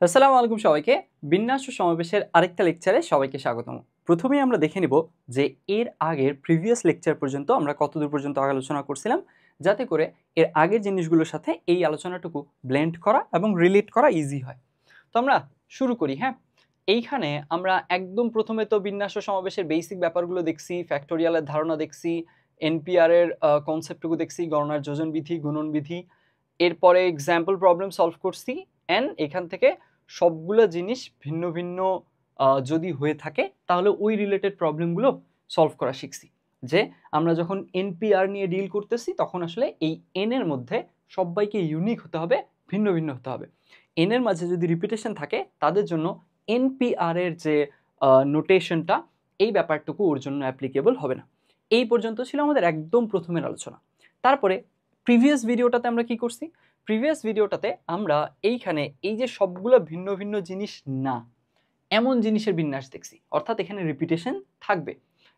আসসালামু আলাইকুম সবাইকে। বিন্যাস ও সমাবেশের আরেকটা লেকচারে সবাইকে স্বাগতম। প্রথমেই আমরা দেখে নিব যে এর আগের প্রিভিয়াস লেকচার পর্যন্ত আমরা কতদূর পর্যন্ত আলোচনা করছিলাম, যাতে করে এর আগের জিনিসগুলোর সাথে এই আলোচনাটুকু ব্লেন্ড করা এবং রিলেট করা ইজি হয়। তো আমরা শুরু করি। হ্যাঁ, এইখানে আমরা একদম প্রথমে তো বিন্যাস ও সমাবেশের বেসিক ব্যাপারগুলো দেখছি, ফ্যাক্টোরিয়ালের ধারণা দেখছি, এনপিআর এর কনসেপ্টটুকু দেখছি, গণনার যোজন বিধি, গুণন বিধি। এরপরে এক্সাম্পল প্রবলেম সলভ করছি অ্যান্ড এখান থেকে সবগুলো জিনিস ভিন্ন ভিন্ন যদি হয়ে থাকে তাহলে ওই রিলেটেড প্রবলেমগুলো সলভ করা শিখছি। যে আমরা যখন এনপিআর নিয়ে ডিল করতেছি তখন আসলে এই এন এর মধ্যে সবাইকে ইউনিক হতে হবে, ভিন্ন ভিন্ন হতে হবে। এন এর মাঝে যদি রিপিটেশন থাকে তাদের জন্য এনপিআর এর যে নোটেশনটা, এই ব্যাপারটুকু ওর জন্য অ্যাপ্লিকেবল হবে না। এই পর্যন্ত ছিল আমাদের একদম প্রথমের আলোচনা। তারপরে প্রিভিয়াস ভিডিওটাতে আমরা কি করছি? প্রিভিয়াস ভিডিওটাতে আমরা এইখানে এই যে সবগুলো ভিন্ন ভিন্ন জিনিস না এমন জিনিসের বিন্যাস দেখছি, অর্থাৎ এখানে রিপিটেশন থাকবে।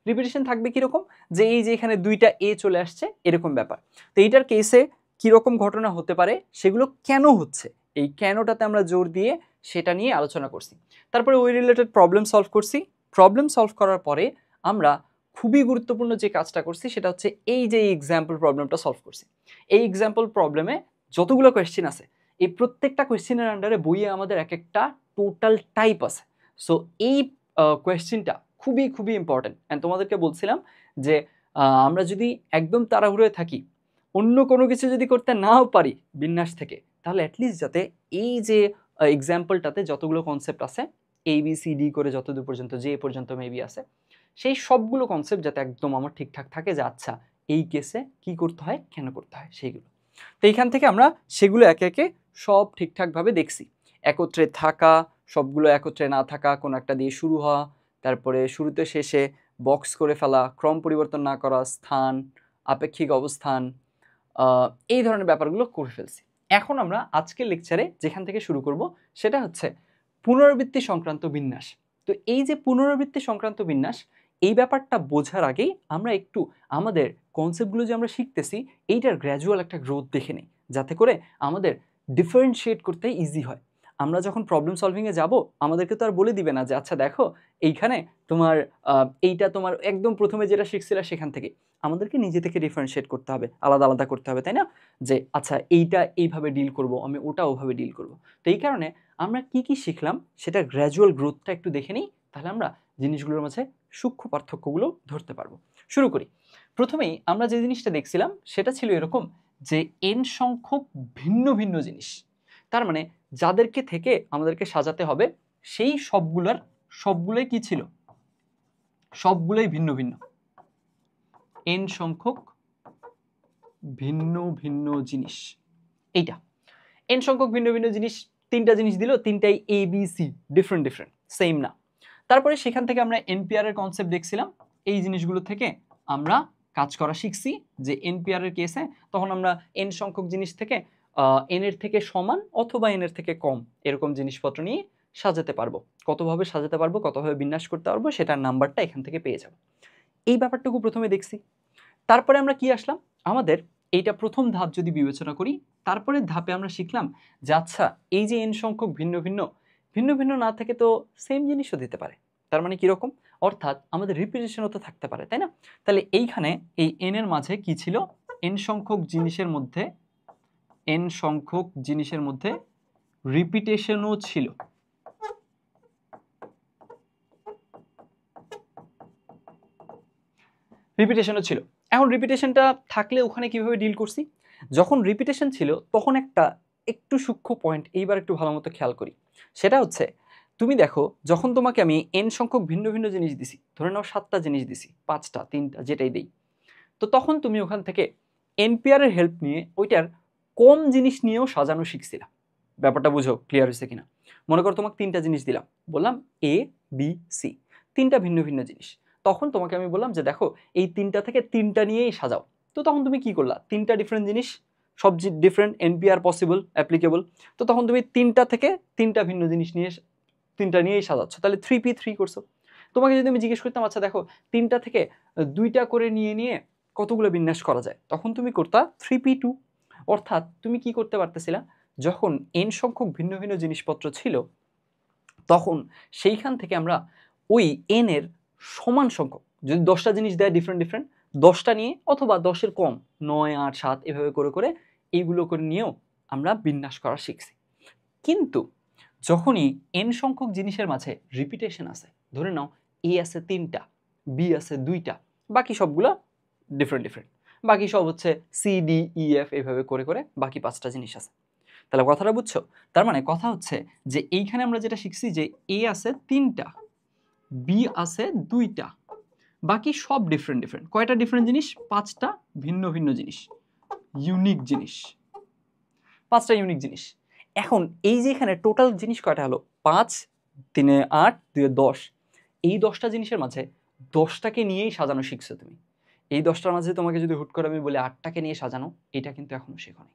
রিপিটেশন থাকবে কীরকম? যে এই যে এখানে দুইটা এ চলে আসছে এরকম ব্যাপার। তো এইটার কেসে কীরকম ঘটনা হতে পারে, সেগুলো কেন হচ্ছে, এই কেনটাতে আমরা জোর দিয়ে সেটা নিয়ে আলোচনা করছি। তারপরে ওই রিলেটেড প্রবলেম সলভ করছি। প্রবলেম সলভ করার পরে আমরা খুবই গুরুত্বপূর্ণ যে কাজটা করছি সেটা হচ্ছে এই যে এক্সাম্পল প্রবলেমটা সলভ করছি। এই এক্সাম্পল প্রবলেমে যতগুলো কোয়েশ্চেন আছে, এই প্রত্যেকটা কোয়েশ্চেনের আন্ডারে বইয়ে আমাদের এক একটা টোটাল টাইপ আছে। সো এই কোয়েশ্চেনটা খুবই খুবই ইম্পর্টেন্ট। অ্যান্ড তোমাদেরকে বলছিলাম যে আমরা যদি একদম তাড়াহুড়োয় থাকি, অন্য কোনো কিছু যদি করতে নাও পারি বিন্যাস থেকে, তাহলে অ্যাটলিস্ট যাতে এই যে এক্সাম্পলটাতে যতগুলো কনসেপ্ট আছে ABCD করে যতদূর পর্যন্ত যে পর্যন্ত মেবি আছে, সেই সবগুলো কনসেপ্ট যাতে একদম আমার ঠিকঠাক থাকে, যে আচ্ছা এই কেসে কি করতে হয়, কেন করতে হয় সেইগুলো। তো এইখান থেকে আমরা সেগুলো একে একে সব ঠিকঠাকভাবে দেখছি। একত্রে থাকা, সবগুলো একত্রে না থাকা, কোনো একটা দিয়ে শুরু হওয়া, তারপরে শুরুতে শেষে বক্স করে ফেলা, ক্রম পরিবর্তন না করা, স্থান, আপেক্ষিক অবস্থান, এই ধরনের ব্যাপারগুলো করে ফেলছি। এখন আমরা আজকের লেকচারে যেখান থেকে শুরু করব সেটা হচ্ছে পুনরাবৃত্তি সংক্রান্ত বিন্যাস। তো এই যে পুনরাবৃত্তি সংক্রান্ত বিন্যাস, এই ব্যাপারটা বোঝার আগেই আমরা একটু আমাদের কনসেপ্টগুলো যে আমরা শিখতেছি এইটার গ্র্যাজুয়াল একটা গ্রোথ দেখে নিই, যাতে করে আমাদের ডিফারেন্সিয়েট করতে ইজি হয়। আমরা যখন প্রবলেম সলভিংয়ে যাব, আমাদেরকে তো আর বলে দিবে না যে আচ্ছা দেখো এইখানে তোমার এইটা তোমার একদম প্রথমে যেটা শিখছিলে সেখান থেকে। আমাদেরকে নিজে থেকে ডিফারেন্সিয়েট করতে হবে, আলাদা আলাদা করতে হবে, তাই না? যে আচ্ছা এইটা এইভাবে ডিল করব, আমি ওটা ওভাবে ডিল করব। তো এই কারণে আমরা কি কি শিখলাম সেটা গ্র্যাজুয়াল গ্রোথটা একটু দেখে নিই, তাহলে আমরা জিনিসগুলোর মাঝে সূক্ষ্ম পার্থক্যগুলো ধরতে পারবো। শুরু করি। প্রথমেই আমরা যে জিনিসটা দেখছিলাম সেটা ছিল এরকম যে এন সংখ্যক ভিন্ন ভিন্ন জিনিস, তার মানে যাদেরকে থেকে আমাদেরকে সাজাতে হবে সেই সবগুলোই কি ছিল? সবগুলোই ভিন্ন ভিন্ন। এন সংখ্যক ভিন্ন ভিন্ন জিনিস, এইটা এন সংখ্যক ভিন্ন ভিন্ন জিনিস। তিনটা জিনিস দিল, তিনটাই ABC, ডিফারেন্ট ডিফারেন্ট, সেম না। তারপরে সেখান থেকে আমরা এনপিআর এর কনসেপ্ট দেখছিলাম। এই জিনিসগুলো থেকে আমরা কাজ করা শিখছি যে এনপিআর এর কেসে তখন আমরা এন সংখ্যক জিনিস থেকে এন এর থেকে সমান অথবা এন এর থেকে কম এরকম জিনিসপত্র নিয়ে সাজাতে পারবো। কতভাবে সাজাতে পারবো, কতভাবে বিন্যাস করতে পারবো, সেটার নাম্বারটা এখান থেকে পেয়ে যাব। এই ব্যাপারটুকু প্রথমে দেখছি। তারপরে আমরা কি আসলাম, আমাদের এইটা প্রথম ধাপ যদি বিবেচনা করি, তারপরে ধাপে আমরা শিখলাম যে আচ্ছা এই যে এন সংখ্যক ভিন্ন ভিন্ন ভিন্ন ভিন্ন না থেকে তো সেম জিনিসও দিতে পারে। তার মানে কীরকম? অর্থাৎ আমাদের রিপিটেশনও তো থাকতে পারে, তাই না? তাহলে এইখানে এই এন এর মাঝে কি ছিল? এন সংখ্যক জিনিসের মধ্যে রিপিটেশনও ছিল। এখন রিপিটেশনটা থাকলে ওখানে কিভাবে ডিল করছি? যখন রিপিটেশন ছিল তখন একটা একটু সূক্ষ্ম পয়েন্ট এইবার একটু ভালো মতো খেয়াল করি। সেটা হচ্ছে তুমি দেখো, যখন তোমাকে আমি এন সংখ্যক ভিন্ন ভিন্ন জিনিস দিছি, ধরে নাও 7টা জিনিস দিছি, 5টা, 3টা, যেটাই দেই, তো তখন তুমি ওখান থেকে এনপিআর এর হেল্প নিয়ে ওইটার কম জিনিস নিয়েও সাজানো শিখছিলা। ব্যাপারটা বুঝো ক্লিয়ার হয়েছে কিনা? মনে করো তোমাকে 3টা জিনিস দিলাম, বললাম ABC, 3টা ভিন্ন ভিন্ন জিনিস। তখন তোমাকে আমি বললাম যে দেখো এই 3টা থেকে 3টা নিয়েই সাজাও। তো তখন তুমি কি করলা? 3টা ডিফারেন্ট জিনিস, সব ডিফারেন্ট, এনপিআর পসিবল, অ্যাপ্লিকেবল। তো তখন তুমি 3টা থেকে 3টা ভিন্ন জিনিস নিয়ে 3টা নিয়েই সাজাচ্ছ, তাহলে 3P3 করছো। তোমাকে যদি আমি জিজ্ঞেস করতাম আচ্ছা দেখো 3টা থেকে 2টা করে নিয়ে কতগুলো বিন্যাস করা যায়, তখন তুমি করতা 3P2। অর্থাৎ তুমি কি করতে পারতেছিলা? যখন n সংখ্যক ভিন্ন ভিন্ন জিনিসপত্র ছিল তখন সেইখান থেকে আমরা ওই n এর সমান সংখ্যক, যদি 10টা জিনিস দেয় ডিফারেন্ট ডিফারেন্ট, 10টা নিয়ে অথবা 10-এর কম 9, 8, 7 এভাবে করে করে এইগুলো করে নিয়েও আমরা বিন্যাস করা শিখছি। কিন্তু যখনই n সংখ্যক জিনিসের মাঝে রিপিটেশন আছে, ধরে নাও a আছে 3টা, b আছে 2টা, বাকি সবগুলো ডিফারেন্ট ডিফারেন্ট, বাকি সব হচ্ছে c d e f এইভাবে করে করে বাকি 5টা জিনিস আছে। তাহলে কথাটা বুঝছো? তার মানে কথা হচ্ছে যে এইখানে আমরা যেটা শিখছি যে a আছে 3টা, b আছে 2টা, বাকি সব ডিফারেন্ট ডিফারেন্ট। কয়টা ডিফারেন্ট জিনিস? 5টা ভিন্ন ভিন্ন জিনিস, ইউনিক জিনিস, 5টা ইউনিক জিনিস। এখন এই যে এখানে টোটাল জিনিস কয়টা হলো? 5, 3 8, 2 10। এই 10টা জিনিসের মাঝে 10টাকে নিয়েই সাজানো শিখছো তুমি। এই 10টার মাঝে তোমাকে যদি হুট করে আমি বলি 8টাকে নিয়ে সাজানো, এটা কিন্তু এখনো শেখো নি।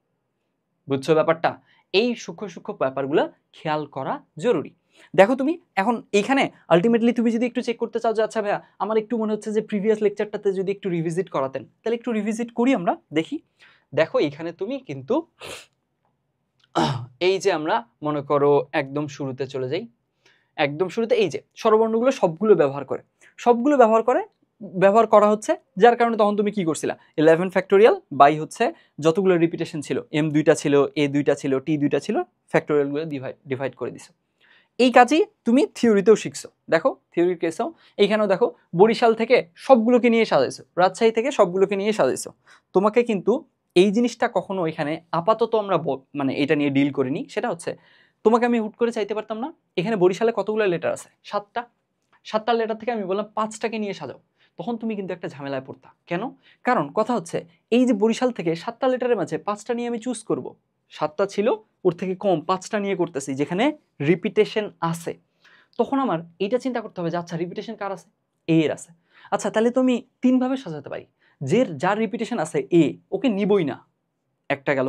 বুঝছো ব্যাপারটা? এই সূক্ষ্ম সূক্ষ্ম ব্যাপারগুলো খেয়াল করা জরুরি। দেখো তুমি এখন এইখানে আলটিমেটলি তুমি যদি একটু চেক করতে চাও যে আচ্ছা ভাইয়া আমার একটু মনে হচ্ছে যে প্রিভিয়াস লেকচারটাতে যদি একটু রিভিজিট করাতেন, তাহলে একটু রিভিজিট করি আমরা, দেখি। দেখো এখানে তুমি কিন্তু এই যে আমরা মনে করো একদম শুরুতে চলে যাই, একদম শুরুতে এই যে স্বরবর্ণগুলো সবগুলো ব্যবহার করা হচ্ছে, যার কারণে তখন তুমি কি করছিলা 11 ফ্যাক্টোরিয়াল বাই হচ্ছে যতগুলো রিপিটেশন ছিল, m 2টা ছিল, a 2টা ছিল, t 2টা ছিল, ফ্যাক্টোরিয়ালগুলো ডিভাইড করে দিছো। এই কাজই তুমি থিওরিতেও শিখছো। দেখো থিওরির কেসেও এইখানেও দেখো বরিশাল থেকে সবগুলোকে নিয়ে সাজাইছো, রাজশাহী থেকে সবগুলোকে নিয়ে সাজাইছো। তোমাকে কিন্তু এই জিনিসটা কখনো এখানে আপাতত আমরা মানে এটা নিয়ে ডিল করিনি। সেটা হচ্ছে তোমাকে আমি হুট করে চাইতে পারতাম না এখানে বরিশালে কতগুলো লেটার আছে? 7টা, 7টা লেটার থেকে আমি বললাম 5টাকে নিয়ে সাজাও, তখন তুমি কিন্তু একটা ঝামেলায় পড়তা। কেন? কারণ কথা হচ্ছে এই যে বরিশাল থেকে 7টা লেটারের মাঝে 5টা নিয়ে আমি চুজ করব, 7টা ছিল ওর থেকে কম 5টা নিয়ে করতেছি যেখানে রিপিটেশন আছে, তখন আমার এটা চিন্তা করতে হবে যে আচ্ছা রিপিটেশন কার আছে? এ এর আছে। আচ্ছা তাহলে তুমি 3ভাবে সাজাতে পারি, যার রিপিটেশন আছে এ, ওকে নিবই না, একটা গেল।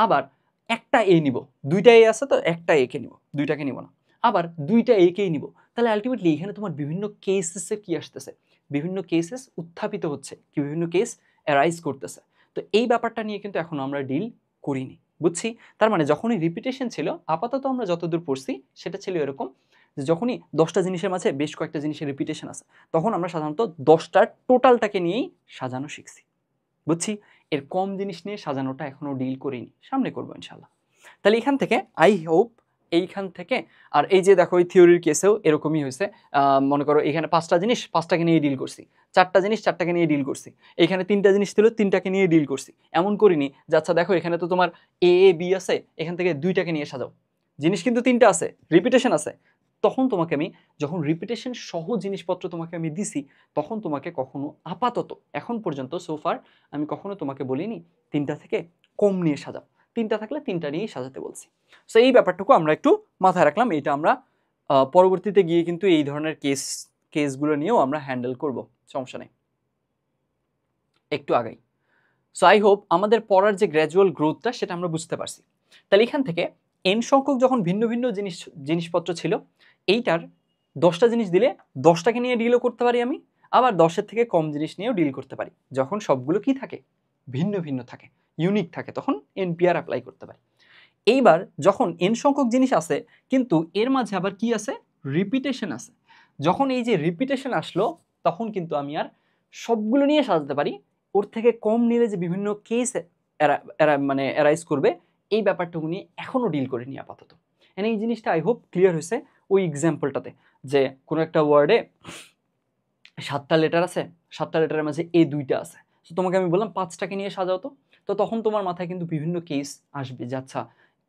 আবার একটা এ নিব, 2টা এ আছে তো একটা এ কে নিব, 2টাকে নিব না। আবার 2টা এ কেই নিব। তাহলে আলটিমেটলি এখানে তোমার বিভিন্ন কেসেসে কি আসতেছে? বিভিন্ন কেসেস উত্থাপিত হচ্ছে, কি বিভিন্ন কেস অ্যারাইজ করতেছে। তো এই ব্যাপারটা নিয়ে কিন্তু এখনো আমরা ডিল করিনি, বুঝছি? তার মানে যখনই রিপিটেশন ছিল, আপাতত আমরা যতদূর পড়ছি সেটা ছিল এরকম যে যখনই 10টা জিনিসের মাঝে বেশ কয়েকটা জিনিসের রিপিটেশন আছে, তখন আমরা সাধারণত 10টার টোটালটাকে নিয়েই সাজানো শিখছি, বুঝছি? এর কম জিনিস নিয়ে সাজানোটা এখনো ডিল করিনি, সামনে করবো ইনশাল্লাহ। তাহলে এখান থেকে আই হোপ এইখান থেকে, আর এই যে দেখো এই থিওরির কেসেও এরকমই হয়েছে। মনে করো এখানে 5টা জিনিস 5টাকে নিয়ে ডিল করছি, 4টা জিনিস 4টাকে নিয়ে ডিল করছি, এখানে 3টা জিনিস ছিল 3টাকে নিয়ে ডিল করছি। এমন করিনি যে আচ্ছা দেখো এখানে তো তোমার এ এ বি আছে, এখান থেকে 2টাকে নিয়ে সাজাও, জিনিস কিন্তু 3টা আছে, রিপিটেশন আছে। তখন তোমাকে আমি যখন রিপিটেশন সহ জিনিসপত্র তোমাকে আমি দিছি, তখন তোমাকে কখনো আপাতত এখন পর্যন্ত সোফার আমি কখনো তোমাকে বলিনি 3টা থেকে কম নিয়ে সাজাও, 3টা থাকলে 3টা নিয়েই সাজাতে বলছি। সো এই ব্যাপারটুকু আমরা একটু মাথায় রাখলাম। এটা আমরা পরবর্তীতে গিয়ে কিন্তু এই ধরনের কেসগুলো নিয়েও আমরা হ্যান্ডেল করব, সমস্যা নেই। একটু আগাই। সো আই হোপ আমাদের পড়ার যে গ্র্যাজুয়াল গ্রোথটা সেটা আমরা বুঝতে পারছি। তাহলে এখান থেকে n সংখ্যক যখন ভিন্ন ভিন্ন জিনিসপত্র ছিল, এইটার 10টা জিনিস দিলে 10টাকে নিয়ে ডিলও করতে পারি আমি, আবার 10-এর থেকে কম জিনিস নিয়েও ডিল করতে পারি। যখন সবগুলো কি থাকে? ভিন্ন ভিন্ন থাকে, ইউনিক থাকে, তখন NPR অ্যাপ্লাই করতে পারি। এইবার যখন n সংখ্যক জিনিস আছে কিন্তু এর মাঝে আবার কি আছে? রিপিটেশন আছে। যখন এই যে রিপিটেশন আসলো, তখন কিন্তু আমি আর সবগুলো নিয়ে সাজাতে পারি, ওর থেকে কম নিলে যে বিভিন্ন কেস মানে অ্যারাইজ করবে, এই ব্যাপারটুকু নিয়ে এখনো ডিল করিনি আপাতত। এন্ড এই জিনিসটা আই হোপ ক্লিয়ার হয়েছে ওই এক্সাম্পলটাতে, যে কোনো একটা ওয়ার্ডে 7টা লেটার আছে, 7টা লেটারের মাঝে এ 2টা আছে, তো তোমাকে আমি বললাম 5টাকে নিয়ে সাজাও তো। তো তখন তোমার মাথায় কিন্তু বিভিন্ন কেস আসবে যে আচ্ছা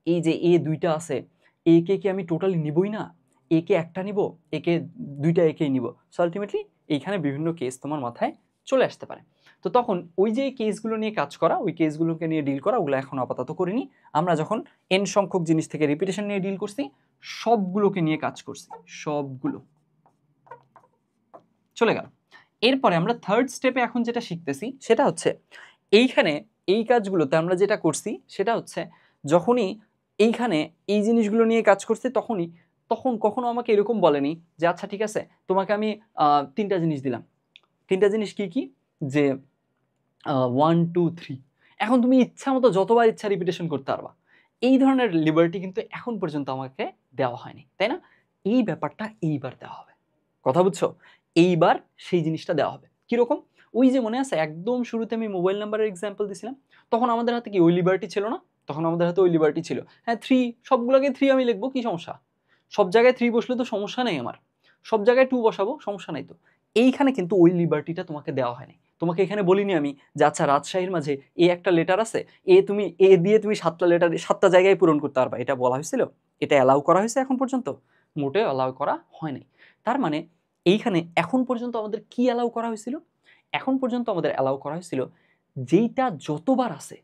এই যে এ 2টা আছে, এ কে কি আমি টোটালি নিবই না, এ কে একটা নিব, এ কে 2টা একেই নিব। সো আলটিমেটলি এইখানে বিভিন্ন কেস তোমার মাথায় চলে আসতে পারে। তো তখন ওই যে কেসগুলো নিয়ে কাজ করা, ওই কেসগুলোকে নিয়ে ডিল করা, ওগুলো এখন আপাতত করিনি। আমরা যখন n সংখ্যক জিনিস থেকে রিপিটেশন নিয়ে ডিল করছি, সবগুলোকে নিয়ে কাজ করছি, সবগুলো চলে গেল। এরপরে আমরা থার্ড স্টেপে এখন যেটা শিখতেছি সেটা হচ্ছে এইখানে এই কাজগুলোতে আমরা যেটা করছি সেটা হচ্ছে যখনই এইখানে এই জিনিসগুলো নিয়ে কাজ করছি, তখন কখনো আমাকে এরকম বলেনি যে আচ্ছা ঠিক আছে তোমাকে আমি 3টা জিনিস দিলাম। 3টা জিনিস কি কি? যে 1 2 3, এখন তুমি ইচ্ছা মতো যতবার ইচ্ছা রিপিটেশন করতে পারবা। এই ধরনের লিবার্টি কিন্তু এখন পর্যন্ত আমাকে দেওয়া হয়নি, তাই না? এই ব্যাপারটা এইবার দেওয়া হবে, কথা বুঝছো? এইবার সেই জিনিসটা দেওয়া হবে। কিরকম? ওই যে মনে আছে একদম শুরুতে আমি মোবাইল নাম্বারের এক্সাম্পল দিছিলাম, তখন আমাদের হাতে কি ওই লিবার্টি ছিল না? তখন আমাদের হাতে ওই লিবার্টি ছিল, হ্যাঁ 3, সবগুলোকে 3 আমি লিখবো, কি সমস্যা? সব জায়গায় 3 বসলে তো সমস্যা নেই আমার, সব জায়গায় 2 বসাবো, সমস্যা নাই তো। এইখানে কিন্তু ওই লিবার্টিটা তোমাকে দেওয়া হয়নি। তোমাকে এখানে বলিনি আমি যে আচ্ছা রাজশাহীর মাঝে এ একটা লেটার আছে, তুমি এ দিয়ে তুমি 7টা লেটার 7টা জায়গায় পূরণ করতে পারবা, এটা বলা হয়েছিল? এটা অ্যালাউ করা হয়েছে এখন পর্যন্ত? মোটেও অ্যালাউ করা হয় নাই। তার মানে এইখানে এখন পর্যন্ত আমাদের কি অ্যালাউ করা হয়েছিল? এখন পর্যন্ত আমাদের অ্যালাউ করা হয়েছিল যেইটা যতবার আছে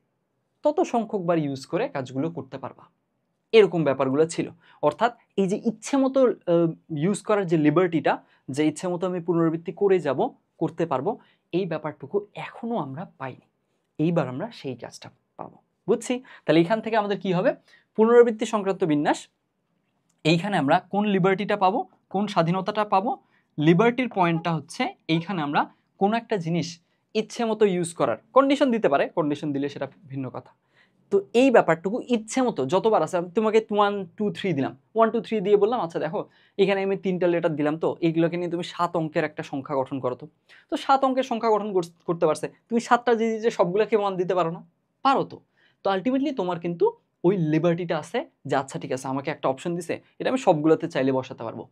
তত সংখ্যকবার ইউজ করে কাজগুলো করতে পারবা, এরকম ব্যাপারগুলো ছিল। অর্থাৎ এই যে ইচ্ছে মতো ইউজ করার যে লিবার্টিটা, যে ইচ্ছে মতো আমি পুনরাবৃত্তি করে যাব, করতে পারবো, এই ব্যাপারটুকু এখনো আমরা পাইনি। এইবার আমরা সেই কাজটা পাবো, বুঝছি? তাহলে এখান থেকে আমাদের কি হবে? পুনরাবৃত্তি সংক্রান্ত বিন্যাস, এইখানে আমরা কোন লিবার্টিটা পাবো, কোন স্বাধীনতাটা পাবো? লিবার্টির পয়েন্টটা হচ্ছে এইখানে আমরা কোন একটা জিনিস ইচ্ছে মতো ইউজ করার কন্ডিশন দিতে পারে, কন্ডিশন দিলে সেটা ভিন্ন কথা। তো এই ব্যাপারটুকু ইচ্ছে মতো যতবার আছে, আমি তোমাকে 1 2 3 দিলাম, 1 2 3 দিয়ে বললাম আচ্ছা দেখো এখানে আমি 3টা লেটার দিলাম, তো এইগুলোকে নিয়ে তুমি 7 অঙ্কের একটা সংখ্যা গঠন করো। তো 7 অঙ্কের সংখ্যা গঠন করতে পারছে, তুমি 7টা যে সবগুলোকে 1 দিতে পারো না? পারো তো। তো আলটিমেটলি তোমার কিন্তু ওই লিবার্টিটা আছে যে আচ্ছা ঠিক আছে আমাকে একটা অপশন দিছে, এটা আমি সবগুলোতে চাইলে বসাতে পারবো,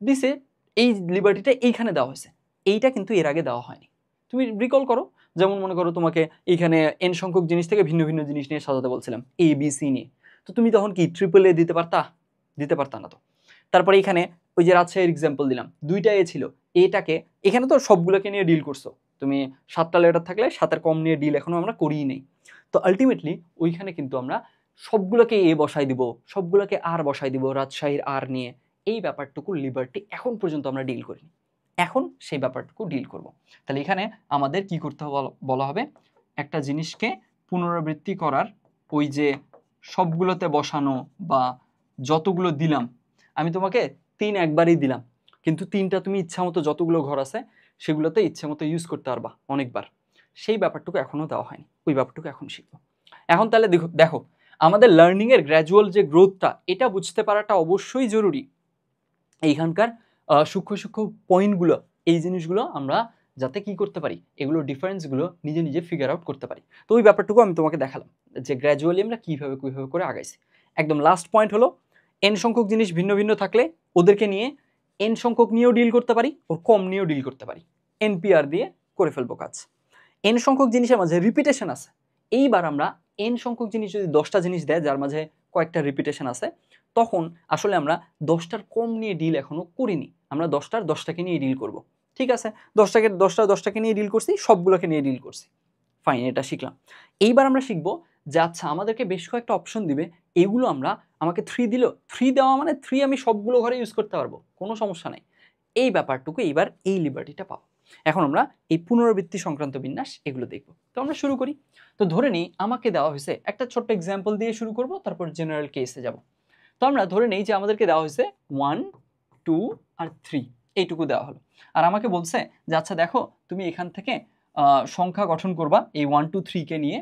দিছে। এই লিবার্টিটা এইখানে দেওয়া হয়েছে, এইটা কিন্তু এর আগে দেওয়া হয়নি। তুমি রিকল করো, যেমন মনে করো তোমাকে এইখানে এন সংখ্যক জিনিস থেকে ভিন্ন ভিন্ন জিনিস নিয়ে সাজাতে বলছিলাম, এ বি সি নিয়ে, তো তুমি তখন কি ট্রিপল এ দিতে পারতা? দিতে পারতা না তো। তারপরে এখানে ওই যে রাজশাহীর এক্সাম্পল দিলাম, 2টা এ ছিল, এটাকে এখানে তো সবগুলোকে নিয়ে ডিল করছো তুমি, 7টা লেটার থাকলে 7-এর কম নিয়ে ডিল এখনো আমরা করিই নেই। তো আলটিমেটলি ওইখানে কিন্তু আমরা সবগুলোকে এ বসাই দিব, সবগুলোকে আর বসাই দিব রাজশাহীর আর নিয়ে, এই ব্যাপারটুকু লিবার্টি এখন পর্যন্ত আমরা ডিল করিনি, এখন সেই ব্যাপারটুকু ডিল করব। তাহলে এখানে আমাদের কি করতে হবে বলা হবে, একটা জিনিসকে পুনরাবৃত্তি করার, ওই যে সবগুলোতে বসানো বা যতগুলো দিলাম, আমি তোমাকে 3 একবারই দিলাম, কিন্তু 3টা তুমি ইচ্ছা মতো যতগুলো ঘর আছে সেগুলোতে ইচ্ছে মতো ইউজ করতে পারবা অনেকবার, সেই ব্যাপারটুকু এখনো দেওয়া হয়নি, ওই ব্যাপারটুকু এখন শিখবো। এখন তাহলে দেখো আমাদের লার্নিং এর গ্র্যাজুয়াল যে গ্রোথটা, এটা বুঝতে পারাটা অবশ্যই জরুরি। এইখানকার সূক্ষ্ম সূক্ষ্ম পয়েন্টগুলো, এই জিনিসগুলো আমরা যাতে কি করতে পারি, এগুলো ডিফারেন্সগুলো নিজে নিজে ফিগার আউট করতে পারি। তো ওই ব্যাপারটুকু আমি তোমাকে দেখালাম যে গ্র্যাজুয়ালি আমরা কীভাবে করে আগাইছি। একদম লাস্ট পয়েন্ট হলো এন সংখ্যক জিনিস ভিন্ন ভিন্ন থাকলে ওদেরকে নিয়ে এন সংখ্যক নিয়েও ডিল করতে পারি, ওর কম নিয়েও ডিল করতে পারি, এনপিআর দিয়ে করে ফেলবো কাজ। এন সংখ্যক জিনিসের মাঝে রিপিটেশন আছে, এইবার আমরা এন সংখ্যক জিনিস যদি 10টা জিনিস দেয় যার মাঝে কয়েকটা রিপিটেশন আছে, তখন আসলে আমরা 10টার কম নিয়ে ডিল এখনো করিনি, আমরা 10টার 10টাকে নিয়ে ডিল করব। ঠিক আছে, 10টাকে নিয়ে ডিল করছি, সবগুলোকে নিয়ে ডিল করছি, ফাইন, এটা শিখলাম। এইবার আমরা শিখবো যে আচ্ছা আমাদেরকে বেশ কয়েকটা অপশন দিবে, এগুলো আমরা, আমাকে 3 দিল, 3 দেওয়া মানে 3 আমি সবগুলো ঘরে ইউজ করতে পারবো, কোনো সমস্যা নাই, এই ব্যাপারটুকু এইবার এই লিবার্টিটা পাবো। এখন আমরা এই পুনরাবৃত্তি সংক্রান্ত বিন্যাস এগুলো দেখব। তো আমরা শুরু করি। তো ধরে নিই আমাকে দেওয়া হয়েছে, একটা ছোট্ট এক্সাম্পল দিয়ে শুরু করব, তারপর জেনারেল কেসে যাব। তো আমরা ধরে নেই যে আমাদেরকে দেওয়া হয়েছে 1 2 আর 3, এইটুকু দেওয়া হলো, আর আমাকে বলছে যে আচ্ছা দেখো তুমি এখান থেকে সংখ্যা গঠন করবা, এই 1 2 3 কে নিয়ে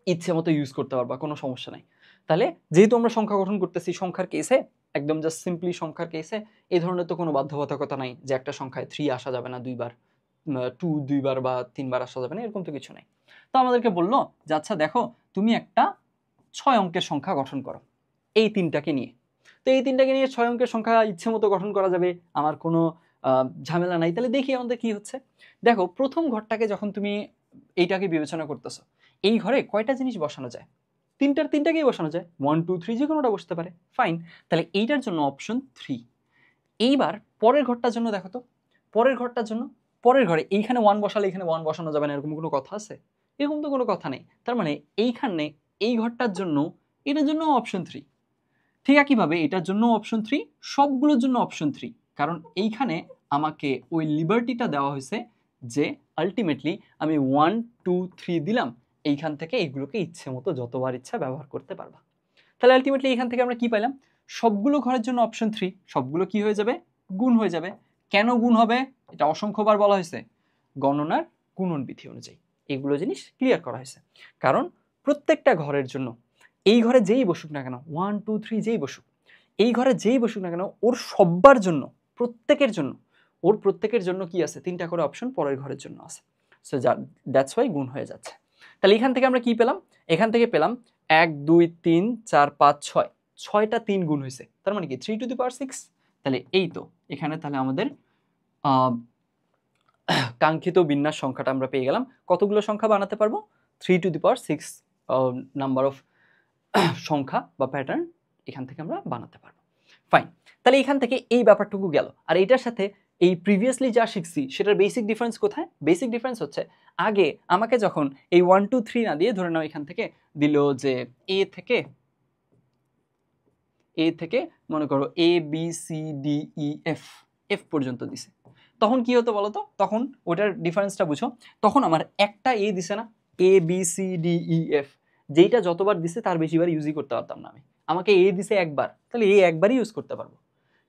ইচ্ছে মতো ইউজ করতে পারবা, কোনো সমস্যা নাই। তাহলে যেহেতু আমরা সংখ্যা গঠন করতেছি সংখ্যার কেসে, একদম জাস্ট সিম্পলি সংখ্যার কেসে, এই ধরনের তো কোনো বাধ্যবাধকতা নাই যে একটা সংখ্যায় 3 আসা যাবে না দুইবার, 2 দুইবার বা 3বার আসা যাবে না, এরকম তো কিছু নাই। তো আমাদেরকে বললো যে আচ্ছা দেখো তুমি একটা 6 অঙ্কের সংখ্যা গঠন করো এই 3টাকে নিয়ে। তো এই 3টাকে নিয়ে 6 অঙ্কের সংখ্যা ইচ্ছে মতো গঠন করা যাবে, আমার কোনো ঝামেলা নাই। তাহলে দেখি আমাদের কি হচ্ছে। দেখো প্রথম ঘরটাকে যখন তুমি এইটাকে বিবেচনা করতেছো, এই ঘরে কয়টা জিনিস বসানো যায়? 3টাকেই বসানো যায়, 1 2 3 যে কোনোটা বসতে পারে, ফাইন। তাহলে এইটার জন্য অপশন 3। এইবার পরের ঘরটার জন্য দেখো তো, পরের ঘরটার জন্য, পরের ঘরে এইখানে 1 বসালে এখানে 1 বসানো যাবে না, এরকম কোনো কথা আছে? এরকম তো কোনো কথা নেই। তার মানে এইখানে এই ঘরটার জন্য, এটার জন্য অপশন 3। ঠিক একইভাবে এটার জন্য অপশন 3, সবগুলোর জন্য অপশন 3, কারণ এইখানে আমাকে ওই লিবার্টিটা দেওয়া হয়েছে যে আলটিমেটলি আমি 1 2 3 দিলাম, এইখান থেকে এইগুলোকে ইচ্ছে মতো যতবার ইচ্ছা ব্যবহার করতে পারবা। তাহলে আলটিমেটলি এখান থেকে আমরা কি পাইলাম? সবগুলো ঘরের জন্য অপশন 3, সবগুলো কি হয়ে যাবে? গুণ হয়ে যাবে। কেন গুণ হবে? এটা অসংখ্যবার বলা হয়েছে, গণনার গুণন বিধি অনুযায়ী এগুলো জিনিস ক্লিয়ার করা হয়েছে। কারণ প্রত্যেকটা ঘরের জন্য এই ঘরে যেই বসুক না কেন, 1 2 3 যেই বসুক, এই ঘরে যেই বসুক না কেন, ওর সবার জন্য, প্রত্যেকের জন্য, ওর প্রত্যেকের জন্য কি আছে, 3টা করে অপশন পরের ঘরের জন্য আছে। সো দ্যাটস ওয়াই গুণ হয়ে যাচ্ছে। তাহলে এখান থেকে আমরা কি পেলাম, এখান থেকে পেলাম 1 2 3 4 5 6, 6টা 3 গুণ হয়েছে, তার মানে কি 3 টু দি পাওয়ার 6। তাহলে এই তো এখানে তাহলে আমাদের কাঙ্ক্ষিত বিন্যাস সংখ্যাটা আমরা পেয়ে গেলাম। কতগুলো সংখ্যা বানাতে পারবো, 3 to the power 6 number of সংখ্যা বা প্যাটার্ন এখান থেকে আমরা বানাতে পারবো। ফাইন, তাহলে এখান থেকে এই ব্যাপারটুকু গেল। আর এটার সাথে এই প্রিভিয়াসলি যা শিখছি সেটার বেসিক ডিফারেন্স কোথায়, বেসিক ডিফারেন্স হচ্ছে আগে আমাকে যখন এই 1 2 3 না দিয়ে, ধরে নাও এখান থেকে দিল যে এ থেকে মনে করো A B C D E F, F পর্যন্ত দিছে, তখন কি হতো বলো তো, তখন ওটার ডিফারেন্সটা বুঝো, তখন আমার একটা এ দিছে না, A B C D E F, যেইটা যতবার দিছে তার বেশিবার ইউজই করতে পারতাম না আমি। আমাকে এ দিছে একবার, তাহলে এ একবারই ইউজ করতে পারবো,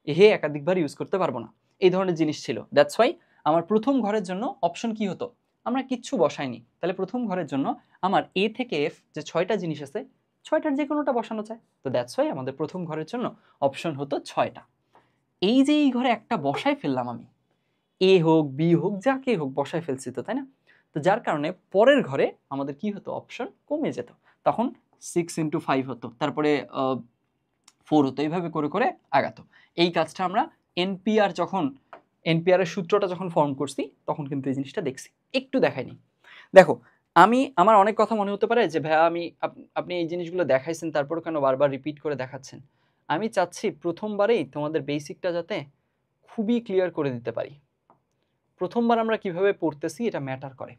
এ একাধিকবার ইউজ করতে পারবো না, এই ধরনের জিনিস ছিল। দ্যাটস ওয়াই আমার প্রথম ঘরের জন্য অপশন কি হতো, আমরা কিচ্ছু বসাইনি, তাহলে প্রথম ঘরের জন্য আমার এ থেকে এফ যে 6টা জিনিস আছে, 6টার যে কোনোটা বসানো যায়। তো দ্যাটস ওয়াই আমাদের প্রথম ঘরের জন্য অপশন হতো 6টা। এই যে এই ঘরে একটা বসায় ফেললাম আমি, এ হোক বি হোক যাকে হোক বসায় ফেলছি তো, তাই না? তো যার কারণে পরের ঘরে আমাদের কি হতো, অপশন কমে যেত, তখন 6 × 5 হতো, তারপরে 4 হতো, এইভাবে করে করে আগাতো। এই কাজটা আমরা এনপিআর এর সূত্রটা যখন ফর্ম করছি তখন কিন্তু এই জিনিসটা দেখছি, একটু দেখাইনি। দেখো আমার অনেক কথা মনে হতে পারে যে ভাইয়া আপনি এই জিনিসগুলো দেখাইছেন তারপর কেন বারবার রিপিট করে দেখাচ্ছেন। আমি চাচ্ছি প্রথমবারেই তোমাদের বেসিকটা যাতে খুবই ক্লিয়ার করে দিতে পারি। প্রথমবার আমরা কিভাবে পড়তেছি এটা ম্যাটার করে।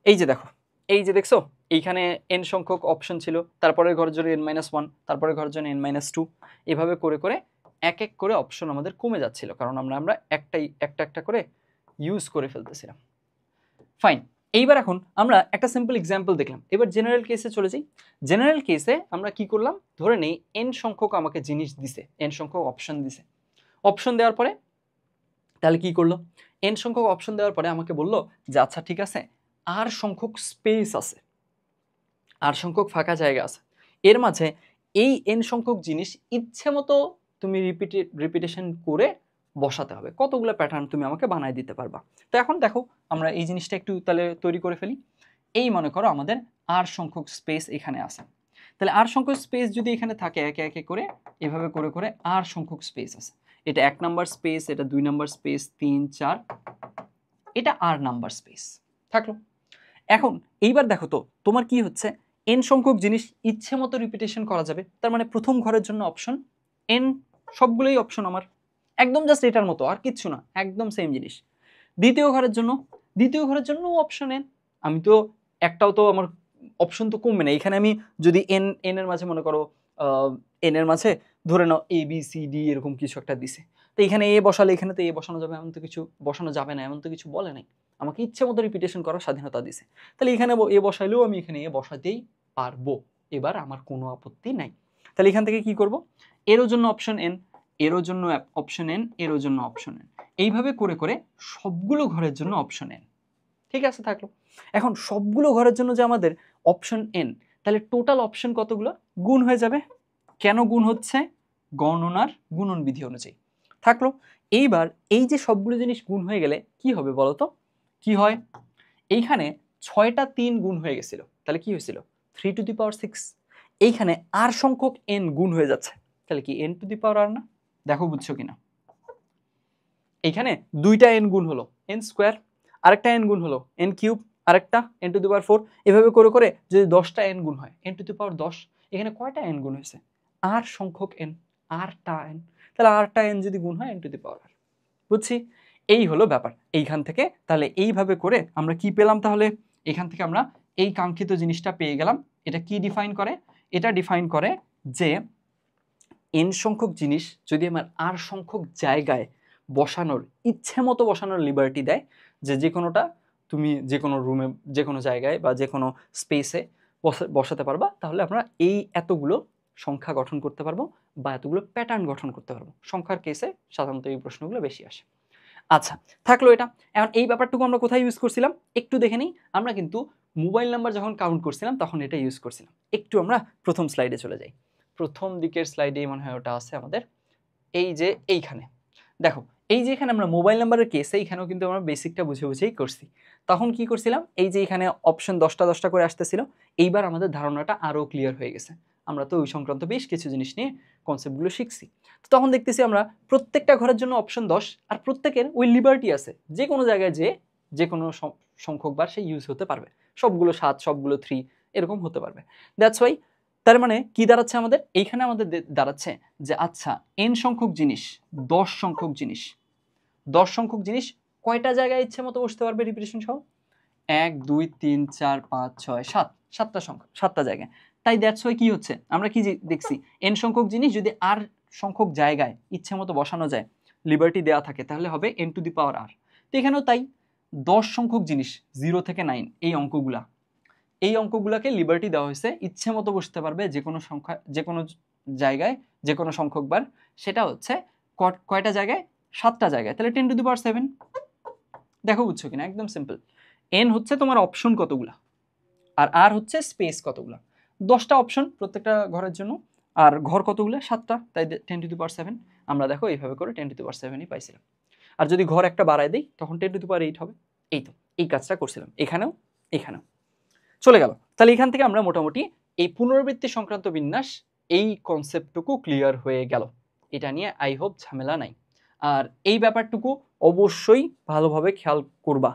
এই যে দেখো, এই যে দেখছো এইখানে n সংখ্যক অপশন ছিল, তারপরের ঘরের জন্য n-1, তারপরের ঘরের জন্য n-2, এভাবে করে করে এক এক করে অপশন আমাদের কমে যাচ্ছিল, কারণ আমরা একটা করে ইউজ করে ফেলতেছিলাম। ফাইন, এইবার এখন আমরা একটা সিম্পল এক্সাম্পল দেখলাম, এবার জেনারেল কেসে চলে যাই। জেনারেল কেসে আমরা কি করলাম, ধরে নেই n সংখ্যক আমাকে জিনিস দিছে, n সংখ্যক অপশন দিছে। অপশন দেওয়ার পরে তাহলে কি করলো, n সংখ্যক অপশন দেওয়ার পরে আমাকে বললো যে আচ্ছা ঠিক আছে, আর সংখ্যক স্পেস আছে, আর সংখ্যক ফাঁকা জায়গা আছে, এর মাঝে এই n সংখ্যক জিনিস ইচ্ছে মতো তুমি রিপিটেশন করে বসাতে হবে, কতগুলো প্যাটার্ন তুমি আমাকে বানায় দিতে পারবা। তো এখন দেখো আমরা এই জিনিসটা একটু তাহলে তৈরি করে ফেলি। এই মনে করো আমাদের আর সংখ্যক স্পেস এখানে আছে, তাহলে আর সংখ্যক স্পেস যদি এখানে থাকে একে একে করে এভাবে করে করে আর সংখ্যক স্পেস আছে, এটা 1 নাম্বার স্পেস, এটা 2 নাম্বার স্পেস, 3 4, এটা আর নাম্বার স্পেস থাকলো। এখন এইবার দেখো তো তোমার কি হচ্ছে, n সংখ্যক জিনিস ইচ্ছে মতো রিপিটেশন করা যাবে, তার মানে প্রথম ঘরের জন্য অপশন n, সবগুলোই অপশন আমার একদম জাস্ট এটার মতো, আর কিচ্ছু না, একদম সেম জিনিস। দ্বিতীয় ঘরের জন্য অপশন n, আমি তো একটাও তো আমার অপশন তো কমবে না, এখানে আমি যদি n এর মাঝে মনে করো n এর মাঝে ধরে নাও এ বি সি ডি এরকম কিছু একটা দিছে, তো এখানে এ বসালে এখানে তো এ বসানো যাবে, এমন তো কিছু বসানো যাবে না, এমন তো কিছু বলে নাই, আমাকে ইচ্ছে মতো রিপিটেশন করার স্বাধীনতা দিছে, তাহলে এখানে এ বসাইলেও আমি এখানে এ বসাতেই পারবো, এবার আমার কোনো আপত্তি নাই। তাহলে এখান থেকে কি করব, এরও জন্য অপশন n, এরও জন্য অপশন n, এরও জন্য অপশন n, এইভাবে করে করে সবগুলো ঘরের জন্য অপশন n। ঠিক আছে থাকলো। এখন সবগুলো ঘরের জন্য যে আমাদের অপশন n, তাহলে টোটাল অপশন কতগুলো, গুণ হয়ে যাবে। কেন গুণ হচ্ছে, গণনার গুণন বিধি অনুযায়ী থাকলো। এইবার এই যে সবগুলো জিনিস গুণ হয়ে গেলে কি হবে বলো তো, কি হয়, এইখানে 6টা 3 গুণ হয়ে গেছিল, তাহলে কি হয়েছিল 3 টু দি পাওয়ার 6, এইখানে আর সংখ্যক n গুণ হয়ে যাচ্ছে, তাহলে কি n টু দি পাওয়ার আর না, দেখো বুঝছো কিনা, এইখানে 2টা n গুণ হলো n স্কোয়ার, আরেকটা n গুণ হলো n কিউব, আরেকটা n টু দি পাওয়ার 4, এভাবে করে করে যদি 10টা n গুণ হয় n টু দি পাওয়ার 10, এখানে কয়টা n গুণ হয়েছে, আর সংখ্যক n, আরটা n, তাহলে আরটা n যদি গুণ হয় n to the power r, বুঝছি। এই হলো ব্যাপার। এইখান থেকে তাহলে এইভাবে করে আমরা কি পেলাম, তাহলে এখান থেকে আমরা এই কাঙ্ক্ষিত জিনিসটা পেয়ে গেলাম। এটা কি ডিফাইন করে, এটা ডিফাইন করে যে n সংখ্যক জিনিস যদি আমার আর সংখ্যক জায়গায় বসানোর ইচ্ছে মতো বসানোর লিবার্টি দেয়, যে কোনোটা তুমি যে কোনো রুমে যে কোনো জায়গায় বা যে কোনো স্পেসে বসাতে পারবা, তাহলে আমরা এই এতগুলো সংখ্যা গঠন করতে পারবো বা এতগুলো প্যাটার্ন গঠন করতে পারবো। সংখ্যার কেসে সাধারণত এই প্রশ্নগুলো বেশি আসে। আচ্ছা থাকলো এটা। এখন এই ব্যাপারটুকু আমরা কোথায় ইউজ করছিলাম একটু দেখে নিই। আমরা কিন্তু মোবাইল নাম্বার যখন কাউন্ট করছিলাম তখন এটা ইউজ করছিলাম। একটু আমরা প্রথম স্লাইডে চলে যাই। প্রথম দিকের স্লাইডেই মনে হয় ওটা আছে আমাদের। এই যে এইখানে দেখো, এই যে এখানে আমরা মোবাইল নাম্বারের কেসে এইখানেও কিন্তু আমরা বেসিকটা বুঝে বুঝেই করছি। তখন কি করছিলাম, এই যে এখানে অপশন 10টা 10টা করে আসতেছিল, এইবার আমাদের ধারণাটা আরও ক্লিয়ার হয়ে গেছে। আমরা তো ওই সংক্রান্ত বেশ কিছু জিনিস নিয়ে কনসেপ্টগুলো শিখছি। তো তখন দেখতেছি আমরা প্রত্যেকটা ঘরের জন্য অপশন 10, আর প্রত্যেকের ওই লিবার্টি আছে যে কোনো জায়গায় যে কোনো সংখ্যক বার সে ইউজ হতে পারবে। সবগুলো 7, সবগুলো 3 এরকম হতে পারবে। দ্যাটস ওয়াই তার মানে কি দাঁড়াচ্ছে আমাদের, এইখানে আমাদের দাঁড়াচ্ছে যে আচ্ছা n সংখ্যক জিনিস, 10 সংখ্যক জিনিস, 10 সংখ্যক জিনিস কয়টা জায়গায় ইচ্ছে মতো বসতে পারবে রিপিটেশন সহ? 1 2 3 4 5 6 7, 7টা সংখ্যা, 7টা জায়গায়। তাই দ্যাটস ওয়াই কি হচ্ছে, আমরা কি দেখছি, n সংখ্যক জিনিস যদি r সংখ্যক জায়গায় ইচ্ছে মতো বসানো যায়, লিবার্টি দেওয়া থাকে, তাহলে হবে n to the power r। তো এখানেও তাই, 10 সংখ্যক জিনিস 0 থেকে 9 এই অঙ্কগুলাকে লিবার্টি দেওয়া হয়েছে, ইচ্ছে মতো বসতে পারবে যে কোনো সংখ্যা, যে কোনো জায়গায়, যে কোনো সংখ্যক বার। সেটা হচ্ছে কয়টা জায়গায়? 7টা জায়গায়। তাহলে 10 টু দি পাওয়ার 7। দেখো বুঝছো কিনা, একদম সিম্পল। n হচ্ছে তোমার অপশন কতগুলা, আর r হচ্ছে স্পেস কতগুলা। 10টা অপশন প্রত্যেকটা ঘরের জন্য, আর ঘর কতগুলো? 7টা, তাই 10 টু দি পাওয়ার 7। আমরা দেখো এইভাবে করে 10 টু দি পাওয়ার 7ই পাইছিলাম। আর যদি ঘর একটা বাড়ায় দিই তখন 10 টু দি পাওয়ার 8 হবে। এই তো এই কাজটা করছিলাম এখানেও এখানেও। চলে গেল। তাহলে এখান থেকে আমরা মোটামুটি এই পুনরাবৃত্তি সংক্রান্ত বিন্যাস, এই কনসেপ্টটুকু ক্লিয়ার হয়ে গেল। এটা নিয়ে আই হোপ ঝামেলা নাই। আর এই ব্যাপারটুকু অবশ্যই ভালোভাবে খেয়াল করবা,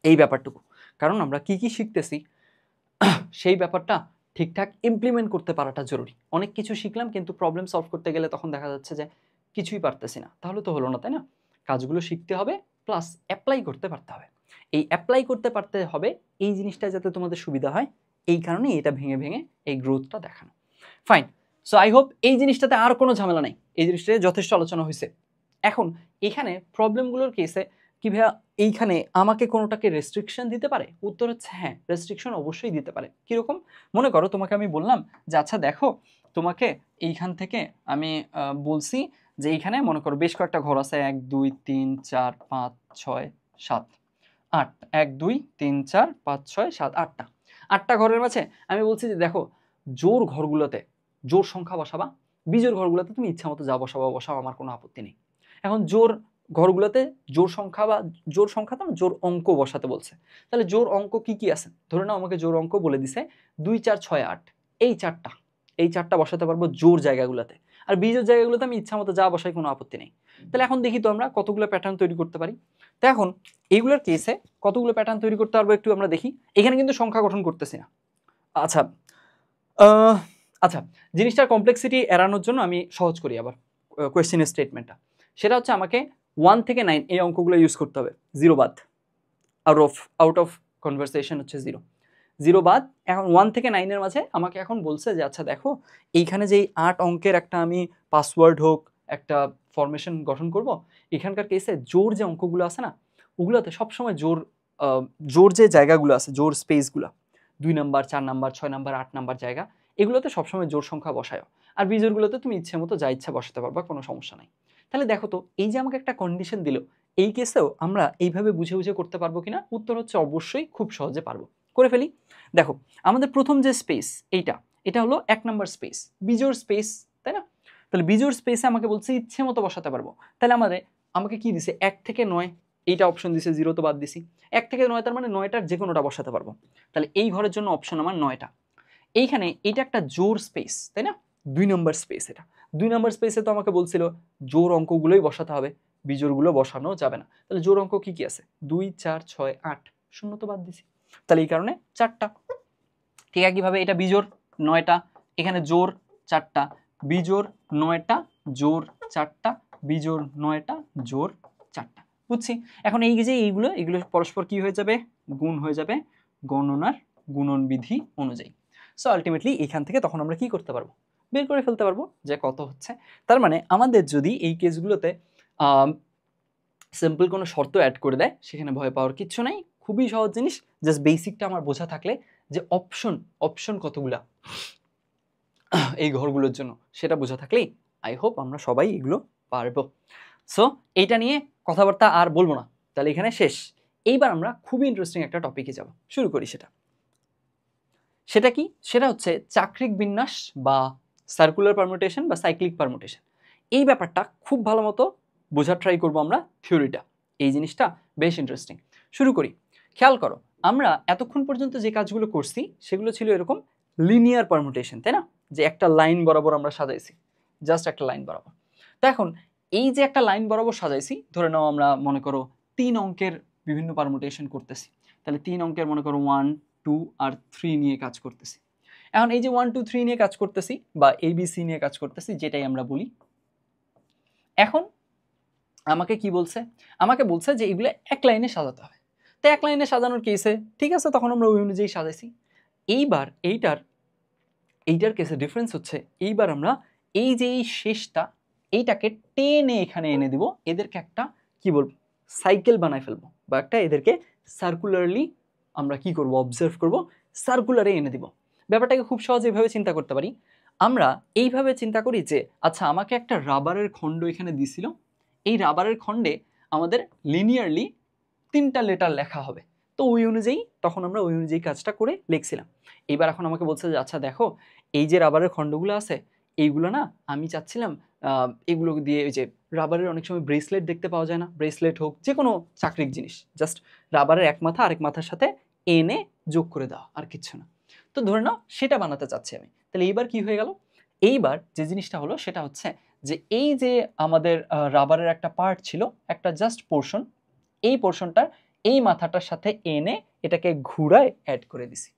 এই ব্যাপারটুকু, কারণ আমরা কি কি শিখতেছি সেই ব্যাপারটা ঠিকঠাক ইমপ্লিমেন্ট করতে পারাটা জরুরি। অনেক কিছু শিখলাম কিন্তু প্রবলেম সলভ করতে গেলে তখন দেখা যাচ্ছে যে কিছুই পারতেছি না, তাহলে তো হলো না, তাই না? কাজগুলো শিখতে হবে প্লাস অ্যাপ্লাই করতে পারতে হবে। এই অ্যাপ্লাই করতে পারতে হবে, এই জিনিসটা যাতে তোমাদের সুবিধা হয়, এই কারণেই এটা ভেঙে ভেঙে এই গ্রোথটা দেখানো। ফাইন। সো আই হোপ এই জিনিসটাতে আর কোনো ঝামেলা নেই, এই জিনিসটাতে যথেষ্ট আলোচনা হয়েছে। এখন এখানে প্রবলেমগুলোর কেসে কি ভাইয়া এইখানে আমাকে কোনোটাকে রেস্ট্রিকশন দিতে পারে? উত্তর হচ্ছে হ্যাঁ, রেস্ট্রিকশন অবশ্যই দিতে পারে। কীরকম? মনে করো তোমাকে আমি বললাম যে আচ্ছা দেখো, তোমাকে এইখান থেকে আমি বলছি যে এইখানে মনে করো বেশ কয়েকটা ঘর আছে, 1 2 3 4 5 6 7 8, 1 2 3 4 5 6 7 8টা ঘরের মাঝে আমি বলছি যে দেখো, জোর ঘরগুলোতে জোর সংখ্যা বসাবা, বিজোড় ঘরগুলোতে তুমি ইচ্ছা মতো যা বসাবা বসাও, আমার কোনো আপত্তি নেই। এখন জোর ঘরগুলোতে জোর সংখ্যা বা জোর সংখ্যা তো জোর অঙ্ক বসাতে বলছে, তাহলে জোর অঙ্ক কি কি আছে? ধরে নাও আমাকে জোর অঙ্ক বলে দিছে 2 4 6 8, এই চারটা বসাতে পারবো জোর জায়গাগুলোতে, আর বিজোড় জায়গাগুলোতে আমি ইচ্ছা মতো যা বসাই, কোনো আপত্তি নেই। তাহলে এখন দেখি তো আমরা কতগুলো প্যাটার্ন তৈরি করতে পারি। তো এখন এইগুলোর কেসে কতগুলো প্যাটার্ন তৈরি করতে পারবো একটু আমরা দেখি। এখানে কিন্তু সংখ্যা গঠন করতেছি না। আচ্ছা আচ্ছা, জিনিসটার কমপ্লেক্সিটি এড়ানোর জন্য আমি সহজ করি আবার কোয়েশ্চেনের স্টেটমেন্টটা। সেটা হচ্ছে আমাকে 1 থেকে 9 এই অঙ্কগুলো ইউজ করতে হবে, 0 বাদ। আউট অফ কনভারসেশন হচ্ছে 0 বাদ। এখন 1 থেকে 9-এর মাঝে আমাকে এখন বলছে যে আচ্ছা দেখো, এইখানে যেই 8 অঙ্কের একটা আমি পাসওয়ার্ড হোক একটা ফরমেশন গঠন করব, এখানকার কেসে জোর যে অঙ্কগুলো আছে না, ওগুলোতে সবসময় জোর যে জায়গাগুলো আছে, জোর স্পেসগুলো 2 নাম্বার 4 নাম্বার 6 নাম্বার 8 নাম্বার জায়গা, এগুলোতে সবসময় জোর সংখ্যা বসায়। আর বিজোড়গুলোতে তুমি ইচ্ছে মতো যা ইচ্ছা বসাতে পারবা, কোনো সমস্যা নাই। তাহলে দেখো তো, এই যে আমাকে একটা কন্ডিশন দিল, এই কেসেও আমরা এইভাবে বুঝে বুঝে করতে পারবো কিনা? উত্তর হচ্ছে অবশ্যই, খুব সহজে পারবো। করে ফেলি। দেখো আমাদের প্রথম যে স্পেস, এটা হলো 1 নাম্বার স্পেস, বিজোড় স্পেস, তাই না? তাহলে বিজোড় স্পেসে আমাকে বলছে ইচ্ছে মতো বসাতে পারবো। তাহলে আমাকে কি দিছে? 1 থেকে 9 এইটা অপশন দিছে, 0 তো বাদ দিছি। 1 থেকে 9 তার মানে 9টার যে কোনোটা বসাতে পারবো। তাহলে এই ঘরের জন্য অপশন আমার 9টা। এইখানে এটা একটা জোর স্পেস, তাই না? 2 নাম্বার স্পেস। এটা 2 নাম্বার স্পেসে তো আমাকে বলছিল জোর অঙ্কগুলোই বসাতে হবে, বিজোড়গুলো বসানো যাবে না। তাহলে জোর অঙ্ক কি কি আছে? 2 4 6 8, শূন্য তো বাদ দিছি। তাহলে এই কারণে 4টা। ঠিক একইভাবে এটা বিজোড় 9টা, এখানে জোর 4টা, বিজোড় 9টা, জোর 4টা, বিজোড় 9টা, জোর 4টা। বুঝছি? এখন এই যে এগুলো পরস্পর কি হয়ে যাবে? গুণ হয়ে যাবে গণনার গুণন বিধি অনুযায়ী। সো আলটিমেটলি এখান থেকে তখন আমরা কি করতে পারবো? বের করে ফেলতে পারবো যে কত হচ্ছে। তার মানে আমাদের যদি এই কেসগুলোতে সিম্পল কোনো শর্ত অ্যাড করে দেয়, সেখানে ভয় পাওয়ার কিচ্ছু নাই। খুবই সহজ জিনিস, জাস্ট বেসিকটা আমার বোঝা থাকলে যে অপশন কতগুলা এই ঘরগুলোর জন্য, সেটা বোঝা থাকলেই আই হোপ আমরা সবাই এগুলো পারবো। সো এইটা নিয়ে কথাবার্তা আর বলবো না, তাহলে এখানে শেষ। এইবার আমরা খুবই ইন্টারেস্টিং একটা টপিকে যাব, শুরু করি। সেটা কি? সেটা হচ্ছে চাক্রিক বিন্যাস বা সার্কুলার পারমুটেশন বা সাইক্লিক পারমুটেশন। এই ব্যাপারটা খুব ভালো মতো বোঝার ট্রাই করবো আমরা থিওরিটা। এই জিনিসটা বেশ ইন্টারেস্টিং। শুরু করি। খেয়াল করো, আমরা এতক্ষণ পর্যন্ত যে কাজগুলো করছি সেগুলো ছিল এরকম লিনিয়ার পারমুটেশন, তাই না? যে একটা লাইন বরাবর আমরা সাজাইছি, জাস্ট একটা লাইন বরাবর। তো এখন এই যে একটা লাইন বরাবর সাজাইছি, ধরে নাও আমরা মনে করো 3 অঙ্কের বিভিন্ন পারমুটেশন করতেছি। তাহলে 3 অঙ্কের মনে করো 1, 2 আর 3 নিয়ে কাজ করতেছি। এখন এই যে 1, 2, 3 নিয়ে কাজ করতেছি বা ABC নিয়ে কাজ করতেছি, যেটাই আমরা বলি। এখন আমাকে কি বলছে? আমাকে বলছে যে এগুলো এক লাইনে সাজাতে হবে। তো এক লাইনে সাজানোর কেসে ঠিক আছে, তখন আমরা ওই অনুযায়ী সাজাইছি। এইবার এইটার কেসে ডিফারেন্স হচ্ছে, এইবার আমরা এই যে এই শেষটা, এইটাকে টেনে এখানে এনে দিব, এদেরকে একটা কি বলবো সাইকেল বানায় ফেলবো, বা একটা এদেরকে সার্কুলারলি আমরা কি করব, অবজার্ভ করব, সার্কুলারে এনে দিব। ব্যাপারটাকে খুব সহজে এইভাবে চিন্তা করতে পারি। আমরা এইভাবে চিন্তা করি যে আচ্ছা, আমাকে একটা রাবারের খণ্ড এখানে দিছিল, এই রাবারের খণ্ডে আমাদের লিনিয়ারলি 3টা লেটার লেখা হবে। তো ওই অনুযায়ী তখন আমরা ওই অনুযায়ী কাজটা করে লিখছিলাম। এবার এখন আমাকে বলছে যে আচ্ছা দেখো, এই যে রাবারের খণ্ডগুলো আছে, এইগুলো না আমি চাচ্ছিলাম এগুলো দিয়ে, ওই যে রাবারের অনেক সময় ব্রেসলেট দেখতে পাওয়া যায় না, ব্রেসলেট হোক যে কোনো চাকরিক জিনিস, জাস্ট রাবারের এক মাথা আরেক মাথার সাথে এনে যোগ করে দেওয়া, আর কিচ্ছু না। তো ধরে নাও সেটা বানাতে চাচ্ছি আমি। তাহলে এইবার কি হয়ে গেল? এইবার যে জিনিসটা হলো সেটা হচ্ছে যে এই যে আমাদের রাবারের একটা পার্ট ছিল, একটা জাস্ট পোর্শন, এই পোর্শনটার এই মাথাটার সাথে এনে এটাকে ঘুরায় অ্যাড করে দিছি।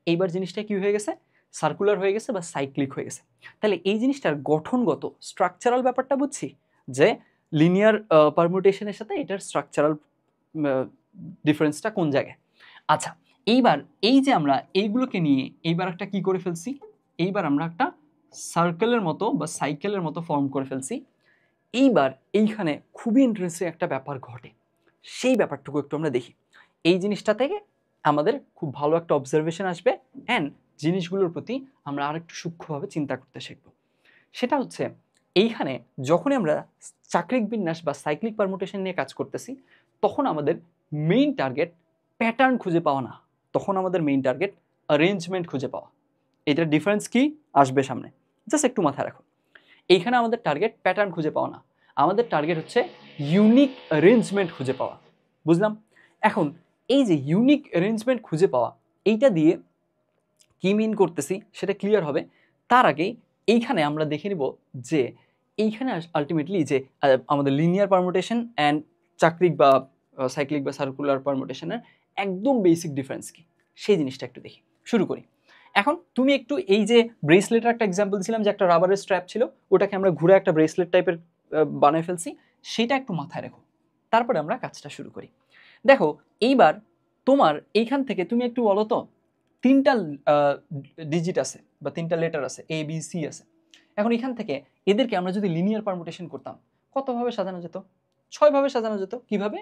এইবার জিনিসটা কি হয়ে গেছে? সার্কুলার হয়ে গেছে বা সাইক্লিক হয়ে গেছে। তাহলে এই জিনিসটার গঠনগত স্ট্রাকচারাল ব্যাপারটা বুঝছি, যে লিনিয়ার পারমুটেশনের সাথে এটার স্ট্রাকচারাল ডিফারেন্সটা কোন জায়গায়। আচ্ছা, এইবার এই যে আমরা এইগুলোকে নিয়ে এইবার একটা কি করে ফেলছি, এইবার আমরা একটা সার্কেলের মতো বা সাইকেলের মতো ফর্ম করে ফেলছি। এইবার এইখানে খুবই ইন্টারেস্টিং একটা ব্যাপার ঘটে, সেই ব্যাপারটুকু একটু আমরা দেখি। এই জিনিসটা থেকে আমাদের খুব ভালো একটা অবজারভেশন আসবে, অ্যান্ড জিনিসগুলোর প্রতি আমরা আরেকটু সূক্ষ্মভাবে চিন্তা করতে শিখব। সেটা হচ্ছে, এইখানে যখনই আমরা চাক্রিক বিন্যাস বা সাইক্লিক পারমুটেশন নিয়ে কাজ করতেছি, তখন আমাদের মেইন টার্গেট প্যাটার্ন খুঁজে পাওয়া না, তখন আমাদের মেইন টার্গেট অ্যারেঞ্জমেন্ট খুঁজে পাওয়া। এটার ডিফারেন্স কি আসবে সামনে, জাস্ট একটু মাথায় রাখো। এইখানে আমাদের টার্গেট প্যাটার্ন খুঁজে পাওয়া না, আমাদের টার্গেট হচ্ছে ইউনিক অ্যারেঞ্জমেন্ট খুঁজে পাওয়া। বুঝলাম? এখন এই যে ইউনিক অ্যারেঞ্জমেন্ট খুঁজে পাওয়া, এইটা দিয়ে কি মিন করতেছি সেটা ক্লিয়ার হবে। তার আগেই এইখানে আমরা দেখে নিব যে এইখানে আলটিমেটলি যে আমাদের লিনিয়ার পারমুটেশন অ্যান্ড চাক্রিক বা সাইক্লিক বা সার্কুলার পারমুটেশনের একদম বেসিক ডিফারেন্স কি, সেই জিনিসটা একটু দেখি। শুরু করি। এখন তুমি একটু এই যে ব্রেসলেটের একটা এক্সাম্পল দিয়েছিলাম, যে একটা রাবারের স্ট্র্যাপ ছিল, ওটাকে আমরা ঘুরে একটা ব্রেসলেট টাইপের বানিয়ে ফেলছি, সেটা একটু মাথায় রেখো, তারপরে আমরা কাজটা শুরু করি। দেখো, এইবার তোমার এইখান থেকে তুমি একটু বলো তো, 3টা ডিজিট আছে বা 3টা লেটার আছে, ABC আছে। এখন এখান থেকে এদেরকে আমরা যদি লিনিয়ার পারমুটেশন করতাম, কতভাবে সাজানো যেত? 6 ভাবে সাজানো যেত। কিভাবে?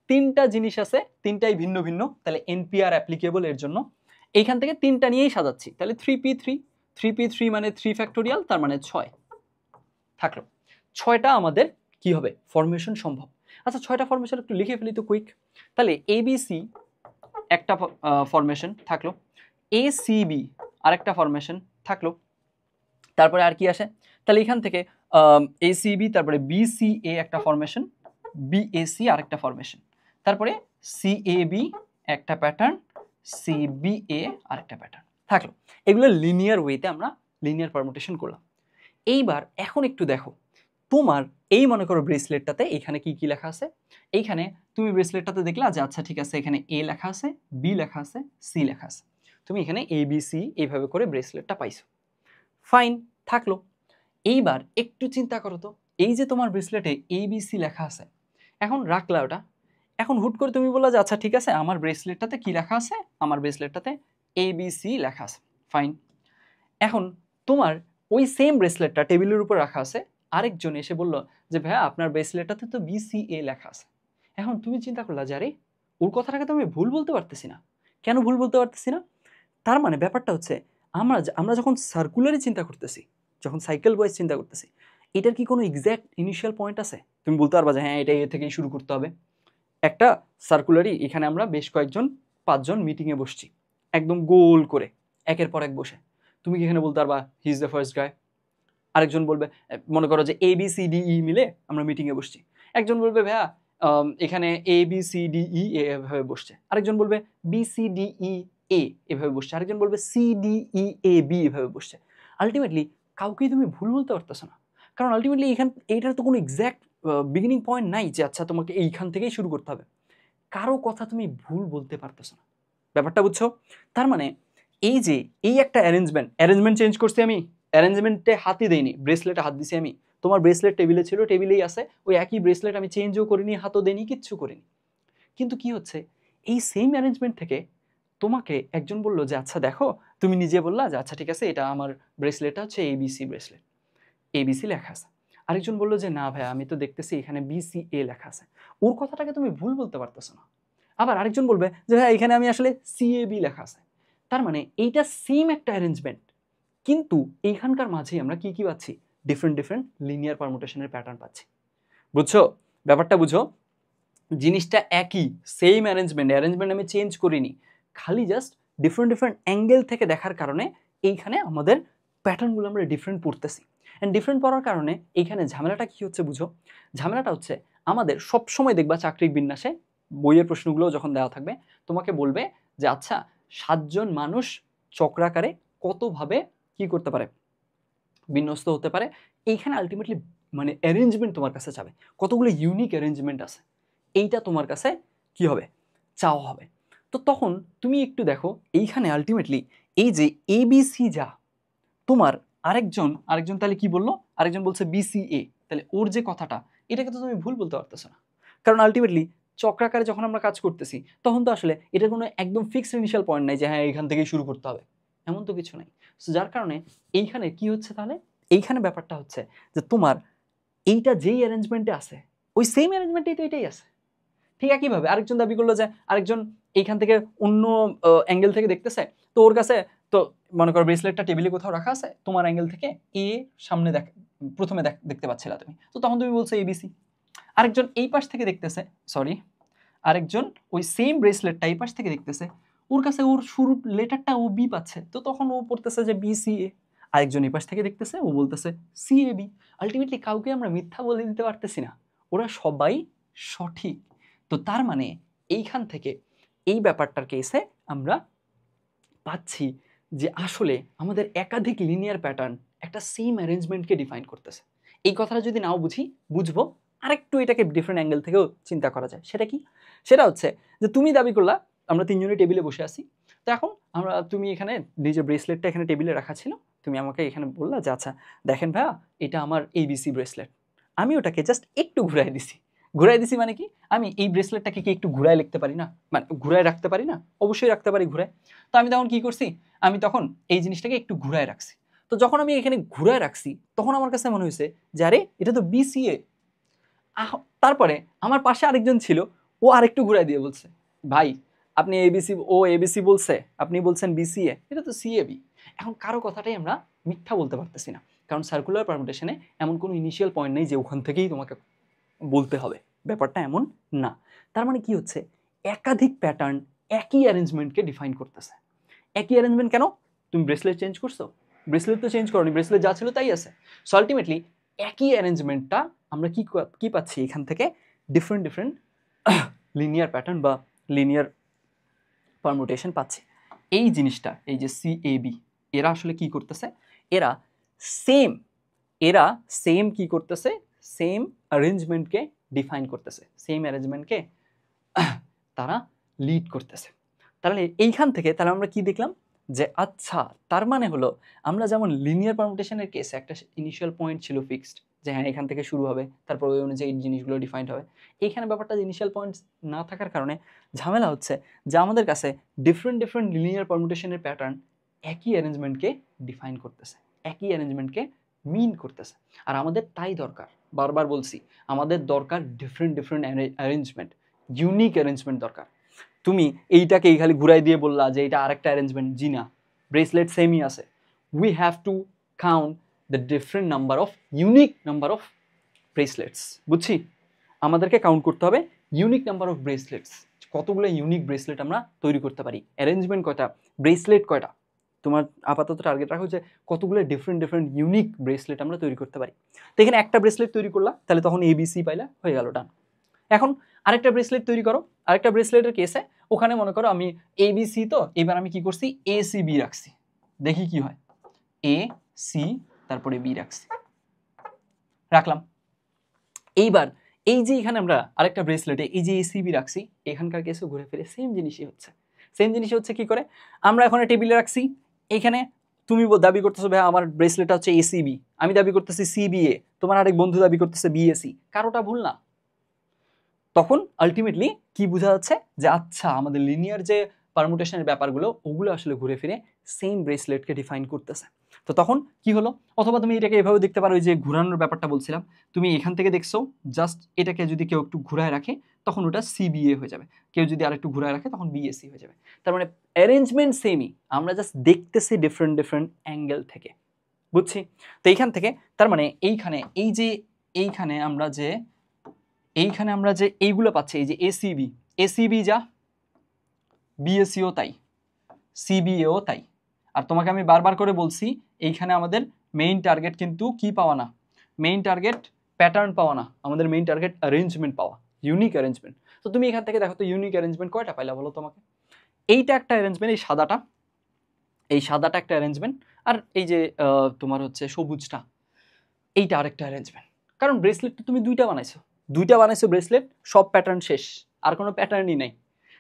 3টা জিনিস আছে, 3টাই ভিন্ন ভিন্ন, তাহলে NPR অ্যাপ্লিকেবল এর জন্য। এইখান থেকে 3টা নিয়েই সাজাচ্ছি, তাহলে 3p3, 3p3 মানে 3 ফ্যাক্টোরিয়াল, তার মানে 6 থাকলো। 6টা আমাদের কি হবে, ফরমেশন সম্ভব। আচ্ছা, 6টা ফরমেশন একটু লিখে ফেলি তো কুইক। তাহলে ABC একটা ফরমেশন থাকলো, ACB আরেকটা ফরমেশন থাকলো, তারপরে আর কি আসে? তাহলে এখান থেকে ACB, তারপরে BCA একটা ফরমেশন, BAC আরেকটা ফরমেশন, তারপরে CAB একটা প্যাটার্ন, CBA আরেকটা প্যাটার্ন থাকলো। এগুলো লিনিয়ার ওয়েতে আমরা লিনিয়ার পারমুটেশন করলাম। এইবার এখন একটু দেখো, তোমার এই মনে করো ব্রেসলেটটাতে এখানে কি কি লেখা আছে। এইখানে তুমি ব্রেসলেটটাতে দেখলা যে আচ্ছা ঠিক আছে, এখানে A লেখা আছে, B লেখা আছে, C লেখা আছে। তুমি এখানে ABC এইভাবে করে ব্রেসলেটটা পাইছো, ফাইন থাকলো। এইবার একটু চিন্তা করো তো, এই যে তোমার ব্রেসলেটে ABC লেখা আছে, এখন রাখলা ওটা, এখন হুট করে তুমি বললা যে আচ্ছা ঠিক আছে, আমার ব্রেসলেটটাতে কি লেখা আছে, আমার ব্রেসলেটটাতে ABC লেখা আছে, ফাইন। এখন তোমার ওই সেম ব্রেসলেটটা টেবিলের উপর রাখা আছে, আরেকজন এসে বলল যে ভাইয়া আপনার ব্রেসলেটটাতে তো BCA লেখা আছে। এখন তুমি চিন্তা করলা যে আরে, ওর কথাটাকে তো আমি ভুল বলতে পারতেছি না। কেন ভুল বলতে পারতেছি না? তার মানে ব্যাপারটা হচ্ছে, আমরা যখন সার্কুলারি চিন্তা করতেছি, যখন সাইকেল ওয়াইজ চিন্তা করতেছি, এটার কি কোনো এক্স্যাক্ট ইনিশিয়াল পয়েন্ট আছে? তুমি বলতে পারবা যে হ্যাঁ, এটা এ থেকেই শুরু করতে হবে? একটা সার্কুলারই এখানে আমরা বেশ কয়েকজন 5 জন মিটিংয়ে বসছি একদম গোল করে একের পর এক বসে। তুমি কি এখানে বলতে পারবা হি ইজ দ্য ফার্স্ট গাই? আরেকজন বলবে মনে করো যে এ বি সি ডি ই মিলে আমরা মিটিংয়ে বসছি। একজন বলবে ভাইয়া এখানে এ বি সি ডি ই এভাবে বসছে। আরেকজন বলবে বি সি ডি ই এ এভাবে বসছে। আরেকজন বলবে C D E A B এভাবে বসছে। আলটিমেটলি কাউকেই তুমি ভুল বলতে পারতেছো না, কারণ আলটিমেটলি এইটার তো কোনো এক্স্যাক্ট বিগিনিং পয়েন্ট নাই যে আচ্ছা তোমাকে এইখান থেকেই শুরু করতে হবে। কারো কথা তুমি ভুল বলতে পারতেছো না। ব্যাপারটা বুঝছো? তার মানে এই যে এই একটা অ্যারেঞ্জমেন্ট চেঞ্জ করছি আমি, অ্যারেঞ্জমেন্টে হাতই দেইনি, ব্রেসলেটে হাত দিছি আমি। তোমার ব্রেসলেট টেবিলে ছিল, টেবিলেই আছে, ওই একই ব্রেসলেট আমি চেঞ্জও করিনি, হাতও দেইনি, কিচ্ছু করিনি। কিন্তু কি হচ্ছে, এই সেম অ্যারেঞ্জমেন্ট থেকে তোমাকে একজন বললো যে আচ্ছা দেখো, তুমি নিজে বললা যে আচ্ছা ঠিক আছে এটা আমার ব্রেসলেটটা হচ্ছে এবিসি ব্রেসলেট, এবিসি লেখা আছে। আরেকজন বললো যে না ভাই আমি তো দেখতেছি এখানে বিসিএ লেখা আছে। ওর কথাটাকে তুমি ভুল বলতে পারতেছো না। আবার আরেকজন বলবে যে হ্যাঁ এখানে আমি আসলে সিএবি লেখা আছে। তার মানে এইটা সেম একটা অ্যারেঞ্জমেন্ট, কিন্তু এইখানকার মাঝেই আমরা কি কি পাচ্ছি, ডিফারেন্ট লিনিয়ার পারমুটেশনের প্যাটার্ন পাচ্ছি। বুঝছো ব্যাপারটা? বুঝো জিনিসটা একই, সেম অ্যারেঞ্জমেন্ট আমি চেঞ্জ করিনি, খালি জাস্ট ডিফারেন্ট অ্যাঙ্গেল থেকে দেখার কারণে এইখানে আমাদের প্যাটার্নগুলো আমরা ডিফারেন্ট পড়তেছি। অ্যান্ড ডিফারেন্ট পড়ার কারণে এইখানে ঝামেলাটা কি হচ্ছে বুঝো, ঝামেলাটা হচ্ছে আমাদের সবসময় দেখবা চাকরির বিন্যাসে বইয়ের প্রশ্নগুলো যখন দেওয়া থাকবে তোমাকে বলবে যে আচ্ছা 7 জন মানুষ চক্রাকারে কতভাবে কি করতে পারে, বিন্যস্ত হতে পারে। এইখানে আলটিমেটলি মানে অ্যারেঞ্জমেন্ট তোমার কাছে চাবে, কতগুলো ইউনিক অ্যারেঞ্জমেন্ট আছে, এইটা তোমার কাছে কি হবে, চাওয়া হবে। তো তখন তুমি একটু দেখো এইখানে আলটিমেটলি এই যে এবিসি যা তোমার, আরেকজন তাহলে কি বললো, আরেকজন বলছে বিসিএ, তাহলে ওর যে কথাটা এটাকে তো তুমি ভুল বলতে পারতেছো না, কারণ আলটিমেটলি চক্রাকারে যখন আমরা কাজ করতেছি তখন তো আসলে এটার কোনো একদম ফিক্সড ইনিশিয়াল পয়েন্ট নাই যে হ্যাঁ এইখান থেকেই শুরু করতে হবে, এমন তো কিছু নাই। সো যার কারণে এইখানে কি হচ্ছে, তাহলে এইখানে ব্যাপারটা হচ্ছে যে তোমার এইটা যেই অ্যারেঞ্জমেন্টে আছে ওই সেম অ্যারেঞ্জমেন্টেই তো এটাই আছে। ঠিক একইভাবে আরেকজন দাবি করলো যে আরেকজন এইখান থেকে অন্য অ্যাঙ্গেল থেকে দেখতেছে, তো ওর কাছে তো মনে করো ব্রেসলেটটা টেবিলে কোথাও রাখা আছে, তোমার অ্যাঙ্গেল থেকে এ সামনে প্রথমে দেখতে পাচ্ছিলা তুমি, তো তখন তুমি বলছো এবিসি। আরেকজন এই পাশ থেকে দেখতেছে, আরেকজন ওই সেম ব্রেসলেটটা এই পাশ থেকে দেখতেছে, ওর কাছে ওর শুরুর লেটারটা ও বি পাচ্ছে, তো তখন ও পড়তেছে যে বিসিএ। আরেকজন এই পাশ থেকে দেখতেছে, ও বলতেছে সিএবি। আলটিমেটলি কাউকে আমরা মিথ্যা বলে দিতে পারতেছি না, ওরা সবাই সঠিক। তো তার মানে এইখান থেকে এই ব্যাপারটার কেসে আমরা পাচ্ছি যে আসলে আমাদের একাধিক লিনিয়ার প্যাটার্ন একটা সেম অ্যারেঞ্জমেন্টকে ডিফাইন করতেছে। এই কথাটা যদি নাও বুঝবো আরেকটু এটাকে ডিফারেন্ট অ্যাঙ্গেল থেকেও চিন্তা করা যায়। সেটা কি? সেটা হচ্ছে যে তুমি দাবি করলা আমরা তিনজনই টেবিলে বসে আছি, তো এখন তুমি এখানে নিজের ব্রেসলেটটা এখানে টেবিলে রাখা ছিল, তুমি আমাকে এখানে বললা যে আচ্ছা দেখেন ভাইয়া এটা আমার এবিসি ব্রেসলেট। আমি ওটাকে জাস্ট একটু ঘুরাই দিছি মানে কি, আমি এই ব্রেসলেটটাকে কি একটু ঘুরায় লিখতে পারি না, মানে ঘুরায় রাখতে পারি না? অবশ্যই রাখতে পারি ঘুরায়। তো আমি তখন কি করছি, আমি তখন এই জিনিসটাকে একটু ঘুরায় রাখছি। তো যখন আমি এখানে ঘুরায় রাখছি তখন আমার কাছে মনে হয়েছে যে আরে এটা তো বিসিএ। তারপরে আমার পাশে আরেকজন ছিল, ও আরেকটু ঘুরায় দিয়ে বলছে ভাই আপনি এবিসি, ও এবিসি বলছে, আপনি বলছেন বিসিএ, এটা তো সিএবি। এখন কারো কথাটাই আমরা মিথ্যা বলতে পারতেছি না, কারণ সার্কুলার পারমুটেশনে এমন কোনো ইনিশিয়াল পয়েন্ট নেই যে ওখান থেকেই তোমাকে বলতে হবে, ব্যাপারটা এমন না। তার মানে কি হচ্ছে, একাধিক প্যাটার্ন একই অ্যারেঞ্জমেন্টকে ডিফাইন করতেছে। একই অ্যারেঞ্জমেন্ট কেন? তুমি ব্রেসলেট চেঞ্জ করছো? ব্রেসলেট তো চেঞ্জ করোনি, ব্রেসলেট যা ছিল তাই আছে। সো আলটিমেটলি একই অ্যারেঞ্জমেন্টটা আমরা কি পাচ্ছি এখান থেকে, ডিফারেন্ট লিনিয়ার প্যাটার্ন বা লিনিয়ার পারমুটেশন পাচ্ছি। এই জিনিসটা এই যে সিএবি এরা আসলে কি করতেছে, এরা সেম কি করতেছে, সেম অ্যারেঞ্জমেন্টকে ডিফাইন করতেছে, সেম অ্যারেঞ্জমেন্টকে তারা লিড করতেছে। তাহলে এইখান থেকে তাহলে আমরা কি দেখলাম যে আচ্ছা তার মানে হলো আমরা যেমন লিনিয়ার পারমুটেশনের কেসে একটা ইনিশিয়াল পয়েন্ট ছিল ফিক্সড যে হ্যাঁ এখান থেকে শুরু হবে, তারপর ওই অনুযায়ী জিনিসগুলো ডিফাইন্ড হবে। এইখানে ব্যাপারটা ইনিশিয়াল পয়েন্টস না থাকার কারণে ঝামেলা হচ্ছে যে আমাদের কাছে ডিফারেন্ট লিনিয়ার পারমুটেশনের প্যাটার্ন একই অ্যারেঞ্জমেন্টকে ডিফাইন করতেছে, একই অ্যারেঞ্জমেন্টকে মিন করতেছে। আর আমাদের তাই দরকার, বারবার বলছি আমাদের দরকার ডিফারেন্ট অ্যারেঞ্জমেন্ট, ইউনিক অ্যারেঞ্জমেন্ট দরকার। তুমি এইটাকে খালি ঘুরাই দিয়ে বললা যে এটা আরেকটা অ্যারেঞ্জমেন্ট, জি না, ব্রেসলেট সেমই আছে। We have to count the unique number of bracelets. বুঝছি, আমাদেরকে কাউন্ট করতে হবে ইউনিক নাম্বার অফ ব্রেসলেটস, কতগুলো ইউনিক ব্রেসলেট আমরা তৈরি করতে পারি। অ্যারেঞ্জমেন্ট কয়টা, ব্রেসলেট কয়টা, তোমার আপাতত টার্গেট রাখো যে কতগুলো ডিফারেন্ট ডিফারেন্ট ইউনিক ব্রেসলেট আমরা তৈরি করতে পারি। তো এখানে একটা ব্রেসলেট তৈরি করলাম, তাহলে তখন ABC পাইলা, হয়ে গেল, ডান। এখন আরেকটা ব্রেসলেট তৈরি করো, আরেকটা ব্রেসলেটের কেসে ওখানে মনে করো আমি ABC, তো এবার আমি কি করছি ACB রাখছি, দেখি কি হয়, AC তারপরে B রাখছি, রাখলাম। এইবার এই যে এখানে আমরা আরেকটা ব্রেসলেটে এই যে ACB রাখছি, এখানকার কেসে ঘুরে ফিরে সেম জিনিসই হচ্ছে। সেম জিনিসই হচ্ছে কি করে, আমরা এখন টেবিলে রাখছি, এখানে তুমি দাবি করতেছো ভাই আমার ব্রেসলেটটা হচ্ছে ACB, আমি দাবি করতেছি CBA, তোমার আরেক বন্ধু দাবি করতেছে BAC, কারোটা ভুল না। তখন আলটিমেটলি কি বোঝা যাচ্ছে যে আচ্ছা আমাদের লিনিয়ার যে পারমুটেশনের ব্যাপারগুলো ওগুলো আসলে ঘুরে ফিরে সেম ব্রেসলেটকে ডিফাইন করতেছে। তো তখন কি হলো, অথবা তুমি এটাকে এভাবে দেখতে পারো, যে ঘুরানোর ব্যাপারটা বলছিলাম, তুমি এখান থেকে দেখছো জাস্ট এটাকে যদি কেউ একটু ঘুরায় রাখে তখন ওটা CBA হয়ে যাবে, কেউ যদি আরেকটু ঘুরায় রাখে তখন BAC হয়ে যাবে। তার মানে অ্যারেঞ্জমেন্ট সেমই, আমরা জাস্ট দেখতেছি ডিফারেন্ট ডিফারেন্ট অ্যাঙ্গেল থেকে, বুঝছি। তো এইখান থেকে তার মানে এইখানে এই যে এইখানে আমরা যে এইগুলো পাচ্ছি, এই যে ACB যা, BACও তাই, CBAও তাই। আর তোমাকে আমি বারবার করে বলছি এইখানে আমাদের মেইন টার্গেট কিন্তু কি পাওয়া না, মেইন টার্গেট প্যাটার্ন পাওয়া না, আমাদের মেইন টার্গেট অ্যারেঞ্জমেন্ট পাওয়া, ইউনিক অ্যারেঞ্জমেন্ট। তো তুমি এখান থেকে দেখো তো ইউনিক অ্যারেঞ্জমেন্ট কয়টা পাইলা বলো তোমাকে। এইটা একটা অ্যারেঞ্জমেন্ট, এই সাদাটা একটা অ্যারেঞ্জমেন্ট, আর এই যে তোমার হচ্ছে সবুজটা, এইটা আরেকটা অ্যারেঞ্জমেন্ট। কারণ ব্রেসলেট তো তুমি দুইটা বানাইছো ব্রেসলেট, সব প্যাটার্ন শেষ, আর কোনো প্যাটার্নই নাই।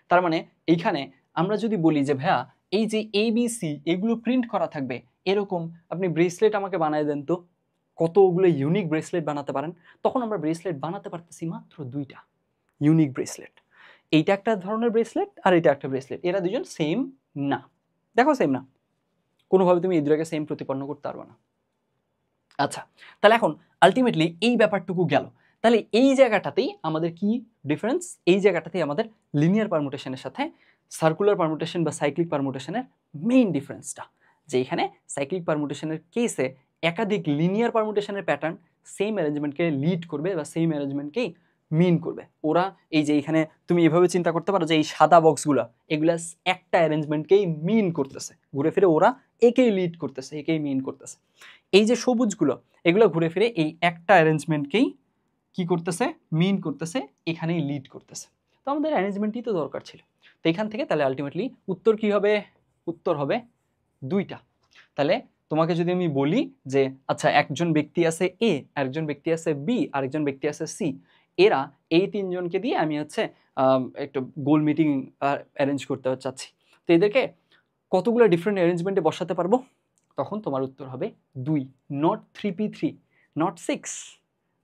তার মানে এইখানে আমরা যদি বলি যে ভাইয়া এই যে ABC এগুলো প্রিন্ট করা থাকবে, এরকম আপনি ব্রেসলেট আমাকে বানায় দেন তো, কতগুলো ইউনিক ব্রেসলেট বানাতে পারেন, তখন আমরা ব্রেসলেট বানাতে পারতেছি মাত্র দুইটা ইউনিক ব্রেসলেট। এইটা একটা ধরনের ব্রেসলেট আর এটা একটা ব্রেসলেট, এরা দুজন সেম না, দেখো সেম না, কোনোভাবে তুমি এই দুটাকে সেম প্রতিপন্ন করতে পারবে না। আচ্ছা, তাহলে এখন আলটিমেটলি এই ব্যাপারটুকু গেল, তাহলে এই জায়গাটাতেই আমাদের কি ডিফারেন্স, এই জায়গাটাতেই আমাদের লিনিয়ার পারমুটেশনের সাথে সার্কুলার পারমুটেশন বা সাইক্লিক পারমুটেশনের মেইন ডিফারেন্সটা, যে এখানে সাইক্লিক পারমুটেশনের কেসে একাধিক লিনিয়ার পারমুটেশনের প্যাটার্ন সেম অ্যারেঞ্জমেন্টকে লিড করবে বা সেম অ্যারেঞ্জমেন্টকেই মিন করবে। ওরা এই যে এখানে তুমি এভাবে চিন্তা করতে পারো যে এই সাদা বক্সগুলো এগুলা একটা অ্যারেঞ্জমেন্টকেই মিন করতেছে, ঘুরে ফিরে ওরা একেই লিড করতেছে, একেই মিন করতেছে। এই যে সবুজগুলো এগুলো ঘুরে ফিরে এই একটা অ্যারেঞ্জমেন্টকেই কি করতেছে, মিন করতেছে, এখানেই লিড করতেছে। তো আমাদের অ্যারেঞ্জমেন্টই তো দরকার ছিল। তো এখান থেকে তাহলে আলটিমেটলি উত্তর কি হবে, উত্তর হবে দুইটা। তাহলে তোমাকে যদি আমি বলি যে আচ্ছা একজন ব্যক্তি আছে A, আরেকজন ব্যক্তি আছে B, আরেকজন ব্যক্তি আছে C, এরা এই তিনজনকে দিয়ে আমি হচ্ছে একটা গোল মিটিং অ্যারেঞ্জ করতে চাচ্ছি, তো এদেরকে কতগুলো ডিফারেন্ট অ্যারেঞ্জমেন্টে বসাতে পারবো, তখন তোমার উত্তর হবে 2, নট 3p3, নট 6,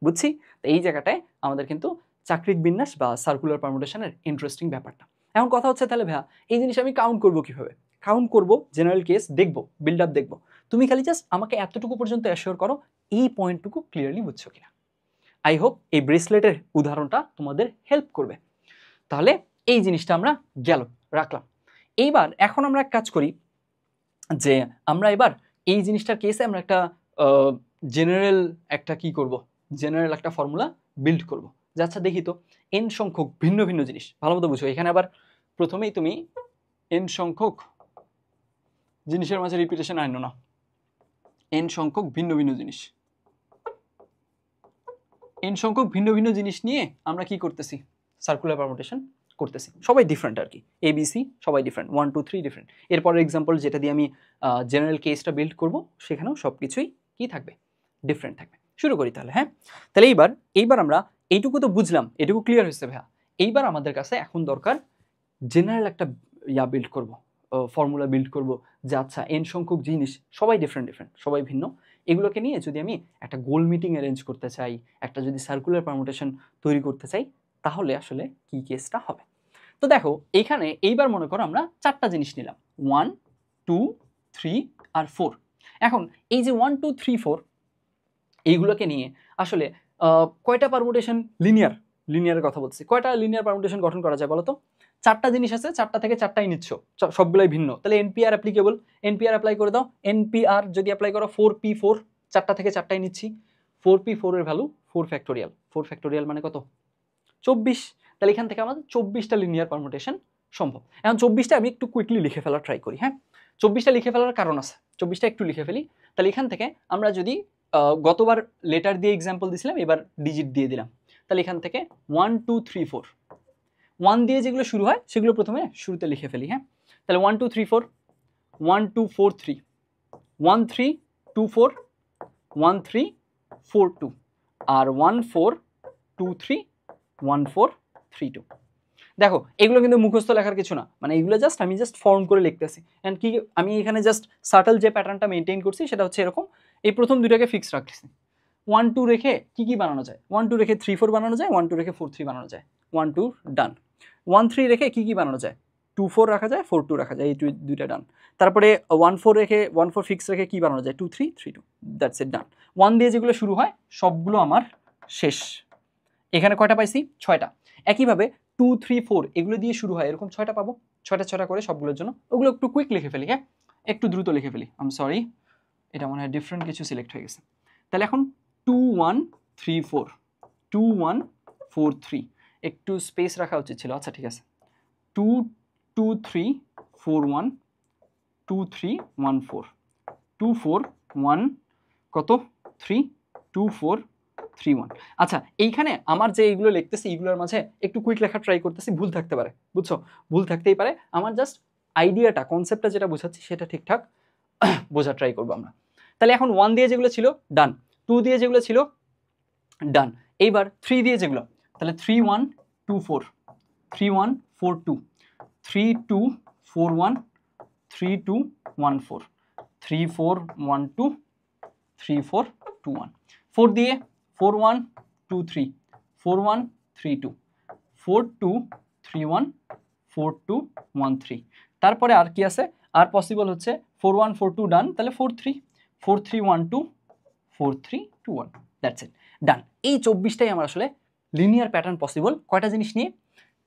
বুঝছি। তো এই জায়গাটায় আমাদের কিন্তু চাকরিক বিন্যাস বা সার্কুলার পারমুটেশনের ইন্টারেস্টিং ব্যাপারটা। এখন কথা হচ্ছে তাহলে ভাইয়া এই জিনিস আমি কাউন্ট করবো কিভাবে, কাউন্ট করবো জেনারেল কেস দেখবো, বিল্ড আপ দেখবো, তুমি খালি জাস্ট আমাকে এতটুকু পর্যন্ত অ্যাসিওর করো এই পয়েন্টটুকু ক্লিয়ারলি বুঝছো কিনা। আই হোপ এই ব্রেসলেটের উদাহরণটা তোমাদের হেল্প করবে। তাহলে এই জিনিসটা আমরা রাখলাম। এইবার এখন আমরা এক কাজ করি যে আমরা এবার এই জিনিসটার কেসে আমরা একটা জেনারেল একটা কি করব, জেনারেল একটা ফর্মুলা বিল্ড করব, যে আচ্ছা দেখি তো n সংখ্যক ভিন্ন ভিন্ন জিনিস, ভালো মতো বুঝো। এখানে আবার প্রথমেই তুমি n সংখ্যক জিনিসের মাঝে রিপিটেশন আনো না, n সংখ্যক ভিন্ন ভিন্ন জিনিস, n সংখ্যক ভিন্ন ভিন্ন জিনিস নিয়ে আমরা কি করতেছি, সার্কুলার পারমুটেশন করতেছি। সবাই ডিফারেন্ট আর কি, ABC সবাই ডিফারেন্ট, 1 2 3 ডিফারেন্ট। এরপরের এক্সাম্পল যেটা দিয়ে আমি জেনারেল কেসটা বিল্ড করব, সেখানেও সব কিছুই কি থাকবে, ডিফারেন্ট থাকবে। শুরু করি তাহলে। হ্যাঁ, তাহলে এইবার আমরা এইটুকু তো বুঝলাম, এটুকু ক্লিয়ার হয়েছে ভাইয়া। এইবার আমাদের কাছে এখন দরকার জেনারেল একটা বিল্ড করব, ফর্মুলা বিল্ড করব, যে আচ্ছা n সংখ্যক জিনিস সবাই ডিফারেন্ট, সবাই ভিন্ন, এগুলোকে নিয়ে যদি আমি একটা গোল মিটিং অ্যারেঞ্জ করতে চাই, একটা যদি সার্কুলার পারমুটেশন তৈরি করতে চাই, তাহলে আসলে কি কেসটা হবে। তো দেখো এইখানে এইবার মনে করো আমরা চারটা জিনিস নিলাম, 1 2 3 আর 4। এখন এই যে 1 2 3 4 এইগুলোকে নিয়ে আসলে কয়টা পারমুটেশন, লিনিয়ারের কথা বলছি, কয়টা লিনিয়ার পারমুটেশন গঠন করা যায় বলো তো। চারটা জিনিস আছে, চারটা থেকে চারটাই নিচ্ছ, সবগুলোই ভিন্ন, তাহলে NPR অ্যাপ্লিকেবল, NPR অ্যাপ্লাই করে দাও। NPR যদি অ্যাপ্লাই করো 4p4, চারটা থেকে চারটাই নিচ্ছি, 4p4 এর ভ্যালু 4 ফ্যাক্টোরিয়াল, 4 ফ্যাক্টোরিয়াল মানে কত, 24। তাহলে এখান থেকে আমাদের 24টা লিনিয়ার পারমুটেশন সম্ভব। এখন 24টা আমি একটু কুইকলি লিখে ফেলার ট্রাই করি। হ্যাঁ, 24টা লিখে ফেলার কারণ আছে, 24টা একটু লিখে ফেলি। তাহলে এখান থেকে আমরা যদি গতবার লেটার দিয়ে এক্সাম্পল দিয়েছিলাম, এবার ডিজিট দিয়ে দিলাম। তাহলে এখান থেকে 1 2 3 4, 1 দিয়ে যেগুলো শুরু হয় সেগুলো প্রথমে শুরুতে লিখে ফেলি। হ্যাঁ, তাহলে 1 2 3 4, 1 2 4 3, 1 3 2 4, 1 3 4 2, আর 1 4 2 3, 1 4 3 2। দেখো এগুলো কিন্তু মুখস্থ লেখার কিছু না, মানে এগুলো জাস্ট আমি ফর্ম করে লিখতেছি। অ্যান্ড কি আমি এখানে জাস্ট সাটল যে প্যাটার্নটা মেনটেন করছি সেটা হচ্ছে এরকম, এই প্রথম দুইটাকে ফিক্স রাখছি। 1 2 রেখে কি বানানো যায়, 1 2 রেখে 3 4 বানানো যায়, 1 2 রেখে 4 3 বানানো যায়, 1 2 ডান। 1 3 রেখে কি বানানো যায়, 2 4 রাখা যায়, 4 2 রাখা যায়, এই দুইটা ডান। তারপরে 1 4 রেখে 1 4 ফিক্স রেখে কি বানানো যায়, 2 3 3 2, দ্যাটস ইট, ডান। 1 দিয়ে যেগুলো শুরু হয় সবগুলো আমার শেষ। এখানে কয়টা পাইছি, 6টা। একইভাবে 2 3 4 এগুলো দিয়ে শুরু হয়, এরকম 6টা পাবো, 6টা করে সবগুলোর জন্য। ওগুলো একটু কুইক লিখে ফেলি। হ্যাঁ, একটু দ্রুত লিখে ফেলি, আই এম সরি, এটা মনে হয় ডিফারেন্ট কিছু সিলেক্ট হয়ে গেছে। তাহলে এখন 2 1 3 4, 2 1 4 3, একটু স্পেস রাখা উচিত ছিল, আচ্ছা ঠিক আছে। 2 2 3 4 1, 2 3 1 4, 2 4 1 কত 3, 2 4 3 1। আচ্ছা, এইখানে আমার যে এইগুলো লিখতেছি এইগুলোর মাঝে একটু কুইক লেখা ট্রাই করতেছি, ভুল থাকতে পারে, বুঝছো, ভুল থাকতেই পারে। আমার জাস্ট আইডিয়াটা, কনসেপ্টটা যেটা বোঝাচ্ছি সেটা ঠিকঠাক বোঝা ট্রাই করবো আমরা। তাহলে এখন 1 দিয়ে যেগুলো ছিল ডান, 2 দিয়ে যেগুলো ছিল ডান, এইবার 3 দিয়ে যেগুলো, তাহলে 3 1 2 4, 3 1 4 2, 3 2 4 1, 3 2 1 4, 3 4 1 2, 3 4 2 1, 4 দিয়ে 4 1 2 3, 4 1 3 2, 4 2 3 1, 4 2 1 3। তারপরে আর কি আছে, আর পসিবল হচ্ছে 4 1 4 2 ডান, তাহলে 4 3 4 3 1 2, 4 3 2 1, দ্যাটস ইট, ডান। এই 24টাই আমার আসলে লিনিয়ার প্যাটার্ন পসিবল। কয়টা জিনিস নিয়ে,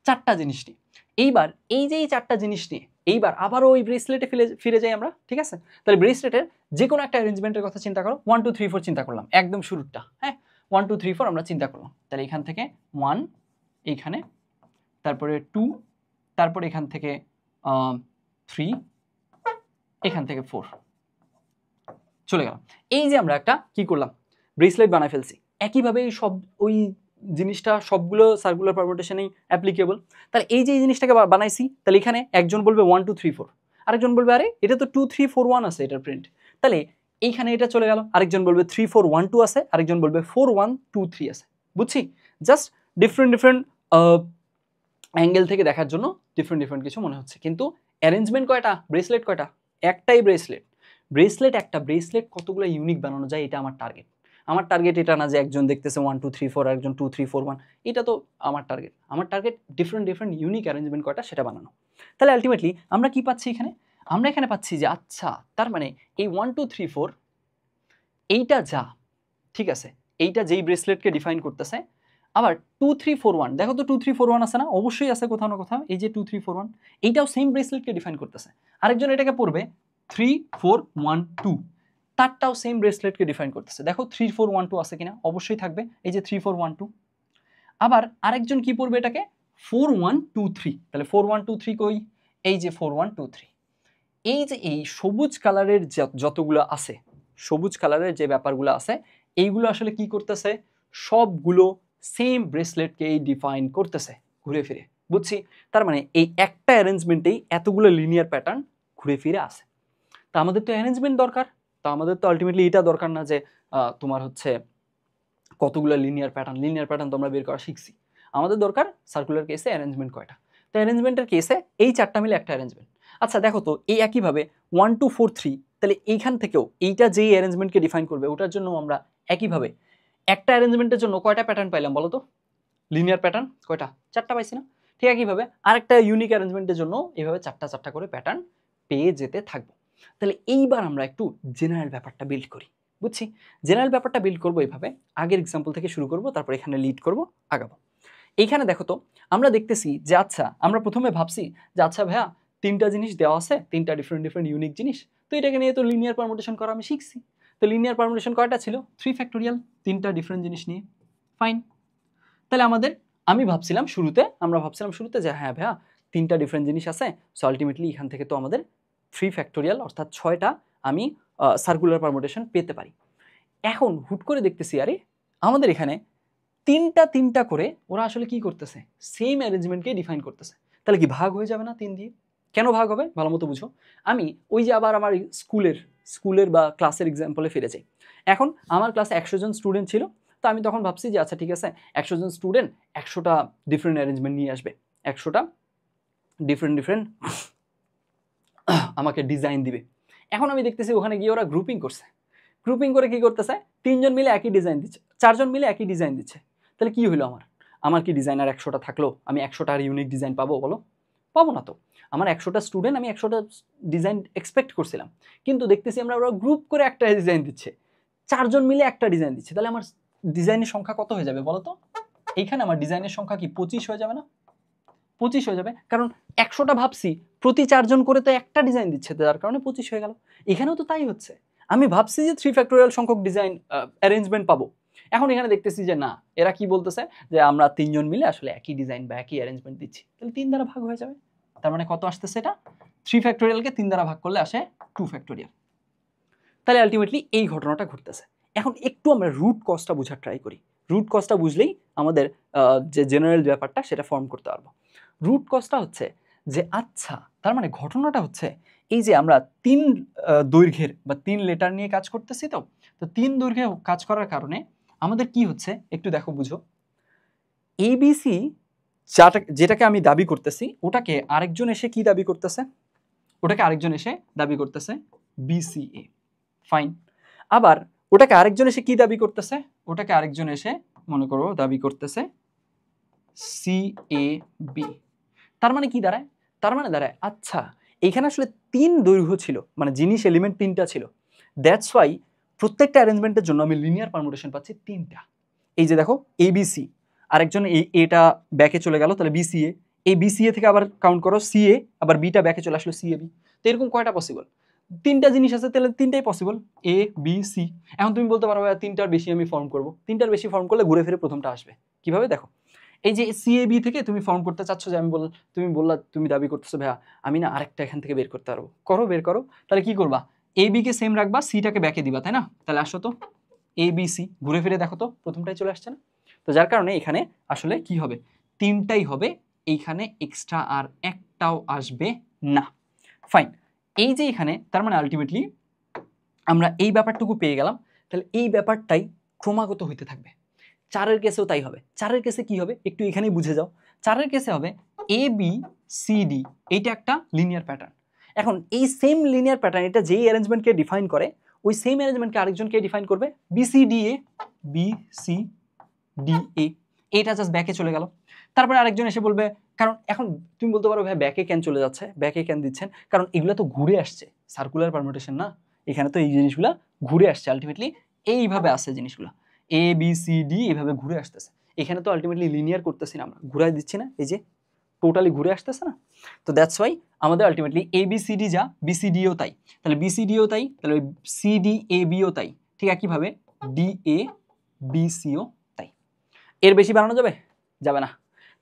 4টা জিনিস নিয়ে। এইবার এই যে এই 4টা জিনিস নিয়ে এইবার আবারও ওই ব্রেসলেটে ফিরে যাই আমরা, ঠিক আছে। তাহলে ব্রেসলেটের যে কোনো একটা অ্যারেঞ্জমেন্টের কথা চিন্তা করো, 1 2 3 4 চিন্তা করলাম, একদম শুরুটা। হ্যাঁ, 1 2 3 4 আমরা চিন্তা করলাম। তাহলে এখান থেকে 1 এইখানে, তারপরে 2, তারপরে এখান থেকে 3, এখান থেকে 4 চলে গেলাম। এই যে আমরা একটা কি করলাম, ব্রেসলেট বানায় ফেলছি। একইভাবে সব ওই জিনিসটা সবগুলো সার্কুলার পারমুটেশনেই অ্যাপ্লিকেবল। তাহলে এই যে এই জিনিসটাকে বানাইছি, তাহলে এখানে একজন বলবে 1 2 3 4, আরেকজন বলবে আরে এটা তো 2 3 4 1 আছে এটার প্রিন্ট, তাহলে এইখানে এটা চলে গেল। আরেকজন বলবে 3 4 1 2 আছে, আরেকজন বলবে 4 1 2 3 আছে। বুঝছি, জাস্ট ডিফারেন্ট অ্যাঙ্গেল থেকে দেখার জন্য ডিফারেন্ট কিছু মনে হচ্ছে, কিন্তু অ্যারেঞ্জমেন্ট কয়টা, ব্রেসলেট কয়টা, একটাই ব্রেসলেট একটা ব্রেসলেট কতগুলো ইউনিক বানানো যায়, এটা আমার টার্গেট। আমার টার্গেট এটা না যে একজন দেখতেছে 1 2 3 4 আর একজন 2 3 4 1, এটা তো আমার টার্গেট ডিফারেন্ট ইউনিক অ্যারেঞ্জমেন্ট কয়টা সেটা বানানো। তাহলে আলটিমেটলি আমরা কি পাচ্ছি এখানে, আমরা এখানে পাচ্ছি যে আচ্ছা তার মানে এই 1 2 3 4 এইটা যা, ঠিক আছে, এইটা যেই ব্রেসলেটকে ডিফাইন করতেছে। আবার 2 3 4 1, দেখো তো 2 3 4 1 আছে না, অবশ্যই আছে কোথাও না কোথাও। এই যে 2 3 4 1 এইটাও সেম ব্রেসলেটকে ডিফাইন করতেছে। আরেকজন এটাকে পড়বে 3 4 1 2, তারটাও সেম ব্রেসলেটকে ডিফাইন করতেছে। দেখো 3 4 1 2 আছে কিনা, অবশ্যই থাকবে, এই যে 3 4 1 2। আবার আরেকজন কি পড়বে এটাকে 4 1 2 3, তাহলে 4 1 2 3 কই, এই যে 4 1 2 3। এই যে এই সবুজ কালারের যতগুলো আছে, সবুজ কালারের যে ব্যাপারগুলো আছে, এইগুলো আসলে কি করতেছে, সবগুলো সেম ব্রেসলেটকেই ডিফাইন করতেছে ঘুরে ফিরে। বুঝছি, তার মানে এই একটা অ্যারেঞ্জমেন্টেই এতগুলো লিনিয়ার প্যাটার্ন ঘুরে ফিরে আসে। তা আমাদের তো অ্যারেঞ্জমেন্ট দরকার, তা আমাদের তো আলটিমেটলি এটা দরকার না যে তোমার হচ্ছে কতগুলো লিনিয়ার প্যাটার্ন তোমরা বের করা শিখছি। আমাদের দরকার সার্কুলার কেসে অ্যারেঞ্জমেন্ট কয়টা। তো অ্যারেঞ্জমেন্টের কেসে এই 4টা মিলে একটা অ্যারেঞ্জমেন্ট। আচ্ছা দেখো তো এই একইভাবে 1 2 4 3, তাহলে এইখান থেকেও এইটা যেই অ্যারেঞ্জমেন্টকে ডিফাইন করবে ওটার জন্য আমরা একইভাবে একটা অ্যারেঞ্জমেন্টের জন্য কয়টা প্যাটার্ন পাইলাম বলো তো, লিনিয়ার প্যাটার্ন কয়টা, 4টা পাইছি না। ঠিক একইভাবে আরেকটা ইউনিক অ্যারেঞ্জমেন্টের জন্য এইভাবে 4টা করে প্যাটার্ন পেয়ে যেতে থাকবো। তাহলে এইবার আমরা একটু জেনারেল ব্যাপারটা বিল্ড করি। বুঝছি, জেনারেল ব্যাপারটা বিল্ড করবো এইভাবে, আগের এক্সাম্পল থেকে শুরু করবো, তারপর এখানে লিড করবো, আগাবো। এইখানে দেখো তো আমরা দেখতেছি যে আচ্ছা আমরা প্রথমে ভাবছি যে আচ্ছা ভাইয়া 3টা জিনিস দেওয়া আছে, 3টা ডিফারেন্ট ইউনিক জিনিস, তো এটাকে নিয়ে তো লিনিয়ার পারমুটেশন করা আমি শিখছি। তো লিনিয়ার পারমুটেশন কয়টা ছিল, 3 ফ্যাক্টোরিয়াল, 3টা ডিফারেন্ট জিনিস নিয়ে, ফাইন। তাহলে আমাদের আমি ভাবছিলাম শুরুতে যে হ্যাঁ ভাইয়া 3টা ডিফারেন্ট জিনিস আছে, সো আলটিমেটলি এখান থেকে তো আমাদের 3 ফ্যাক্টোরিয়াল অর্থাৎ 6টা আমি সার্কুলার পারমুটেশন পেতে পারি। এখন হুট করে দেখতেছি আরে আমাদের এখানে 3টা করে ওরা আসলে কি করতেছে, সেম অ্যারেঞ্জমেন্টকে ডিফাইন করতেছে। তাহলে কি ভাগ হয়ে যাবে না 3 দিয়ে? কেন ভাগ হবে ভালো মতো বুঝো। আমি ওই যে আবার আমার স্কুলের বা ক্লাসের এক্সাম্পলে ফিরে যাই। এখন আমার ক্লাসে 100 জন স্টুডেন্ট ছিল, তো আমি তখন ভাবছি যে আচ্ছা ঠিক আছে 100 জন স্টুডেন্ট 100টা ডিফারেন্ট অ্যারেঞ্জমেন্ট নিয়ে আসবে, 100টা ডিফারেন্ট আমাকে ডিজাইন দিবে। এখন আমি দেখতেছি ওখানে গিয়ে ওরা গ্রুপিং করছে, গ্রুপিং করে কি করতেছে, 3 জন মিলে একই ডিজাইন দিচ্ছে, 4 জন মিলে একই ডিজাইন দিচ্ছে। তাহলে কি হলো আমার কি ডিজাইনার 100টা থাকলো আমি 100টার ইউনিক ডিজাইন পাবো? বলো, পাবো না তো। আমার 100টা স্টুডেন্ট, আমি 100টা ডিজাইন এক্সপেক্ট করছিলাম, কিন্তু দেখতেছি আমরা ওরা গ্রুপ করে একটা ডিজাইন দিচ্ছে, 4 জন মিলে একটা ডিজাইন দিচ্ছে। তাহলে আমার ডিজাইনের সংখ্যা কত হয়ে যাবে বলো তো? এইখানে আমার ডিজাইনের সংখ্যা কি 25 হয়ে যাবে না? 25 হয়ে যাবে, কারণ 100টা ভাবছি প্রতি 4 জন করে তো একটা ডিজাইন দিচ্ছে, যার কারণে 25 হয়ে গেল। এখানেও তো তাই হচ্ছে, আমি ভাবছি যে 3 ফ্যাক্টোরিয়াল সংখ্যক ডিজাইন অ্যারেঞ্জমেন্ট পাবো, এখন এখানে দেখতেছি যে না, এরা কি বলতেছে যে আমরা 3 জন মিলে আসলে একই ডিজাইন বা একই অ্যারেঞ্জমেন্ট দিচ্ছি। তাহলে 3 দ্বারা ভাগ হয়ে যাবে, তার মানে কত আসতেছে এটা? 3 ফ্যাক্টোরিয়ালকে 3 দ্বারা ভাগ করলে আসে 2 ফ্যাক্টোরিয়াল। তাহলে আলটিমেটলি এই ঘটনাটা ঘটতেছে। এখন একটু আমরা রুট কজটা বোঝার ট্রাই করি। রুট কজটা বুঝলেই আমাদের যে জেনারেল ব্যাপারটা সেটা ফর্ম করতে পারবো। রুট কজটা হচ্ছে যে আচ্ছা তার মানে ঘটনাটা হচ্ছে এই যে আমরা 3 দৈর্ঘ্যের বা 3 লেটার নিয়ে কাজ করতেছি, তো 3 দৈর্ঘ্যে কাজ করার কারণে আমাদের কি হচ্ছে একটু দেখো বুঝো। ABC যেটাকে আমি দাবি করতেছি ওটাকে আরেকজন এসে কি দাবি করতেছে? ওটাকে আরেকজন এসে দাবি করতেছে BCA, ফাইন। আবার ওটাকে আরেকজন এসে কি দাবি করতেছে? ওটাকে আরেকজন এসে মনে করো দাবি করতেছে CAB। তার মানে কি দাঁড়ায়? তার মানে দাঁড়ায় আচ্ছা এইখানে আসলে 3 দৈর্ঘ্য ছিল, মানে জিনিস এলিমেন্ট 3টা ছিল, দ্যাটস ওয়াই প্রত্যেকটা অ্যারেঞ্জমেন্টের জন্য আমি লিনিয়ার পারমুটেশন পাচ্ছি 3টা। এই যে দেখো ABC, আরেকজন এটা ব্যাকে চলে গেল, তাহলে BCA, এই BCA থেকে আবার কাউন্ট করো CA, আবার বিটা ব্যাকে চলে আসলো CAB। তো এরকম কয়টা পসিবল? 3টা জিনিস আছে, তাহলে 3টাই পসিবল, ABC। এখন তুমি বলতে পারো 3টার বেশি আমি ফর্ম করব, 3টার বেশি ফর্ম করলে ঘুরে ফিরে প্রথমটা আসবে। কিভাবে দেখো, এই যে CAB থেকে তুমি ফর্ম করতে চাচ্ছ, যে আমি তুমি দাবি করতেছো ভাইয়া আমি না আরেকটা এখান থেকে বের করতে পারবো, বের করো। তাহলে কি করবা? AB কে সেম রাখবা, সিটাকে ব্যাকে দিবা, তাই না? তাহলে আসো তো ABC, ঘুরে ফিরে দেখো তো প্রথমটাই চলে আসছে না? তো যার কারণে এখানে আসলে কি হবে, 3টাই হবে, এইখানে এক্সট্রা আর একটাও আসবে না। ফাইন, এই যে এখানে তার মানে আলটিমেটলি আমরা এই ব্যাপারটুকু পেয়ে গেলাম। তাহলে এই ব্যাপারটাই ক্রমাগত হইতে থাকবে। 4-এর কেসেও তাই হবে। 4-এর কেসে কি হবে একটু এখানেই বুঝে যাও। 4-এর কেসে হবে ABCD, এইটা একটা লিনিয়ার প্যাটার্ন। এখন এই সেম লিনিয়ার প্যাটার্ন, এটা যেই অ্যারেঞ্জমেন্টকে ডিফাইন করে ওই সেম অ্যারেঞ্জমেন্টকে আরেকজনকে ডিফাইন করবে BCDA, এটা জাস্ট ব্যাকে চলে গেল। তারপরে আরেকজন এসে বলবে, কারণ এখন তুমি বলতে পারো ভাই ব্যাকে কেন চলে যাচ্ছে, ব্যাকে কেন দিচ্ছেন, কারণ এগুলো তো ঘুরে আসছে, সার্কুলার পারমুটেশন না, এখানে তো এই জিনিসগুলো ঘুরে আসছে, আলটিমেটলি এইভাবে আসছে জিনিসগুলো ABCD এইভাবে ঘুরে আসতেছে। এখানে তো আলটিমেটলি লিনিয়ার করতেছি না, আমরা ঘুরাই দিচ্ছি না, এই যে টোটালি ঘুরে আসতেছে না। তো দ্যাটস ওয়াই আমাদের আলটিমেটলি ABCD যা BCDও তাই, তাহলে BCDও তাই, তাহলে CDABও তাই, ঠিক একইভাবে DABCও তাই। এর বেশি বানানো যাবে? যাবে না।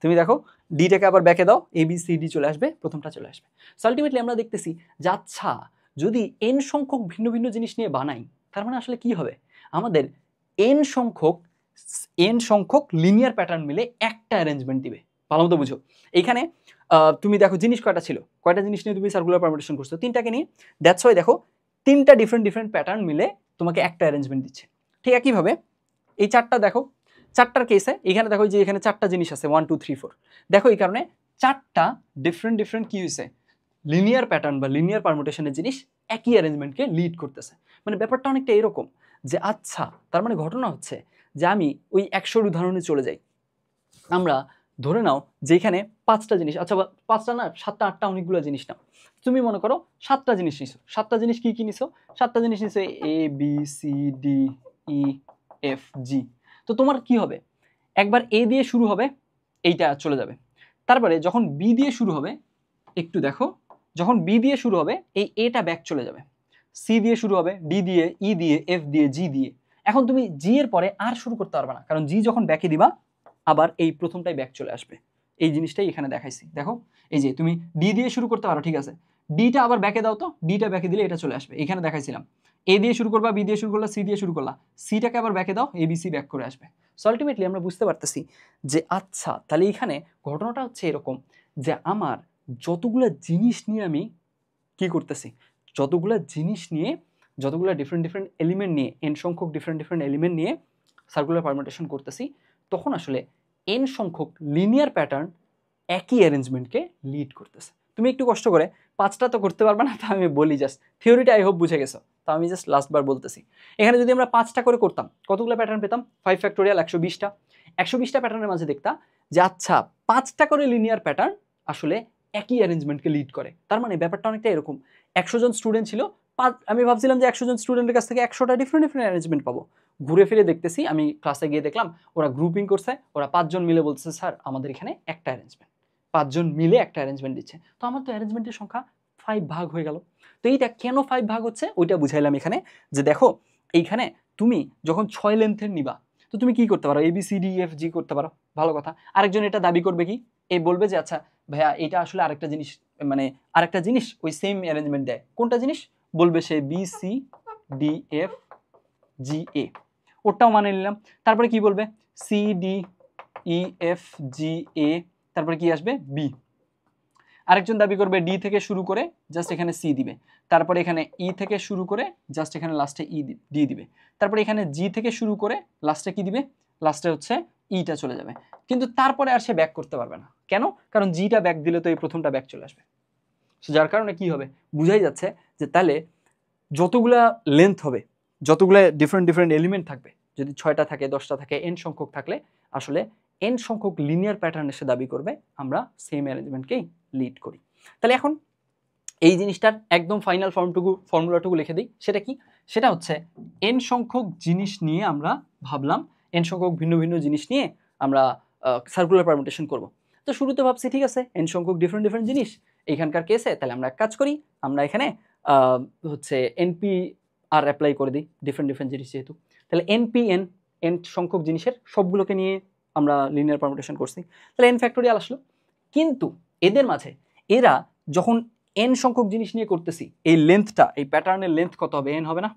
তুমি দেখো ডিটাকে আবার ব্যাকে দাও, ABCD চলে আসবে, প্রথমটা চলে আসবে। সো আলটিমেটলি আমরা দেখতেছি যে আচ্ছা যদি n সংখ্যক ভিন্ন ভিন্ন জিনিস নিয়ে বানাই, তার মানে আসলে কি হবে, আমাদের n সংখ্যক লিনিয়ার প্যাটার্ন মিলে একটা অ্যারেঞ্জমেন্ট দিবে। ভালো মতো বুঝো। এইখানে তুমি দেখো জিনিস কয়টা জিনিস নিয়ে তুমি সার্কুলার পারমুটেশন করছো? 3টাকে নিয়ে। দ্যাটস ওয়াই দেখো 3টা ডিফারেন্ট প্যাটার্ন মিলে তোমাকে একটা অ্যারেঞ্জমেন্ট দিচ্ছে। ঠিক একইভাবে এই 4টা দেখো, 4টার কেসে এখানে দেখো যে এখানে 4টা জিনিস আছে 1 2 3 4, দেখো এই কারণে 4টা ডিফারেন্ট কি হয়েছে, লিনিয়ার প্যাটার্ন বা লিনিয়ার পারমুটেশনের জিনিস একই অ্যারেঞ্জমেন্টকে লিড করতেছে। মানে ব্যাপারটা অনেকটা এরকম যে আচ্ছা তার মানে ঘটনা হচ্ছে যে আমি ওই 100-র উদাহরণে চলে যাই। আমরা ধরে নাও যে এখানে 5টা জিনিস, আচ্ছা 5টা না 7টা 8টা অনেকগুলো জিনিস নাও। তুমি মনে করো 7টা জিনিস নিছো, 7টা জিনিস কি নিছো? 7টা জিনিস নিছো ABCDEFG। তো তোমার কি হবে, একবার A দিয়ে শুরু হবে, এইটা চলে যাবে। তারপরে যখন B দিয়ে শুরু হবে, একটু দেখো, যখন B দিয়ে শুরু হবে এই এটা ব্যাক চলে যাবে, C দিয়ে শুরু হবে, D দিয়ে, E দিয়ে, F দিয়ে, G দিয়ে। এখন তুমি G এর পরে আর শুরু করতে পারবে না, কারণ G যখন ব্যাকে দিবা আবার এই প্রথমটাই ব্যাক চলে আসবে। এই জিনিসটাই এখানে দেখাইছি। দেখো এই যে তুমি ডি দিয়ে শুরু করতে পারো, ঠিক আছে, ডিটা আবার ব্যাকে দাও তো, ডিটা ব্যাকে দিলে এটা চলে আসবে। এখানে দেখাইছিলাম এ দিয়ে শুরু করবা, বি দিয়ে শুরু করলা, সি দিয়ে শুরু করলা, সিটাকে আবার ব্যাকে দাও, এ বি সি ব্যাক করে আসবে। সো আলটিমেটলি আমরা বুঝতে পারতেছি যে আচ্ছা তাহলে এখানে ঘটনাটা হচ্ছে এরকম যে আমার যতগুলো জিনিস নিয়ে আমি কি করতেছি, যতগুলো জিনিস নিয়ে, যতগুলো ডিফারেন্ট এলিমেন্ট নিয়ে, এন সংখ্যক ডিফারেন্ট এলিমেন্ট নিয়ে সার্কুলার পারমিউটেশন করতেছি, তখন আসলে এন সংখ্যক লিনিয়ার প্যাটার্ন একই অ্যারেঞ্জমেন্টকে লিড করতেছে। তুমি একটু কষ্ট করে 5টা তো করতে পারবে না, তা আমি বলি জাস্ট থিওরিটা আই হোপ বুঝে গেছো। তো আমি জাস্ট লাস্টবার বলতেছি, এখানে যদি আমরা 5টা করে করতাম কতগুলো প্যাটার্ন পেতাম? 5 ফ্যাক্টোরিয়াল 120টা। 120টা প্যাটার্নের মাঝে দেখতা যে আচ্ছা 5টা করে লিনিয়ার প্যাটার্ন আসলে একই অ্যারেঞ্জমেন্টকে লিড করে। তার মানে ব্যাপারটা অনেকটা এরকম, 100 জন স্টুডেন্ট ছিল, আমি ভাবছিলাম যে 100 জন স্টুডেন্টের কাছ থেকে 100টা ডিফারেন্ট অ্যারেঞ্জমেন্ট পাবো। ঘুরে ফিরে দেখতেছি, আমি ক্লাসে গিয়ে দেখলাম ওরা গ্রুপিং করছে, ওরা 5 জন মিলে বলছে স্যার আমাদের এখানে একটা অ্যারেঞ্জমেন্ট, 5 জন মিলে একটা অ্যারেঞ্জমেন্ট দিচ্ছে। তো আমার তো অ্যারেঞ্জমেন্টের সংখ্যা 5 ভাগ হয়ে গেল। তো এইটা কেন 5 ভাগ হচ্ছে ওইটা বুঝাইলাম এখানে, যে দেখো এইখানে তুমি যখন 6 লেন্থের নিবা, তো তুমি কি করতে পারো, A B C D F G করতে পারো, ভালো কথা। আরেকজন এটা দাবি করবে কি, এই বলবে যে আচ্ছা ভাইয়া এটা আসলে আরেকটা জিনিস, মানে আরেকটা জিনিস ওই সেম অ্যারেঞ্জমেন্ট দেয়, কোনটা জিনিস বলবে সে, B C D F G A, ওটাও মানে নিলাম। তারপরে কি বলবে, C D E F G A, তারপরে কি আসবে, বি। আরেকজন দাবি করবে ডি থেকে শুরু করে জাস্ট এখানে সি দিবে, তারপরে এখানে ই থেকে শুরু করে জাস্ট এখানে লাস্টে ই ডি দিবে, তারপরে এখানে জি থেকে শুরু করে লাস্টে কি দিবে, লাস্টে হচ্ছে ইটা চলে যাবে। কিন্তু তারপরে আর সে ব্যাক করতে পারবে না, কেন? কারণ জিটা ব্যাক দিলে তো এই প্রথমটা ব্যাক চলে আসবে। যার কারণে কি হবে, বুঝাই যাচ্ছে যে তাহলে যতগুলা লেন্থ হবে, যতগুলা ডিফারেন্ট এলিমেন্ট থাকবে, যদি 6টা থাকে 10টা থাকে, এন সংখ্যক থাকলে আসলে এন সংখ্যক লিনিয়ার প্যাটার্ন এসে দাবি করবে আমরা সেম অ্যারেঞ্জমেন্টকেই লিড করি। তাহলে এখন এই জিনিসটার একদম ফাইনাল ফর্মুলাটুকু লিখে দিই। সেটা কি? সেটা হচ্ছে এন সংখ্যক জিনিস নিয়ে আমরা ভাবলাম, এন সংখ্যক ভিন্ন জিনিস নিয়ে আমরা সার্কুলার পারমিউটেশন করব। তো শুরুতে ভাবছি ঠিক আছে এন সংখ্যক ডিফারেন্ট জিনিস এইখানকার কেসে, তাহলে আমরা এক কাজ করি, আমরা এখানে হচ্ছে এনপি আর অ্যাপ্লাই করে দিই, ডিফারেন্ট জিনিস যেহেতু। তাহলে এন সংখ্যক জিনিসের সবগুলোকে নিয়ে আমরা লিনিয়ার পারমিউটেশন করছি, তাহলে এন ফ্যাক্টোরিয়াল আসলো। কিন্তু এদের মাঝে এরা যখন এন সংখ্যক জিনিস নিয়ে করতেছি, এই লেন্থটা, এই প্যাটার্নের লেন্থ কত হবে, এন হবে না?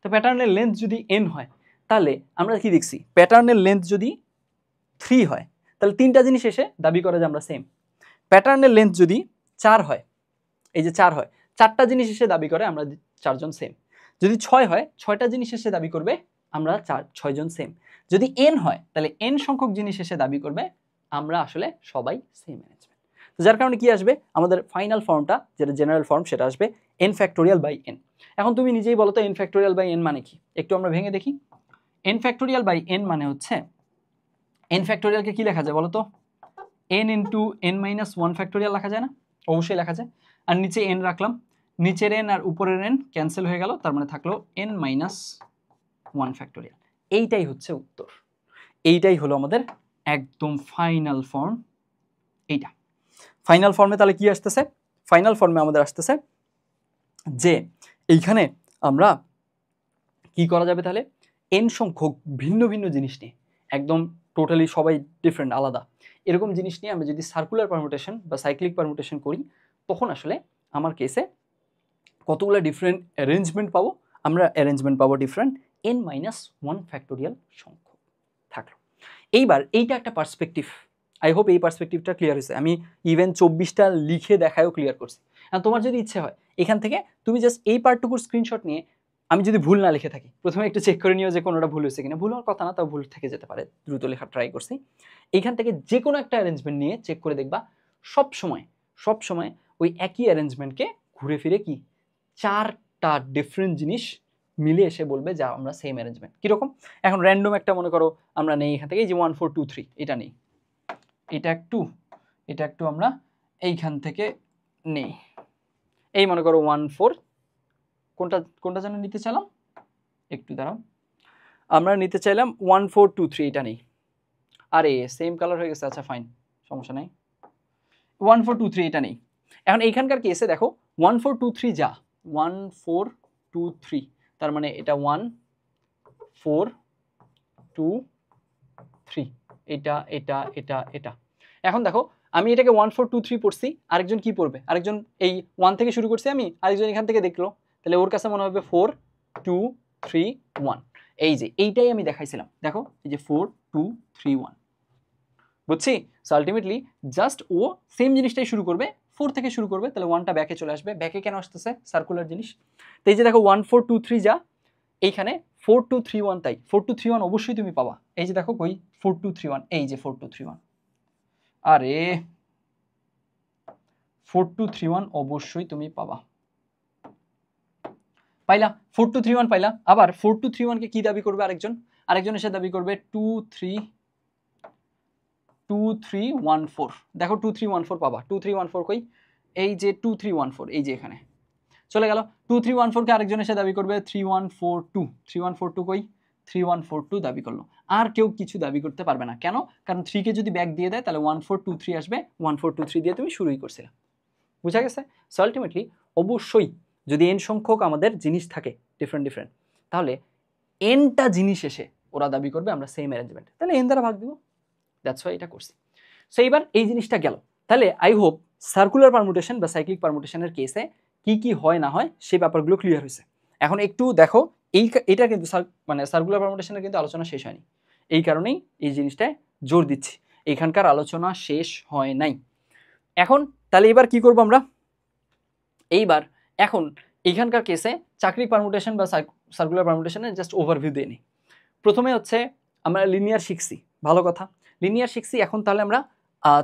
তো প্যাটার্নের লেন্থ যদি এন হয়, তাহলে আমরা কি দেখছি, প্যাটার্নের লেন্থ যদি 3 হয়, তাহলে 3টা জিনিস এসে দাবি করে যে আমরা সেম। প্যাটার্নের লেন্থ যদি 4 হয়, এই যে 4 হয়, 4টা জিনিস এসে দাবি করে আমরা 4 জন সেম। যদি 6 হয়, 6টা জিনিস এসে দাবি করবে আমরা 6 জন সেম। যদি এন হয়, তাহলে এন সংখ্যক জিনিস এসে দাবি করবে আমরা আসলে সবাই সেম অ্যারেঞ্জমেন্ট। যার কারণে কি আসবে, আমাদের ফাইনাল ফর্মটা যেটা জেনারেল ফর্ম, সেটা আসবে এন ফ্যাক্টোরিয়াল বাই এন। এখন তুমি নিজেই বলো তো এন ফ্যাক্টোরিয়াল বাই এন মানে কি, একটু আমরা ভেঙে দেখি। এন ফ্যাক্টোরিয়াল বাই এন মানে হচ্ছে, এন ফ্যাক্টোরিয়ালকে কি লেখা যায় বলো তো, N into N minus 1 factorial লেখা যায় না? অবশ্যই লেখা যায়। আর নিচে এন রাখলাম, নিচের এন আর উপরের এন ক্যান্সেল হয়ে গেল, তার মানে থাকলো এন মাইনাস 1 ফ্যাক্টোরিয়াল। এইটাই হচ্ছে উত্তর, এইটাই হলো আমাদের একদম ফাইনাল ফর্ম। এইটা ফাইনাল ফর্মে তাহলে কি আসতেছে, ফাইনাল ফর্মে আমাদের আসতেছে যে এইখানে আমরা কি করা যাবে, তাহলে এন সংখ্যক ভিন্ন জিনিস নিয়ে, একদম টোটালি সবাই ডিফারেন্ট আলাদা, এরকম জিনিস নিয়ে আমরা যদি সার্কুলার পারমিউটেশন বা সাইক্লিক পারমিউটেশন করি, তখন আসলে আমার কেসে কতগুলো ডিফারেন্ট অ্যারেঞ্জমেন্ট পাবো, আমরা অ্যারেঞ্জমেন্ট পাবো ডিফারেন্ট এন মাইনাস 1 ফ্যাক্টোরিয়াল সংখ্যক থাকলো। এইবার এইটা একটা পার্সপেক্টিভ, আই হোপ এই পার্সপেক্টিভটা ক্লিয়ার হয়েছে। আমি ইভেন 24টা লিখে দেখায়ও ক্লিয়ার করছি। আর তোমার যদি ইচ্ছে হয় এখান থেকে তুমি জাস্ট এই পার্টটুকুর স্ক্রিনশট নিয়ে, আমি যদি ভুল না লিখে থাকি প্রথমে একটু চেক করে নিও যে কোনোটা ভুল হয়েছে কিনা, ভুল হওয়ার কথা না, তাও ভুল থেকে যেতে পারে, দ্রুত লেখা ট্রাই করছি। এইখান থেকে যে কোনো একটা অ্যারেঞ্জমেন্ট নিয়ে চেক করে দেখবা সব সময় ওই একই অ্যারেঞ্জমেন্টকে ঘুরে ফিরে কি 4টা ডিফারেন্ট জিনিস মিলে এসে বলবে যা আমরা সেম অ্যারেঞ্জমেন্ট। কীরকম, এখন র্যান্ডম একটা মনে করো আমরা নেই এখান থেকে, এই যে 1 4 2 3 এটা নেই, এটা একটু আমরা এইখান থেকে নেই, এই মনে করো 1 4, কোনটা যেন নিতে চাইলাম, একটু দাঁড়াও, আমরা নিতে চাইলাম 1 4 2 3, এটা নেই, আরে সেম কালার হয়ে গেছে, আচ্ছা ফাইন সমস্যা নেই, 1 4 2 3 এটা নেই। এখন এইখানকার কেসে দেখো 1 4 2 3 যা 1 4 2 3, তার মানে এটা 1 4 2 3, এটা এটা এটা এটা। এখন দেখো আমি এটাকে 1 4 2 3 পড়ছি, আরেকজন কি পড়বে? আরেকজন এই 1 থেকে শুরু করছি আমি, আরেকজন এখান থেকে দেখলো, তাহলে ওর কাছে মনে হবে 4 2 3 1। এই যে এইটাই আমি দেখাইছিলাম, দেখো এই যে 4 2 3 1, বুঝছি? সো আলটিমেটলি জাস্ট ও সেম জিনিসটাই শুরু করবে, 4 থেকে শুরু করবে, তাহলে 1টা ব্যাকে চলে আসবে। ব্যাকে কেন আসতেছে? সার্কুলার জিনিস। তো এই যে দেখো 1 4 2 3 যা, এইখানে 4 2 3 1, তাই 4 2 3 1 অবশ্যই তুমি পাবা। এই যে দেখো কই 4 2 3 1, এই যে 4 2 3 1, আরে 4 2 3 1 অবশ্যই তুমি পাবা। পাইলা 4 2 3 1 পাইলা। আবার 4 2 3 1 কে কি দাবি করবে আরেকজন? আরেকজন এসে দাবি করবে 2 3 2 3 1 4। দেখো 2 3 1 4 পাবা। 2 3 1 4 কই? এই যে 2 3 1 4, এই যে এখানে চলে গেল। 2 3 1 4 কে আরেকজন এসে দাবি করবে 3 1 4 2। 3 1 4 2 কই? 3 1 4 2 দাবি করলো। আর কেউ কিছু দাবি করতে পারবে না। কেন? কারণ 3 কে যদি ব্যাক দিয়ে দেয় তাহলে 1 4 2 3 আসবে। 1 4 2 3 দিয়ে তুমি শুরুই করছিলে। বুঝা গেছে? সো আলটিমেটলি অবশ্যই যদি n সংখ্যক আমাদের জিনিস থাকে ডিফারেন্ট, তাহলে nটা জিনিস এসে ওরা দাবি করবে আমরা সেম অ্যারেঞ্জমেন্ট, তাহলে n দ্বারা ভাগ দিব। দ্যাটস ওয়াই এটা করছি। সো এইবার এই জিনিসটা গেল। তাহলে আই হোপ সার্কুলার পারমুটেশন বা সাইক্লিক পারমুটেশনের কেসে কি কি হয় না হয় সেই ব্যাপারগুলো ক্লিয়ার হয়েছে। এখন একটু দেখো এটা কিন্তু মানে সার্কুলার পারমুটেশনের কিন্তু আলোচনা শেষ হয়নি, এই কারণেই এই জিনিসটায় জোর দিচ্ছি, এইখানকার আলোচনা শেষ হয় নাই। এখন তাহলে এবার কি করব আমরা? এইবার এখন এইখানকার কেসে চাকরি পারমুটেশন বা সার্কুলার পারমুটেশনের জাস্ট ওভারভিউ দিয়ে নিই। প্রথমে হচ্ছে আমরা লিনিয়ার শিখছি, ভালো কথা, লিনিয়ার শিখছি। এখন তাহলে আমরা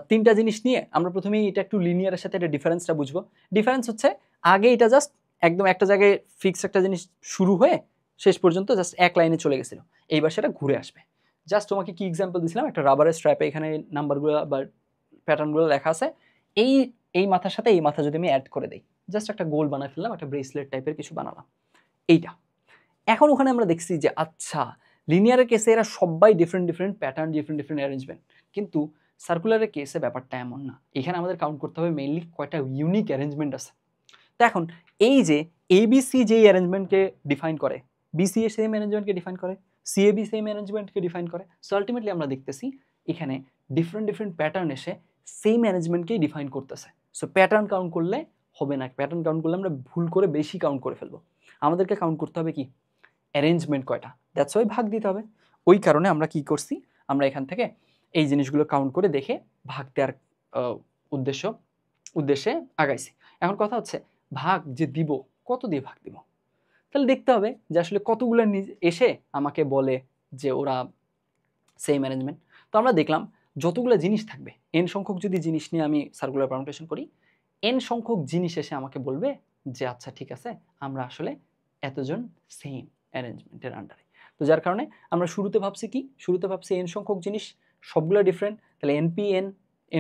তিনটা জিনিস নিয়ে আমরা প্রথমেই এটা একটু লিনিয়ারের সাথে এটা ডিফারেন্সটা বুঝবো। ডিফারেন্স হচ্ছে আগে এটা জাস্ট একদম একটা জায়গায় ফিক্স একটা জিনিস শুরু হয়ে শেষ পর্যন্ত জাস্ট এক লাইনে চলে গেছিল, এইবার সেটা ঘুরে আসবে। জাস্ট তোমাকে কি এক্সাম্পল দিয়েছিলাম, একটা রাবারের স্ট্র্যাপে এখানে নাম্বারগুলো বা প্যাটার্নগুলো লেখা আছে, এই এই মাথার সাথে এই মাথা যদি আমি অ্যাড করে দিই, জাস্ট একটা গোল বানাই ফেললাম, একটা ব্রেসলেট টাইপের কিছু বানালাম, এইটা। এখন ওখানে আমরা দেখছি যে আচ্ছা লিনিয়ারের কেসে এরা সবাই ডিফারেন্ট প্যাটার্ন, ডিফারেন্ট অ্যারেঞ্জমেন্ট, কিন্তু সার্কুলারের কেসে ব্যাপারটা এমন না। এখানে আমাদের কাউন্ট করতে হবে মেইনলি কয়টা ইউনিক অ্যারেঞ্জমেন্ট আছে। তো এখন এই যে এবিসি যেই অ্যারেঞ্জমেন্টকে ডিফাইন করে, বিসিএ সেম অ্যারেঞ্জমেন্টকে ডিফাইন করে, সিএবি সেম অ্যারেঞ্জমেন্টকে ডিফাইন করে। সো আলটিমেটলি আমরা দেখতেছি এখানে ডিফারেন্ট প্যাটার্ন এসে সেম অ্যারেঞ্জমেন্টকেই ডিফাইন করতেছে। সো প্যাটার্ন কাউন্ট করলে হবে না, প্যাটার্ন কাউন্ট করলে আমরা ভুল করে বেশি কাউন্ট করে ফেলবো। আমাদেরকে কাউন্ট করতে হবে কি অ্যারেঞ্জমেন্ট কয়টা, দ্যাটস ওয়াই ভাগ দিতে হবে। ওই কারণে আমরা কি করছি, আমরা এখান থেকে এই জিনিসগুলো কাউন্ট করে দেখে ভাগ দেওয়ার উদ্দেশ্যে আগাইছি। এখন কথা হচ্ছে ভাগ যে দিব, কত দিয়ে ভাগ দিব? তাহলে দেখতে হবে যে আসলে কতগুলো এসে আমাকে বলে যে ওরা সেম অ্যারেঞ্জমেন্ট। তো আমরা দেখলাম যতগুলো জিনিস থাকবে, n সংখ্যক যদি জিনিস নিয়ে আমি সার্কুলার পারমুটেশন করি, n সংখ্যক জিনিস এসে আমাকে বলবে যে আচ্ছা ঠিক আছে আমরা আসলে এতজন সেম অ্যারেঞ্জমেন্টের আন্ডারে। তো যার কারণে আমরা শুরুতে ভাবছি কি, শুরুতে ভাবছি n সংখ্যক জিনিস সবগুলো ডিফারেন্ট, তাহলে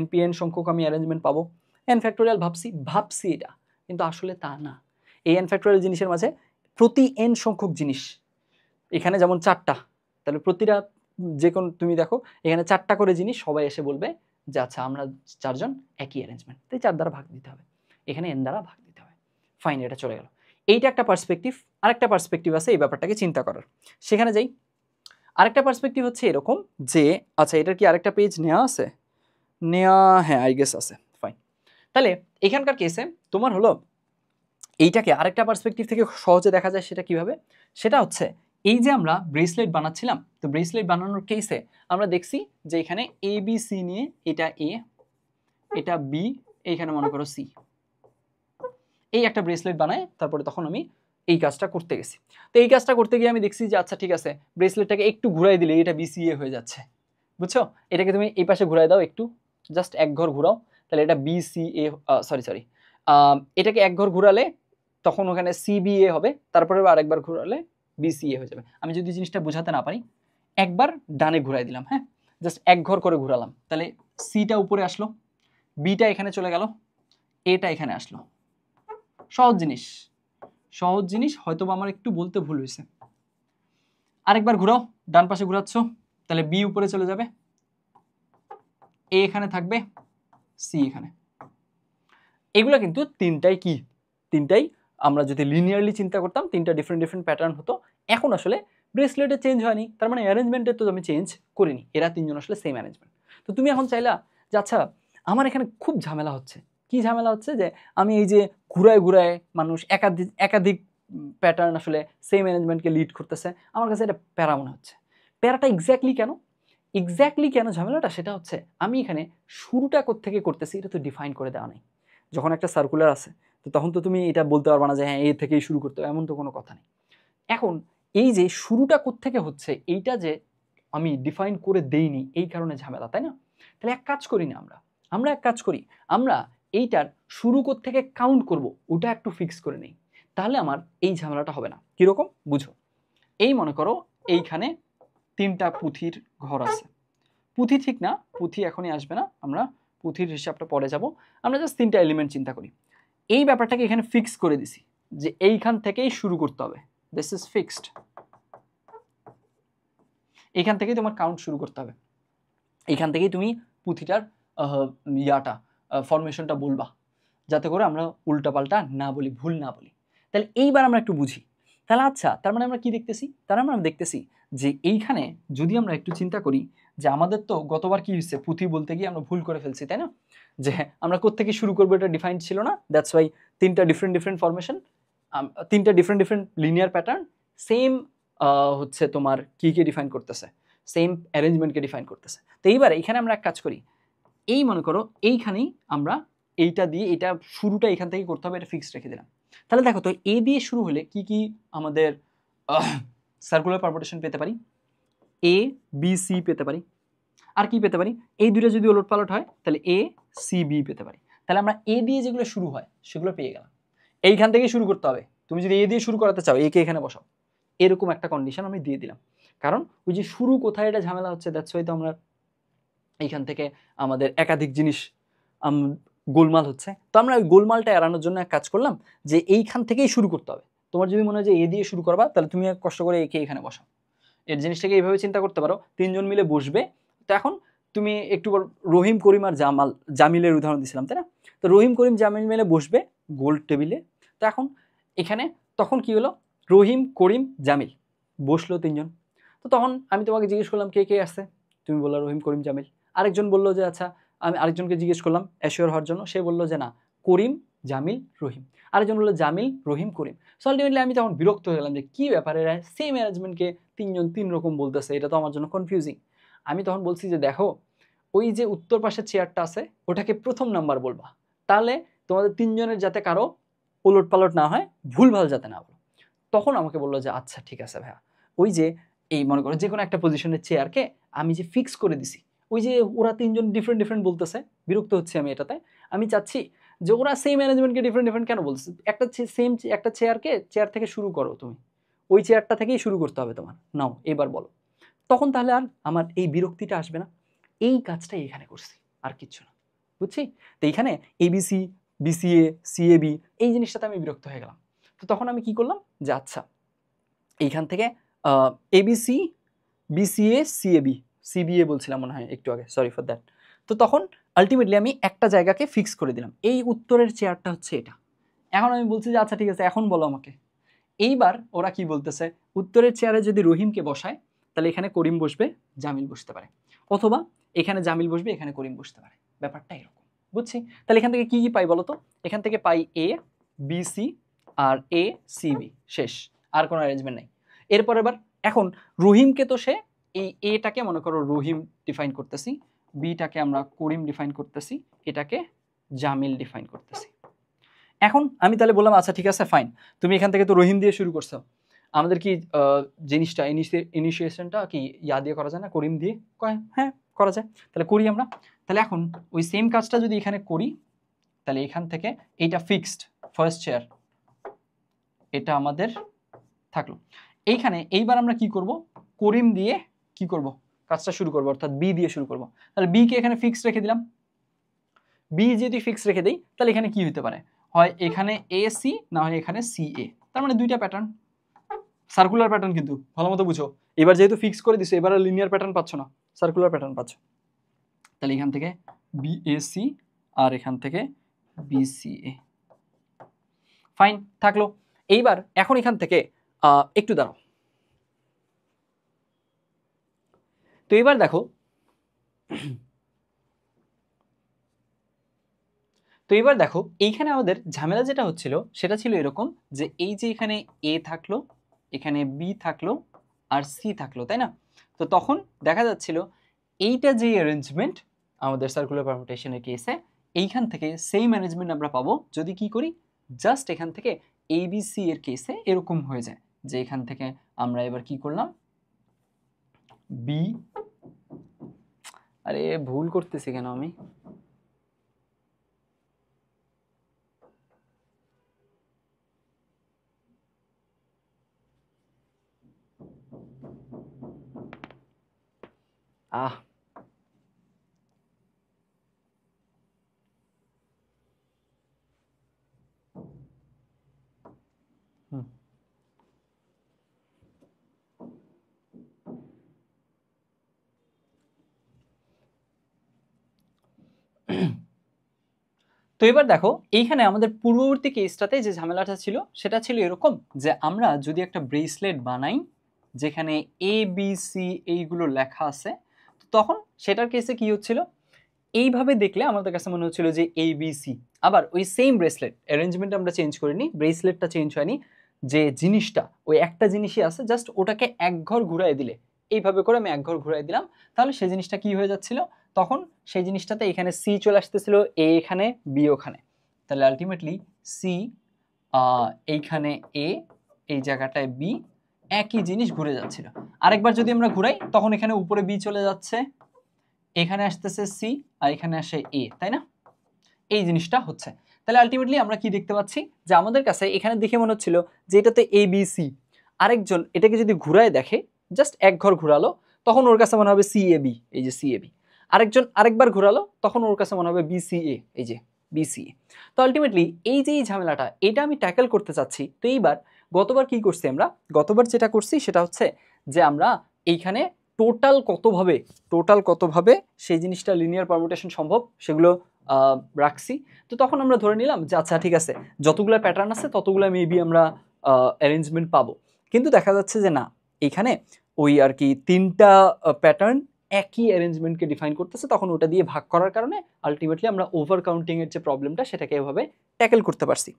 npn সংখ্যক আমি অ্যারেঞ্জমেন্ট পাবো। n ফ্যাক্টোরিয়াল ভাবছি এটা, কিন্তু আসলে তা না। এই n ফ্যাক্টোরিয়াল জিনিসের মাঝে প্রতি n সংখ্যক জিনিস, এখানে যেমন 4টা, তাহলে প্রতিটা যে কোন তুমি দেখো এখানে 4টা করে জিনিস সবাই এসে বলবে যে আচ্ছা আমরা 4জন একই অ্যারেঞ্জমেন্ট, তাই 4 দ্বারা ভাগ দিতে হবে, এখানে n দ্বারা ভাগ দিতে হবে। ফাইন, এটা চলে গেল। এইটা একটা পার্সপেক্টিভ। আরেকটা পার্সপেক্টিভ আছে এই ব্যাপারটাকে চিন্তা করার, সেখানে যাই। আরেকটা পার্সপেক্টিভ হচ্ছে এরকম যে আচ্ছা এটার কি আরেকটা পেজ নেওয়া আছে? হ্যাঁ আই গেস আছে। ফাইন, তাহলে এখানকার কেসে তোমার হলো এইটাকে আরেকটা পার্সপেক্টিভ থেকে সহজে দেখা যায়। সেটা কিভাবে? সেটা হচ্ছে এই যে আমরা ব্রেসলেট বানাচ্ছিলাম, তো ব্রেসলেট বানানোর কেসে আমরা দেখছি যে এখানে এ বি সি নিয়ে এটা এ, এটা বি, এইখানে মনে করো সি, এই একটা ব্রেসলেট বানায় তারপরে তখন আমি এই কাজটা করতে গেছি। তো এই কাজটা করতে গিয়ে আমি দেখছি যে আচ্ছা ঠিক আছে ব্রেসলেটটাকে একটু ঘুরাই দিলে এটা বিসিএ হয়ে যাচ্ছে, বুঝছো? এটাকে তুমি এই পাশে ঘুরাই দাও একটু, জাস্ট এক ঘর ঘুরাও, তাহলে এটা বিসিএ, সরি এটাকে এক ঘর ঘুরালে তখন ওখানে সিবিএ হবে, তারপরে আরেকবার ঘুরালে বিসিএ হয়ে যাবে। আমি যদি জিনিসটা বোঝাতে না পারি, একবার ডানে ঘুরাই দিলাম, হ্যাঁ জাস্ট এক ঘর করে ঘুরালাম, তাহলে সিটা উপরে আসলো, বিটা এখানে চলে গেল, এটা এখানে আসলো। সহজ জিনিস হয়তো আমার একটু বলতে ভুল হয়েছে। আরেকবার ঘুরাও, ডান পাশে ঘুরাচ্ছ, তাহলে বি উপরে চলে যাবে, এ এখানে থাকবে, সি এখানে। এগুলো কিন্তু তিনটাই আমরা যদি লিনিয়ারলি চিন্তা করতাম তিনটা ডিফারেন্ট প্যাটার্ন হতো। এখন আসলে ব্রেসলেটে চেঞ্জ হয়নি, তার মানে অ্যারেঞ্জমেন্টে তো আমি চেঞ্জ করিনি, এরা তিনজন আসলে সেম অ্যারেঞ্জমেন্ট। তো তুমি এখন চাইলা যে আচ্ছা আমার এখানে খুব ঝামেলা হচ্ছে, কি ঝামেলা হচ্ছে যে আমি এই যে ঘুরায় ঘুরায় মানুষ একাধিক একাধিক প্যাটার্ন আসলে সেম অ্যারেঞ্জমেন্টকে লিড করতেছে, আমার কাছে এটা প্যারা মনে হচ্ছে। প্যারাটা এক্স্যাক্টলি কেন ঝামেলাটা, সেটা হচ্ছে আমি এখানে শুরুটা কোত্থেকে করতেছি এটা তো ডিফাইন করে দেওয়া নেই। যখন একটা সার্কুলার আছে তো তখন তো তুমি এটা বলতে পারবা না যে হ্যাঁ এ থেকেই শুরু করতে হবে, এমন তো কোনো কথা নেই। এখন এই যে শুরুটা কোত্থেকে হচ্ছে এইটা যে আমি ডিফাইন করে দেইনি, এই কারণে ঝামেলা, তাই না? তাহলে এক কাজ করি না আমরা এক কাজ করি, আমরা এইটার শুরু কোত্থেকে কাউন্ট করব ওটা একটু ফিক্স করে নেই, তাহলে আমার এই ঝামেলাটা হবে না। কিরকম বুঝো, এই মনে করো এইখানে 3টা পুঁথির ঘর আছে, পুঁথি ঠিক না, পুঁথি এখনই আসবে না, আমরা পুঁথির হিসাবটা পরে যাব, আমরা জাস্ট 3টা এলিমেন্ট চিন্তা করি। এই ব্যাপারটাকে এখানে ফিক্স করে দিছি যে এইখান থেকেই শুরু করতে হবে, দিস ইজ ফিক্সড, এইখান থেকেই তোমার কাউন্ট শুরু করতে হবে, এইখান থেকেই তুমি পুঁথিটার ফরমেশনটা বলবা, যাতে করে আমরা উল্টাপাল্টা না বলি, ভুল না বলি। তাহলে এইবার আমরা একটু বুঝি, তাহলে আচ্ছা তার মানে আমরা কি দেখতেছি, তার মানে আমরা দেখতেছি যে এইখানে যদি আমরা একটু চিন্তা করি যে আমাদের তো গতবার কি হয়েছে, পুঁথি বলতে গিয়ে আমরা ভুল করে ফেলছি, তাই না? যে আমরা কোত্থেকে শুরু করবো এটা ডিফাইন্ড ছিল না, দ্যাটস ওয়াই 3টা ডিফারেন্ট ফরমেশন, 3টা ডিফারেন্ট লিনিয়ার প্যাটার্ন, সেম হচ্ছে তোমার কি ডিফাইন করতেছে, সেম অ্যারেঞ্জমেন্টকে ডিফাইন করতেছে। তো এইবার এইখানে আমরা এক কাজ করি, এই মনে করো এইখানেই আমরা এইটা দিয়ে এটা শুরুটা এখান থেকে করতে হবে, এটা ফিক্সড রেখে দিলাম। তাহলে দেখো তো এ দিয়ে শুরু হলে কি কি আমাদের সার্কুলার পারমুটেশন পেতে পারি, এ বি সি পেতে পারি, আর কি পেতে পারি, এই দুটো যদি ওলটপালট হয় তাহলে এ সি বি পেতে পারি। তাহলে আমরা এ দিয়ে যেগুলো শুরু হয় সেগুলো পেয়ে গেলাম, এইখান থেকে শুরু করতে হবে। তুমি যদি এ দিয়ে শুরু করাতে চাও একে এখানে বসাও, এরকম একটা কন্ডিশন আমি দিয়ে দিলাম, কারণ ওই যে শুরু কোথায় এটা ঝামেলা হচ্ছে, দ্যাটস ওয়াই তো আমরা এইখান থেকে আমাদের একাধিক জিনিস গোলমাল হচ্ছে। তো আমরা ওই গোলমালটা এড়ানোর জন্য এক কাজ করলাম যে এইখান থেকেই শুরু করতে হবে। তোমার যদি মনে হয় যে এ দিয়ে শুরু করবা তাহলে তুমি কষ্ট করে একে এখানে বসাও, এর জিনিসটাকে এইভাবে চিন্তা করতে পারো, 3জন মিলে বসবে। তো এখন তুমি একটু রহিম করিম আর জামিলের উদাহরণ দিছিলাম, তাই না? তো রহিম করিম জামিল মিলে বসবে গোল টেবিলে। তো এখন এখানে তখন কি হলো, রহিম করিম জামিল বসলো 3জন। তো তখন আমি তোমাকে জিজ্ঞেস করলাম কে কে আসছে, তুমি বললো রহিম করিম জামিল। আরেকজন বললো যে আচ্ছা, আমি আরেকজনকে জিজ্ঞেস করলাম অ্যাসিওর হওয়ার জন্য, সে বললো যে না করিম জামিল রহিম। আরেকজন বললো জামিল রহিম করিম। সো আলটিমেটলি আমি তখন বিরক্ত হয়ে গেলাম যে কি ব্যাপারে সেম অ্যারেঞ্জমেন্টকে 3জন 3 রকম বলতেছে, এটা তো আমার জন্য কনফিউজিং। আমি তখন বলছি যে দেখো ওই যে উত্তর পাশের চেয়ারটা আছে ওটাকে প্রথম নাম্বার বলবা, তাহলে তোমাদের 3জনের যাতে কারো ওলট পালট না হয়, ভুলভাল যাতে না বলো। তখন আমাকে বললো যে আচ্ছা ঠিক আছে ভাইয়া, ওই যে এই মনে করো যে কোনো একটা পজিশনের চেয়ারকে আমি যে ফিক্স করে দিছি, ওই যে ওরা 3জন ডিফারেন্ট বলতেছে, বিরক্ত হচ্ছে আমি এটাতে। আমি চাচ্ছি যে ওরা সেম অ্যারেঞ্জমেন্টকে ডিফারেন্ট কেন বলছে, একটা সেম একটা চেয়ার থেকে শুরু করো, তুমি ওই চেয়ারটা থেকেই শুরু করতে হবে তোমার, নাও এবার বলো। তখন তাহলে আর আমার এই বিরক্তিটা আসবে না, এই কাজটাই এখানে করছি, আর কিচ্ছু না, বুঝছি? তো এইখানে এবিসি বিসিএ সিএবি এই জিনিসটাতে আমি বিরক্ত হয়ে গেলাম। তো তখন আমি কি করলাম যে আচ্ছা এইখান থেকে এবিসি বিসিএ সিএবি সিবিএ বলছিলাম মনে হয় একটু আগে, সরি ফর দ্যাট। তো তখন আলটিমেটলি আমি একটা জায়গাকে ফিক্স করে দিলাম, এই উত্তরের চেয়ারটা হচ্ছে এটা। এখন আমি বলছি যে আচ্ছা ঠিক আছে এখন বলো আমাকে। এইবার ওরা কি বলতেছে, উত্তরের চেয়ারে যদি রহিমকে বসায় তাহলে এখানে করিম বসবে, জামিল বসতে পারে, অথবা এখানে জামিল বসবে এখানে করিম বসতে পারে, ব্যাপারটা এরকম, বুঝছি? তাহলে এখান থেকে কি কি পাই বলো তো, এখান থেকে পাই এ বি সি আর এ সি বি, শেষ, আর কোনো অ্যারেঞ্জমেন্ট নাই। এরপর এবার এখন রহিমকে তো সে এই এটাকে মনে করো রহিম ডিফাইন করতেছি, বিটাকে আমরা করিম ডিফাইন করতেছি, এটাকে জামিল ডিফাইন করতেছি। এখন আমি তাহলে বললাম আচ্ছা ঠিক আছে ফাইন, তুমি এখান থেকে তো রহিম দিয়ে শুরু করছো, আমাদের কি জিনিসটা ইনিশিয়েশনটা কি ইয়া দিয়ে করা যায় না, করিম দিয়ে? কয় হ্যাঁ করা যায়, তাহলে করি আমরা। তাহলে এখন ওই সেম কাজটা যদি এখানে করি তাহলে এখান থেকে এইটা ফিক্সড ফার্স্ট চেয়ার, এটা আমাদের থাকলো এইখানে। এইবার আমরা কি করব, করিম দিয়ে কি করব, কাজটা শুরু করবো, অর্থাৎ বি দিয়ে শুরু করব। তাহলে বি কে এখানে ফিক্সড রেখে দিলাম, বি যদি ফিক্সড রেখে দেই তাহলে এখানে কি হতে পারে, হয় এখানে এ সি না হয় এখানে সি এ, তার মানে দুইটা প্যাটার্ন, সার্কুলার প্যাটার্ন, কিন্তু ভালো মতো বুঝো। এবার যেহেতু ফিক্স করে দিছো এবার লিনিয়ার প্যাটার্ন পাচ্ছ না, সার্কুলার প্যাটার্ন পাচ্ছ। তাহলে এখান থেকে বিএসি আর এখান থেকে বিসিএ, ফাইন থাকলো। এইবার এখন এখান থেকে একটু দাঁড়াও, এবার দেখো এইখানে আমাদের ঝামেলা যেটা হচ্ছিল সেটা ছিল এরকম যে এই যে এখানে এ থাকলো, এখানে বি থাকলো আর সি থাকলো, তাই না? তো তখন দেখা যাচ্ছিল এইটা যে অ্যারেঞ্জমেন্ট আমাদের সার্কুলার পারমুটেশনের কেসে, এইখান থেকে সেম অ্যারেঞ্জমেন্ট আমরা পাবো যদি কি করি, জাস্ট এখান থেকে এ বি সি এর কেসে এরকম হয়ে যায় যে এখান থেকে আমরা এবার কি করলাম, বি, আরে ভুল করতেছি কেন আমি, আহ হুম তো এবার দেখো এইখানে আমাদের পূর্ববর্তী কেসটাতে যে ঝামেলাটা ছিল সেটা ছিল এরকম যে আমরা যদি একটা ব্রেসলেট বানাই যেখানে এ বি সি এইগুলো লেখা আছে, তো তখন সেটার কেসে কি হচ্ছিল, এইভাবে দেখলে আমাদের কাছে মনে হচ্ছিল যে এ বি সি, আবার ওই সেম ব্রেসলেট অ্যারেঞ্জমেন্ট আমরা চেঞ্জ করিনি, ব্রেসলেটটা চেঞ্জ হয়নি, যে জিনিসটা ওই একটা জিনিসই আছে, জাস্ট ওটাকে এক ঘর ঘুরাই দিলে, এইভাবে করে আমি এক ঘর ঘুরাই দিলাম, তাহলে সেই জিনিসটা কি হয়ে যাচ্ছিল, তখন সেই জিনিসটাতে এখানে সি চলে আসতেছিল, এ এখানে, বি ওখানে, তাহলে আলটিমেটলি সি এইখানে এ, এই জায়গাটায় বি, একই জিনিস ঘুরে যাচ্ছিল। আরেকবার যদি আমরা ঘুরাই তখন এখানে উপরে বি চলে যাচ্ছে, এখানে আসতেছে সি আর এখানে আসে এ, তাই না? এই জিনিসটা হচ্ছে। তাহলে আলটিমেটলি আমরা কি দেখতে পাচ্ছি যে আমাদের কাছে এখানে দেখে মনে হচ্ছিল যে এটাতে এ বি সি, আরেকজন এটাকে যদি ঘুরায় দেখে, জাস্ট এক ঘর ঘুরালো, তখন ওর কাছে মনে হবে সি এ বি, এই যে সি এ বি, আরেকজন আরেকবার ঘুরালো তখন ওর কাছে মনে হবে বি সি এ, এই যে বি সি এ। তো আলটিমেটলি এই যে এই ঝামেলাটা এটা আমি ট্যাকেল করতে চাচ্ছি। তো এইবার গতবার কি করছি আমরা, গতবার যেটা করছি সেটা হচ্ছে যে আমরা এইখানে টোটাল কতভাবে সেই জিনিসটা লিনিয়ার পারমুটেশন সম্ভব সেগুলো রাখছি। তো তখন আমরা ধরে নিলাম যে আচ্ছা ঠিক আছে, যতগুলো প্যাটার্ন আছে ততগুলো মেবি আমরা অ্যারেঞ্জমেন্ট পাবো, কিন্তু দেখা যাচ্ছে যে না, এইখানে ওই আর কি তিনটা প্যাটার্ন একই অ্যারেঞ্জমেন্টকে ডিফাইন করতেছে, তখন ওটা দিয়ে ভাগ করার কারণে আলটিমেটলি আমরা ওভার কাউন্টিং এর যে প্রবলেমটা সেটাকে এভাবে ট্যাকেল করতে পারছি।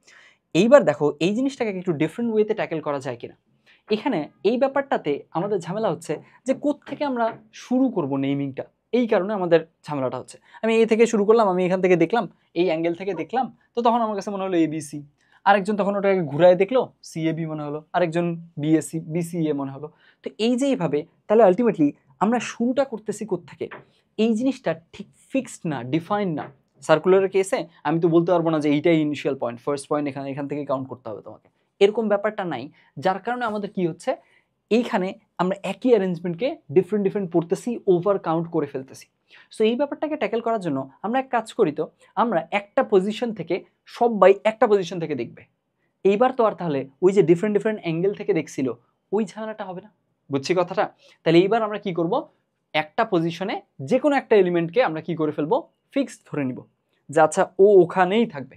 এইবার দেখো এই জিনিসটাকে একটু ডিফারেন্ট ওয়েতে ট্যাকেল করা যায় কিনা। এখানে এই ব্যাপারটাতে আমাদের ঝামেলা হচ্ছে যে কোত্থেকে আমরা শুরু করব নেমিংটা, এই কারণে আমাদের ঝামেলাটা হচ্ছে। আমি এ থেকে শুরু করলাম, আমি এখান থেকে দেখলাম, এই অ্যাঙ্গেল থেকে দেখলাম, তো তখন আমার কাছে মনে হলো এবিসি, আরেকজন তখন ওটাকে ঘুরায় দেখলো সিএবি মনে হলো, আরেকজন বিএসসি বিসিএ মনে হলো। তো এই যে এইভাবে, তাহলে আলটিমেটলি আমরা শুরুটা করতেছি কোত্থেকে, এই জিনিসটা ঠিক ফিক্সড না, ডিফাইন না। সার্কুলারের কেসে আমি তো বলতে পারবো না যে এইটাই ইনিশিয়াল পয়েন্ট, ফার্স্ট পয়েন্ট এখান থেকে কাউন্ট করতে হবে তোমাকে, এরকম ব্যাপারটা নাই। যার কারণে আমাদের কি হচ্ছে, এইখানে আমরা একই অ্যারেঞ্জমেন্টকে ডিফারেন্ট পড়তেছি, ওভার কাউন্ট করে ফেলতেছি। সো এই ব্যাপারটাকে ট্যাকেল করার জন্য আমরা এক কাজ করি, তো আমরা একটা পজিশন থেকে সবাই একটা পজিশন থেকে দেখবে। এইবার তো আর তাহলে ওই যে ডিফারেন্ট অ্যাঙ্গেল থেকে দেখছিল ওই ঝামেলাটা হবে না, বুঝছি কথাটা? তাহলে এইবার আমরা কি করব, একটা পজিশনে যে কোনো একটা এলিমেন্টকে আমরা কি করে ফেলবো, ফিক্সড ধরে নিব যে আচ্ছা ও ওখানেই থাকবে।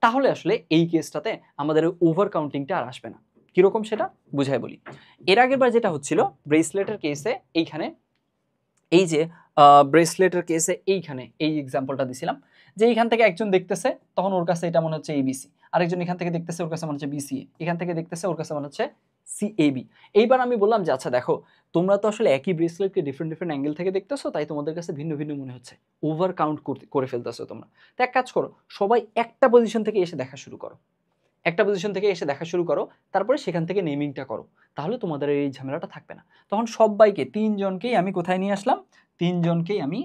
তাহলে আসলে এই কেসটাতে আমাদের ওভার কাউন্টিংটা আর আসবে না। কিরকম সেটা বুঝাই বলি। এর আগের বার যেটা হচ্ছিল ব্রেসলেটের কেসে, এইখানে এই যে ব্রেসলেটের কেসে এইখানে এই এক্সাম্পলটা দিছিলাম যে এইখান থেকে একজন দেখতেছে তখন ওর কাছে এটা মনে হচ্ছে এবিসি, আরেকজন এখান থেকে দেখতেছে ওর কাছে মনে হচ্ছে বিসিএ, এখান থেকে দেখতেছে ওর কাছে মনে হচ্ছে সিএবি। এইবার আমি বললাম যে আচ্ছা দেখো, তোমরা তো আসলে একই ব্রেসলেটকে ডিফারেন্ট অ্যাঙ্গেল থেকে দেখতেছো, তাই তোমাদের কাছে ভিন্ন মনে হচ্ছে, ওভার কাউন্ট করে ফেলতেছো তোমরা। তো এক কাজ করো, সবাই একটা পজিশন থেকে এসে দেখা শুরু করো, একটা পজিশন থেকে এসে দেখা শুরু করো, তারপরে সেখান থেকে নেমিংটা করো, তাহলে তোমাদের এই ঝামেলাটা থাকবে না। তখন সবাইকে তিনজনকেই আমি কোথায় নিয়ে আসলাম, তিনজনকেই আমি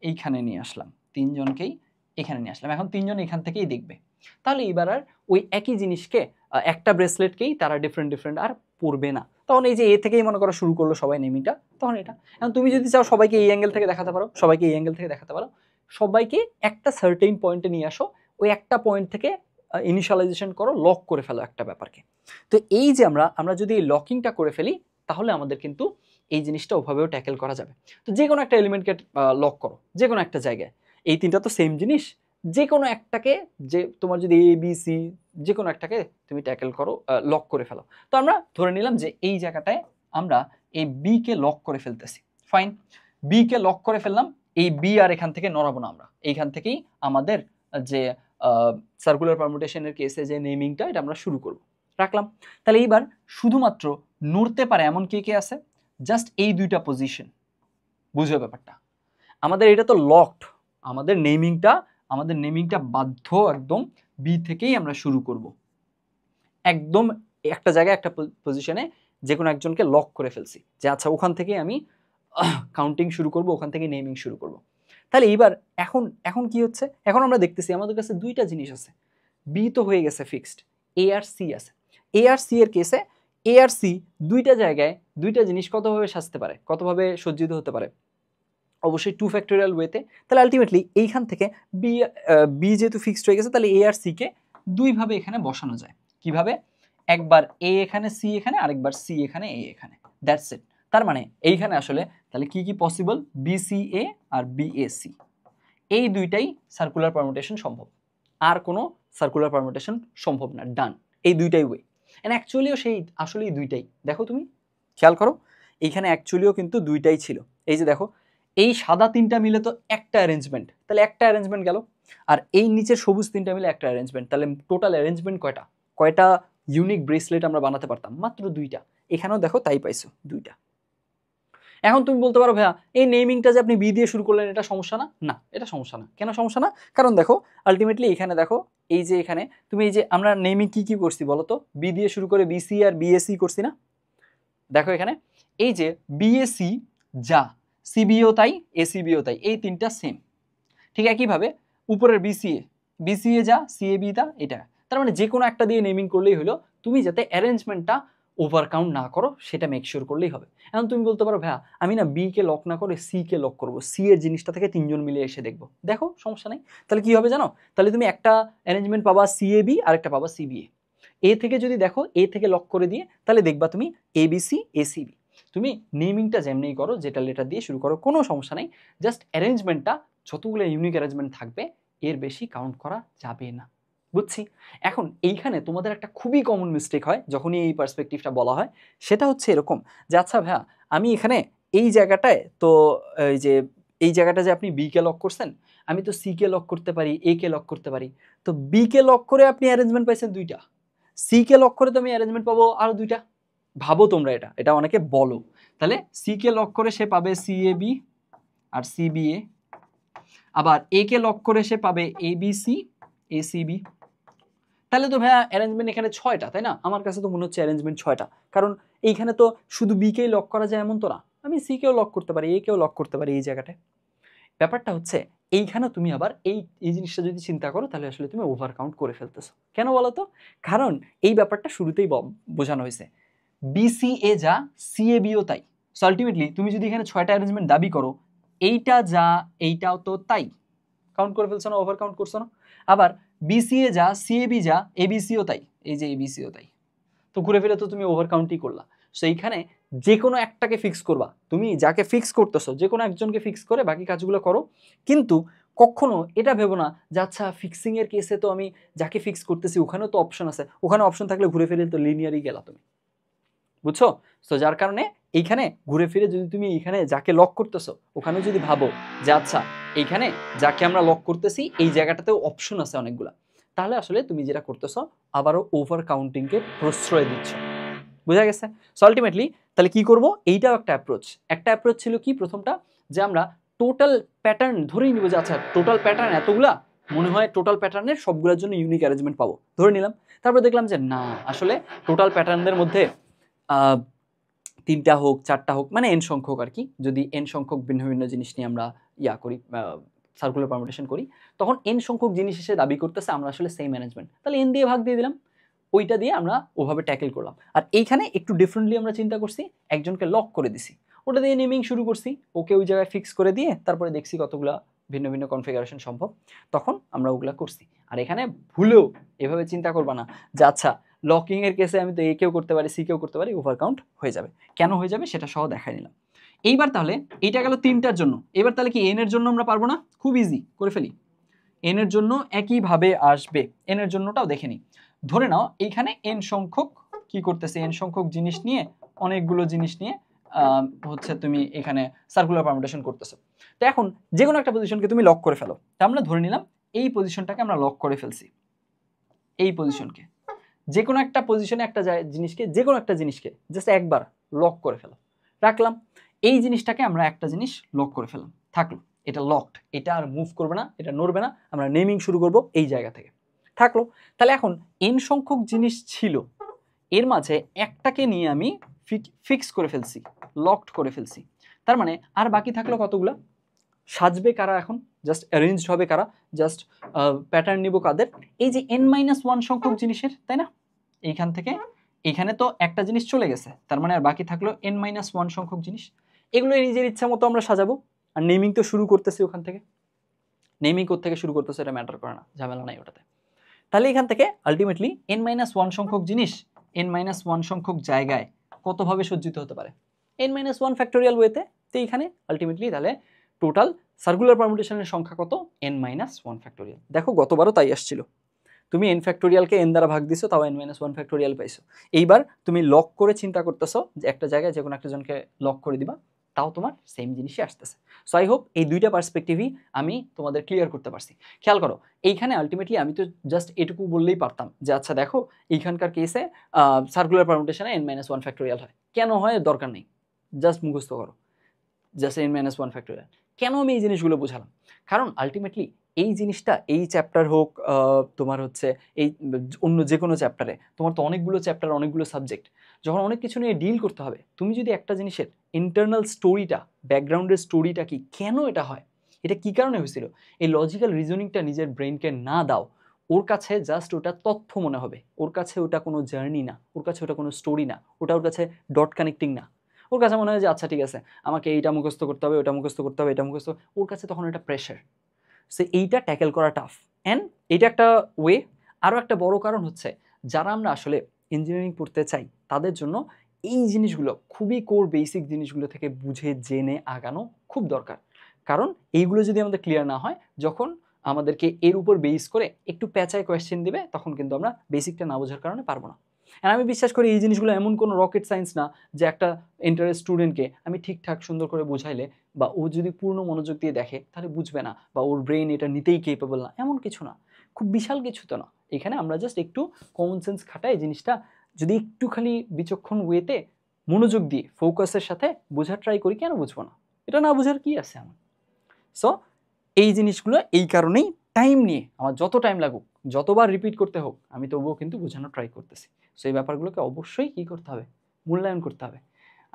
এইখানে নিয়ে আসলাম, তিনজনকেই এখানে নিয়ে আসলাম, এখন তিনজন এখান থেকেই দেখবে। তাহলে এবার আর ওই একই জিনিসকে একটা ব্রেসলেটকেই তারা ডিফারেন্ট আর পড়বে না। তখন এই যে এ থেকেই মনে করো শুরু করলো সবাই নেমিংটা, তখন এটা। এখন তুমি যদি চাও সবাইকে এই অ্যাঙ্গেল থেকে দেখাতে পারো, সবাইকে এই অ্যাঙ্গেল থেকে দেখাতে পারো, সবাইকে একটা সার্টেইন পয়েন্টে নিয়ে আসো, ওই একটা পয়েন্ট থেকে ইনিশিয়ালাইজেশন করো, লক করে ফেলো একটা ব্যাপারকে। তো এই যে আমরা যদি এই লকিংটা করে ফেলি, তাহলে আমাদের কিন্তু এই জিনিসটা ওভাবেও ট্যাকেল করা যাবে। তো যে কোনো একটা এলিমেন্টকে লক করো, যে কোনো একটা জায়গায়, এই তিনটা তো সেম জিনিস, যে কোনো একটাকে, যে তোমার যদি এ বি সি যে কোনো একটাকে তুমি ট্যাকেল করো, লক করে ফেলো। তো আমরা ধরে নিলাম যে এই জায়গাটায় আমরা এই বি কে লক করে ফেলতেছি, ফাইন। বি কে লক করে ফেললাম, এই বি আর এখান থেকে নড়াবো না আমরা, এইখান থেকেই আমাদের যে সার্কুলার পারমুটেশনের কেসে যে নেমিংটা এটা আমরা শুরু করব, রাখলাম। তাহলে এইবার শুধুমাত্র নড়তে পারে এমন কে কে আছে, জাস্ট এই দুইটা পজিশন। বুঝবে ব্যাপারটা, আমাদের এটা তো লকড, আমাদের নেমিংটা বাধ্য একদম বি থেকেই আমরা শুরু করব, একদম একটা জায়গায় একটা পজিশনে যে কোনো একজনকে লক করে ফেলছি যে আচ্ছা ওখান থেকেই আমি কাউন্টিং শুরু করব, ওখান থেকে নেমিং শুরু করব। তাহলে এইবার এখন কি হচ্ছে, এখন আমরা দেখতেছি আমাদের কাছে দুইটা জিনিস আছে, বি তো হয়ে গেছে ফিক্সড, এ আর সি আছে। এ আর সি এর কেসে এ আর সি দুইটা জায়গায় দুইটা জিনিস কতভাবে সাজতে পারে, কতভাবে সজ্জিত হতে পারে, অবশ্যই 2 ফ্যাক্টোরিয়াল ওয়েতে। তাহলে আলটিমেটলি এইখান থেকে বি যেহেতু ফিক্সড হয়ে গেছে, তাহলে এ আর সি কে দুইভাবে এখানে বসানো যায়। কিভাবে? একবার এ এখানে, সি এখানে, আরেকবার সি এখানে, এ এখানে, দ্যাটস ইট। তার মানে এইখানে আসলে তাহলে কি কি পসিবল, বি সি এ আর বি এ সি, এই দুইটাই সার্কুলার পারমুটেশন সম্ভব, আর কোনো সার্কুলার পারমুটেশন সম্ভব না, ডান। এই দুইটাই ওয়ে, এন্ড অ্যাকচুয়ালিও সেই আসলেই দুইটাই, দেখো তুমি খেয়াল করো এইখানে অ্যাকচুয়ালিও কিন্তু দুইটাই ছিল। এই যে দেখো এই সাদা তিনটা মিলে তো একটা অ্যারেঞ্জমেন্ট, তাহলে একটা অ্যারেঞ্জমেন্ট গেল, আর এই নিচের সবুজ তিনটা মিলে একটা অ্যারেঞ্জমেন্ট, তাহলে টোটাল অ্যারেঞ্জমেন্ট কয়টা ইউনিক ব্রেসলেট আমরা বানাতে পারতাম, মাত্র দুইটা। এখানেও দেখো তাই পাইছো, দুইটা। এখন তুমি বলতে পারো ভাইয়া এই নেমিংটা যে আপনি বি দিয়ে শুরু করলেন এটা সমস্যা না? না, এটা সমস্যা না। কেন সমস্যা না? কারণ দেখো আলটিমেটলি এখানে দেখো এই যে এখানে তুমি এই যে আমরা নেমিং কি কি করছি বলো তো, বি দিয়ে শুরু করে বিসি আর বিএসি করছি না? দেখো এখানে এই যে বিএসি যা, সিবিও তাই, এসিবিও তাই, এই তিনটা সেম। ঠিক একইভাবে উপরের বিসিএ যা, সিএবি তা, এটা। তার মানে যে কোনো একটা দিয়ে নেমিং করলেই হলো, তুমি যাতে অ্যারেঞ্জমেন্টটা ওভারকাউন্ট না করো সেটা মেক শিওর করলেই হবে। এখন তুমি বলতে পারো ভাইয়া আমি না বি কে লক না করে সি কে লক করবো, সি এর জিনিসটা থেকে তিনজন মিলে এসে দেখবো, দেখো সমস্যা নেই। তাহলে কি হবে জানো, তাহলে তুমি একটা অ্যারেঞ্জমেন্ট পাবা সিএবি আর একটা পাবা সিবিএ। এ থেকে যদি দেখো এ থেকে লক করে দিয়ে, তাহলে দেখবা তুমি এবিসি এসিবি। তুমি নেমিংটা যেমনি করো, যেটা লেটার দিয়ে শুরু করো, কোনো সমস্যা নেই, জাস্ট অ্যারেঞ্জমেন্টটা যতগুলো ইউনিক অ্যারেঞ্জমেন্ট থাকবে এর বেশি কাউন্ট করা যাবে না। বুঝছি। এখন এইখানে তোমাদের একটা খুবই কমন মিস্টেক হয় যখনই এই পার্সপেক্টিভটা বলা হয়, সেটা হচ্ছে এরকম যে আচ্ছা ভাইয়া আমি এখানে এই জায়গাটায় তো এই যে এই জায়গাটা যে আপনি বি কে লক করছেন, আমি তো সি কে লক করতে পারি, এ কে লক করতে পারি, তো বি কে লক করে আপনি অ্যারেঞ্জমেন্ট পাইছেন দুইটা, সি কে লক করে তো আমি অ্যারেঞ্জমেন্ট পাবো আরো দুইটা। ভাবো তোমরা, এটা অনেকে বলো। তাহলে সি কে লক করে সে পাবে সিএবি আর সিবিএ, আবার এ কে লক করে সে পাবে এবিসি এসিবি। তাহলে তো ভাইয়া অ্যারেঞ্জমেন্ট এখানে 6টা, তাই না? আমার কাছে তো মনে হচ্ছে অ্যারেঞ্জমেন্ট 6টা, কারণ এইখানে তো শুধু বি কেই লক করা যায় এমন তো না, আমি সি কেও লক করতে পারি, এ কেও লক করতে পারি এই জায়গাটায়। ব্যাপারটা হচ্ছে এইখানে তুমি আবার এই জিনিসটা যদি চিন্তা করো তাহলে আসলে তুমি ওভার কাউন্ট করে ফেলতেছো। কেন বলো তো? কারণ এই ব্যাপারটা শুরুতেই বোঝানো হয়েছে, বিসিএ যা সিএবিও তাই। সো আলটিমেটলি তুমি যদি এখানে 6টা অ্যারেঞ্জমেন্ট দাবি করো, এইটা যা এইটাও তো তাই, কাউন্ট করে ফেলছো না, ওভার কাউন্ট করছো না? আবার বিসিএ যা সিএবি যা এবিসিও তাই, এই যে এবিসিও তাই, তো ঘুরে ফিরে তো তুমি ওভার কাউন্টই করলা। সো এইখানে যে কোনো একটাকে ফিক্স করবা, তুমি যাকে ফিক্স করতেছো যে কোনো একজনকে ফিক্স করে বাকি কাজগুলো করো, কিন্তু কখনো এটা ভেবো না যে আচ্ছা ফিক্সিং এর কেসে তো আমি যাকে ফিক্স করতেছি ওখানেও তো অপশন আছে, ওখানে অপশন থাকলে ঘুরে ফিরে তো লিনিয়ারই গেলা তুমি। বুঝছো? সো যার কারণে এইখানে ঘুরে ফিরে যদি তুমি এইখানে যাকে লক করতেছো ওখানে যদি ভাবো যে আচ্ছা এইখানে যাকে আমরা লক করতেছি এই জায়গাটাতেও অপশন আছে অনেকগুলা, তাহলে আসলে তুমি যেটা করতেছো আবারও ওভার কাউন্টিংকে প্রশ্রয় দিচ্ছ। বোঝা গেছে? সো আলটিমেটলি তাহলে কি করব, এইটাও একটা অ্যাপ্রোচ ছিল কি প্রথমটা, যে আমরা টোটাল প্যাটার্ন ধরেই নিব যে আচ্ছা টোটাল প্যাটার্ন এতগুলা, মনে হয় টোটাল প্যাটার্নের সবগুলোর জন্য ইউনিক অ্যারেঞ্জমেন্ট পাবো, ধরে নিলাম। তারপর দেখলাম যে না, আসলে টোটাল প্যাটার্নদের মধ্যে 3টা হোক 4টা হোক, মানে এন সংখ্যক আর কি, যদি এন সংখ্যক ভিন্ন ভিন্ন জিনিস নিয়ে আমরা করি, সার্কুলার পারমুটেশন করি, তখন এন সংখ্যক জিনিস এসে দাবি করতেছে আমরা আসলে সেম ম্যানেজমেন্ট, তাহলে এন দিয়ে ভাগ দিয়ে দিলাম, ওইটা দিয়ে আমরা ওভাবে ট্যাকেল করলাম। আর এইখানে একটু ডিফারেন্টলি আমরা চিন্তা করছি, একজনকে লক করে দিছি, ওটা দিয়ে নেমিং শুরু করছি, ওকে ওই জায়গায় ফিক্স করে দিয়ে তারপরে দেখছি কতগুলা ভিন্ন ভিন্ন কনফিগারেশন সম্ভব, তখন আমরা ওগুলা করছি। আর এখানে ভুলেও এভাবে চিন্তা করবা না যে আচ্ছা লকিং এর কেসে আমি তো এ কেও করতে পারি, সি কেও করতে পারি, ওভার কাউন্ট হয়ে যাবে। কেন হয়ে যাবে সেটা সহ দেখাই নিলাম। এইবার তাহলে এইটা গেল 3টার জন্য, এবার তাহলে কি এন এর জন্য আমরা পারবো না? খুব ইজি করে ফেলি, এন এর জন্য একইভাবে আসবে, এন এর জন্যটাও দেখে নিই। ধরে নাও এইখানে এন সংখ্যক কি করতেছে, এন সংখ্যক জিনিস নিয়ে, অনেকগুলো জিনিস নিয়ে হচ্ছে তুমি এখানে সার্কুলার পারমিউটেশন করতেছো। তো এখন যে কোনো একটা পজিশনকে তুমি লক করে ফেলো। তা আমরা ধরে নিলাম এই পজিশনটাকে আমরা লক করে ফেলছি, এই পজিশনকে, যে কোনো একটা পজিশনে একটা জিনিসকে, যে কোনো একটা জিনিসকে জাস্ট একবার লক করে ফেলো, রাখলাম। এই জিনিসটাকে আমরা একটা জিনিস লক করে ফেললাম, থাকলো, এটা লকড, এটা আর মুভ করবে না, এটা নড়বে না। আমরা নেমিং শুরু করব এই জায়গা থেকে, থাকলো। তাহলে এখন n সংখ্যক জিনিস ছিল, এর মাঝে একটাকে নিয়ে আমি ফিক্স করে ফেলছি, লকড করে ফেলছি। তার মানে আর বাকি থাকলো কতগুলা? সাজবে কারা এখন, জাস্ট অ্যারেঞ্জড হবে কারা, জাস্ট প্যাটার্ন নিব কাদের? এই যে n-1 সংখ্যক জিনিসের, তাই না? এইখান থেকে এইখানে তো একটা জিনিস চলে গেছে, তার মানে আর বাকি থাকলো n-1 সংখ্যক জিনিস। এগুলো নিজের ইচ্ছা মতো আমরা সাজাবো। আর নেমিং তো শুরু করতেছি ওখান থেকে, নেমিং কোত্থেকে শুরু করতেছে এটা ম্যাটার করে না, ঝামেলা নাই ওটাতে। তাহলে এখান থেকে আলটিমেটলি n-1 সংখ্যক জিনিস n-1 সংখ্যক জায়গায় কতভাবে সজ্জিত হতে পারে? n-1 ফ্যাক্টোরিয়াল ওয়েতে। তো এইখানে আলটিমেটলি তাহলে টোটাল সার্কুলার পারমিউটেশনের সংখ্যা কত? n-1 factorial. দেখো গতবারও তাই আসছিল, তুমি n ফ্যাক্টোরিয়ালকে n দ্বারা ভাগ দিছো, তাও n-1 ফ্যাক্টোরিয়াল পাইছো। এইবার তুমি লক করে চিন্তা করতেছো যে একটা জায়গায় যে কোনো একটা জনকে লক করে দিবা, তাও তোমার সেম জিনিসই আসতেছে। সো আই হোপ এই দুইটা পার্সপেক্টিভই আমি তোমাদের ক্লিয়ার করতে পারছি। খেয়াল করো, এইখানে আলটিমেটলি আমি তো জাস্ট এটুকু বললেই পারতাম যে আচ্ছা দেখো এইখানকার কেসে সার্কুলার পারমিউটেশনে n-1 ফ্যাক্টোরিয়াল হয়, কেন হয় দরকার নেই, জাস্ট মুখস্থ করো, জাস্ট n-1 ফ্যাক্টোরিয়াল। কেন আমি এই জিনিসগুলো বোঝালাম? কারণ আলটিমেটলি এই জিনিসটা, এই চ্যাপ্টার হোক, তোমার হচ্ছে এই অন্য যে কোনো চ্যাপ্টারে, তোমার তো অনেকগুলো চ্যাপ্টার, অনেকগুলো সাবজেক্ট, যখন অনেক কিছু নিয়ে ডিল করতে হবে, তুমি যদি একটা জিনিসের ইন্টারনাল স্টোরিটা, ব্যাকগ্রাউন্ডের স্টোরিটা কি, কেন এটা হয়, এটা কি কারণে হয়েছিল, এই লজিক্যাল রিজনিংটা নিজের ব্রেনকে না দাও, ওর কাছে জাস্ট ওটা তথ্য মনে হবে, ওর কাছে ওটা কোনো জার্নি না, ওর কাছে ওটা কোনো স্টোরি না, ওটা ওর কাছে ডট কানেক্টিং না। ওর কাছে মনে হয় যে আচ্ছা ঠিক আছে আমাকে এইটা মুখস্থ করতে হবে, ওটা মুখস্থ করতে হবে, এটা মুখস্থ, ওর কাছে তখন এটা প্রেশার। সো এইটা ট্যাকেল করা টাফ। অ্যান্ড এটা একটা ওয়ে। আরও একটা বড় কারণ হচ্ছে যারা আমরা আসলে ইঞ্জিনিয়ারিং পড়তে চাই তাদের জন্য এই জিনিসগুলো, খুবই কোর বেসিক জিনিসগুলো থেকে বুঝে জেনে আগানো খুব দরকার। কারণ এইগুলো যদি আমাদের ক্লিয়ার না হয়, যখন আমাদেরকে এর উপর বেস করে একটু প্যাঁচায় কোয়েশ্চেন দিবে, তখন কিন্তু আমরা বেসিকটা না বোঝার কারণে পারবো না। আর আমি বিশ্বাস করি এই জিনিসগুলো এমন কোনো রকেট সায়েন্স না যে একটা ইন্টারেস্ট স্টুডেন্টকে আমি ঠিকঠাক সুন্দর করে বোঝাইলে বা ও যদি পূর্ণ মনোযোগ দিয়ে দেখে তাহলে বুঝবে না, বা ওর ব্রেন এটা নিতেই কেপেবল না, এমন কিছু না, খুব বিশাল কিছু তো না। এখানে আমরা জাস্ট একটু কমন সেন্স খাটাই জিনিসটা যদি একটু খালি বিচক্ষণ ওয়েতে মনোযোগ দিয়ে ফোকাসের সাথে বোঝার ট্রাই করি, কেন বুঝবো না? এটা না বোঝার কি আছে আমার? সো এই জিনিসগুলো এই কারণেই টাইম নিয়ে, আমার যত টাইম লাগুক, যতবার রিপিট করতে হোক, আমি তবুও কিন্তু বোঝানোর ট্রাই করতেছি। সো এই ব্যাপারগুলোকে অবশ্যই কী করতে হবে? মূল্যায়ন করতে হবে।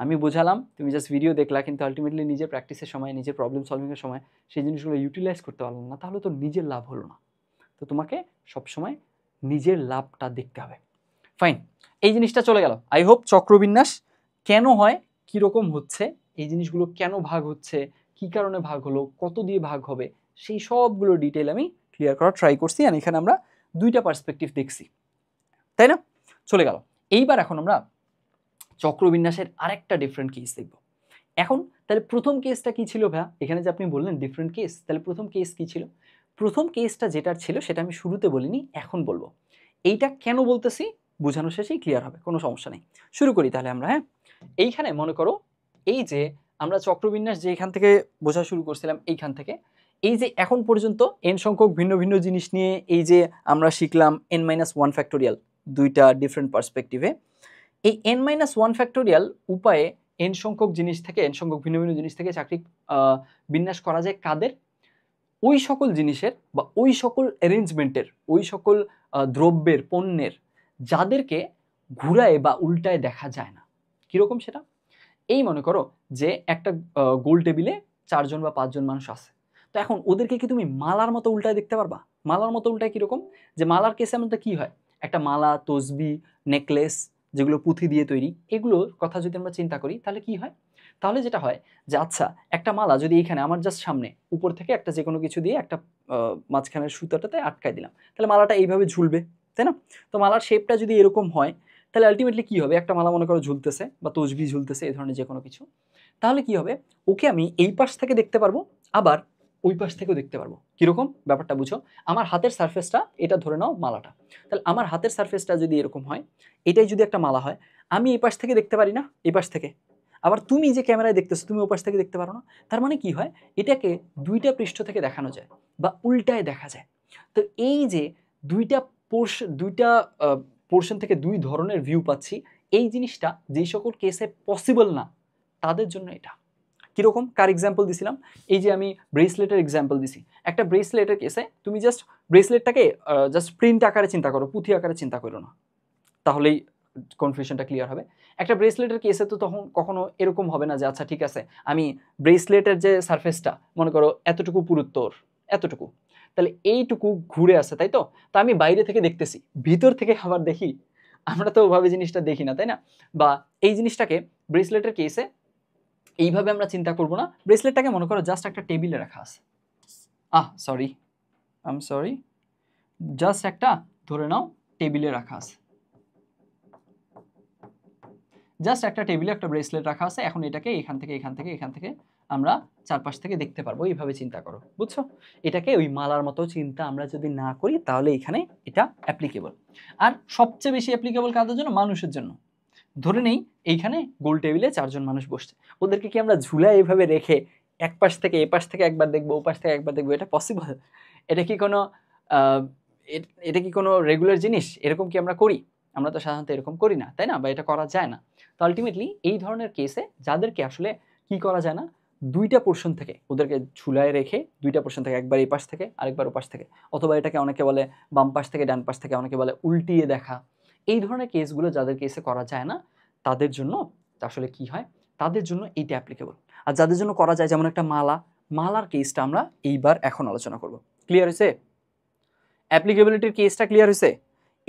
আমি বোঝালাম, তুমি জাস্ট ভিডিও দেখলা, কিন্তু আলটিমেটলি নিজের প্র্যাকটিসের সময়, নিজের প্রবলেম সলভিংয়ের সময় সেই জিনিসগুলো ইউটিলাইজ করতে পারলাম না, তাহলে তো নিজের লাভ হলো না। তো তোমাকে সবসময় নিজের লাভটা দেখতে হবে। ফাইন, এই জিনিসটা চলে গেল। আই হোপ চক্রবিন্যাস কেন হয়, কীরকম হচ্ছে, এই জিনিসগুলো কেন ভাগ হচ্ছে, কী কারণে ভাগ হলো, কত দিয়ে ভাগ হবে, সেই সবগুলো ডিটেল আমি ক্লিয়ার করার ট্রাই করছি। আর এখানে আমরা দুইটা পার্সপেক্টিভ দেখছি, তাই না? চলে গেল। এইবার এখন আমরা চক্রবিন্যাসের আরেকটা ডিফারেন্ট কেস দেখব। এখন তাহলে প্রথম কেসটা কি ছিল ভাইয়া? এখানে যে আপনি বললেন ডিফারেন্ট কেস, তাহলে প্রথম কেস কি ছিল? প্রথম কেসটা যেটার ছিল সেটা আমি শুরুতে বলিনি, এখন বলবো। এইটা কেন বলতেছি বোঝানো শেষেই ক্লিয়ার হবে, কোনো সমস্যা নেই। শুরু করি তাহলে আমরা। হ্যাঁ, এইখানে মনে করো এই যে আমরা চক্রবিন্যাস যে এখান থেকে বোঝা শুরু করছিলাম, এইখান থেকে এই যে এখন পর্যন্ত এন সংখ্যক ভিন্ন ভিন্ন জিনিস নিয়ে এই যে আমরা শিখলাম n-1 ফ্যাক্টোরিয়াল, দুইটা ডিফারেন্ট পার্সপেক্টিভে। এই n-1 ফ্যাক্টোরিয়াল উপায়ে এন সংখ্যক জিনিস থেকে, এন সংখ্যক ভিন্ন ভিন্ন জিনিস থেকে চাকরি বিন্যাস করা যায় কাদের? ওই সকল জিনিসের বা ওই সকল অ্যারেঞ্জমেন্টের, ওই সকল দ্রব্যের, পণ্যের, যাদেরকে ঘুরায় বা উল্টায় দেখা যায় না। কীরকম সেটা? এই মনে করো যে একটা গোল টেবিলে 4 জন বা 5 জন মানুষ আছে, তো এখন ওদেরকে কি তুমি মালার মতো উল্টায় দেখতে পারবা? মালার মতো উল্টায় কীরকম? যে মালার কেসে আমাদের কী হয়, একটা মালা, তসবি, নেকলেস, যেগুলো পুঁথি দিয়ে তৈরি, এগুলোর কথা যদি আমরা চিন্তা করি তাহলে কি হয়? তাহলে যেটা হয় যে আচ্ছা একটা মালা যদি এইখানে আমার জাস্ট সামনে উপর থেকে একটা যে কোনো কিছু দিয়ে একটা মাঝখানের সুতাটাতে আটকায় দিলাম, তাহলে মালাটা এইভাবে ঝুলবে, তাই না? তো মালার শেপটা যদি এরকম হয়, তাহলে আলটিমেটলি কী হবে? একটা মালা মনে করো ঝুলতেছে বা তসবি ঝুলতেছে, এই ধরনের যে কোনো কিছু, তাহলে কি হবে? ওকে আমি এই পাশ থেকে দেখতে পারবো, আবার ওই পাশ থেকেও দেখতে পারবো। কীরকম ব্যাপারটা বুঝো? আমার হাতের সারফেসটা, এটা ধরে নাও মালাটা, তাহলে আমার হাতের সারফেসটা যদি এরকম হয়, এটাই যদি একটা মালা হয়, আমি এই পাশ থেকে দেখতে পারি না, এই পাশ থেকে, আবার তুমি যে ক্যামেরায় দেখতেছো তুমি ওপাশ থেকে দেখতে পারো না। তার মানে কি হয়, এটাকে দুইটা পৃষ্ঠ থেকে দেখানো যায় বা উল্টায় দেখা যায়। তো এই যে দুইটা পোর্শন থেকে দুই ধরনের ভিউ পাচ্ছি, এই জিনিসটা যেই সকল কেসে পসিবল না তাদের জন্য এটা। কীরকম, কার এক্সাম্পল দিছিলাম, এই যে আমি ব্রেসলেটের এক্সাম্পল দিছি। একটা ব্রেসলেটের কেসে তুমি জাস্ট ব্রেসলেটটাকে জাস্ট প্রিন্ট আকারে চিন্তা করো, পুঁথি আকারে চিন্তা করো না, তাহলেই কনফিউশনটা ক্লিয়ার হবে। একটা ব্রেসলেটের কেসে তো তখন কখনো এরকম হবে না যে আচ্ছা ঠিক আছে আমি ব্রেসলেটের যে সারফেসটা মনে করো এতটুকু পুরুত্ব ওর, এতটুকু, তাহলে এইটুকু ঘুরে আছে, তাই তো? তো আমি বাইরে থেকে দেখতেছি, ভিতর থেকে আবার দেখি, আমরা তো ওভাবে জিনিসটা দেখি না, তাই না? বা এই জিনিসটাকে ব্রেসলেটের কেসে এইভাবে আমরা চিন্তা করব না। ব্রেসলেটটাকে মনে করো জাস্ট একটা টেবিলে রাখা আছে, সরি জাস্ট একটা ধরে নাও টেবিলে রাখা আছে, জাস্ট একটা টেবিলে একটা ব্রেসলেট রাখা আছে। এখন এটাকে এখান থেকে আমরা চারপাশ থেকে দেখতে পারবো, এইভাবে চিন্তা করো, বুঝছো? এটাকে ওই মালার মতো চিন্তা আমরা যদি না করি তাহলে এখানে এটা অ্যাপ্লিকেবল। আর সবচেয়ে বেশি অ্যাপ্লিকেবল কাদের জন্য? মানুষের জন্য। ধরে নেই এইখানে গোল টেবিলে 4 জন মানুষ বসছে, ওদেরকে কি আমরা ঝুলায় এইভাবে রেখে এক পাশ থেকে এ পাশ থেকে একবার দেখবো, ও পাশ থেকে একবার দেখবো? এটা পসিবল? এটা কি কোনো এটা কি কোনো রেগুলার জিনিস? এরকম কি আমরা করি? আমরা তো সাধারণত এরকম করি না, তাই না? বা এটা করা যায় না। তো আলটিমেটলি এই ধরনের কেসে যাদেরকে আসলে কি করা যায় না, দুইটা পোর্শন থেকে ওদেরকে ঝুলায় রেখে, দুইটা পোর্শন থেকে, একবার এই পাশ থেকে আরেকবার ও পাশ থেকে, অথবা এটাকে অনেকে বলে বাম পাশ থেকে ডান পাশ থেকে, অনেকে বলে উল্টিয়ে দেখা, এই ধরনের কেসগুলো যাদের কেসে করা যায় না তাদের জন্য আসলে কি হয়, তাদের জন্য এইটা অ্যাপ্লিকেবল। আর যাদের জন্য করা যায়, যেমন একটা মালার কেসটা আমরা এইবার এখন আলোচনা করব। ক্লিয়ার হয়েছে? অ্যাপ্লিকেবিলিটির কেসটা ক্লিয়ার হয়েছে?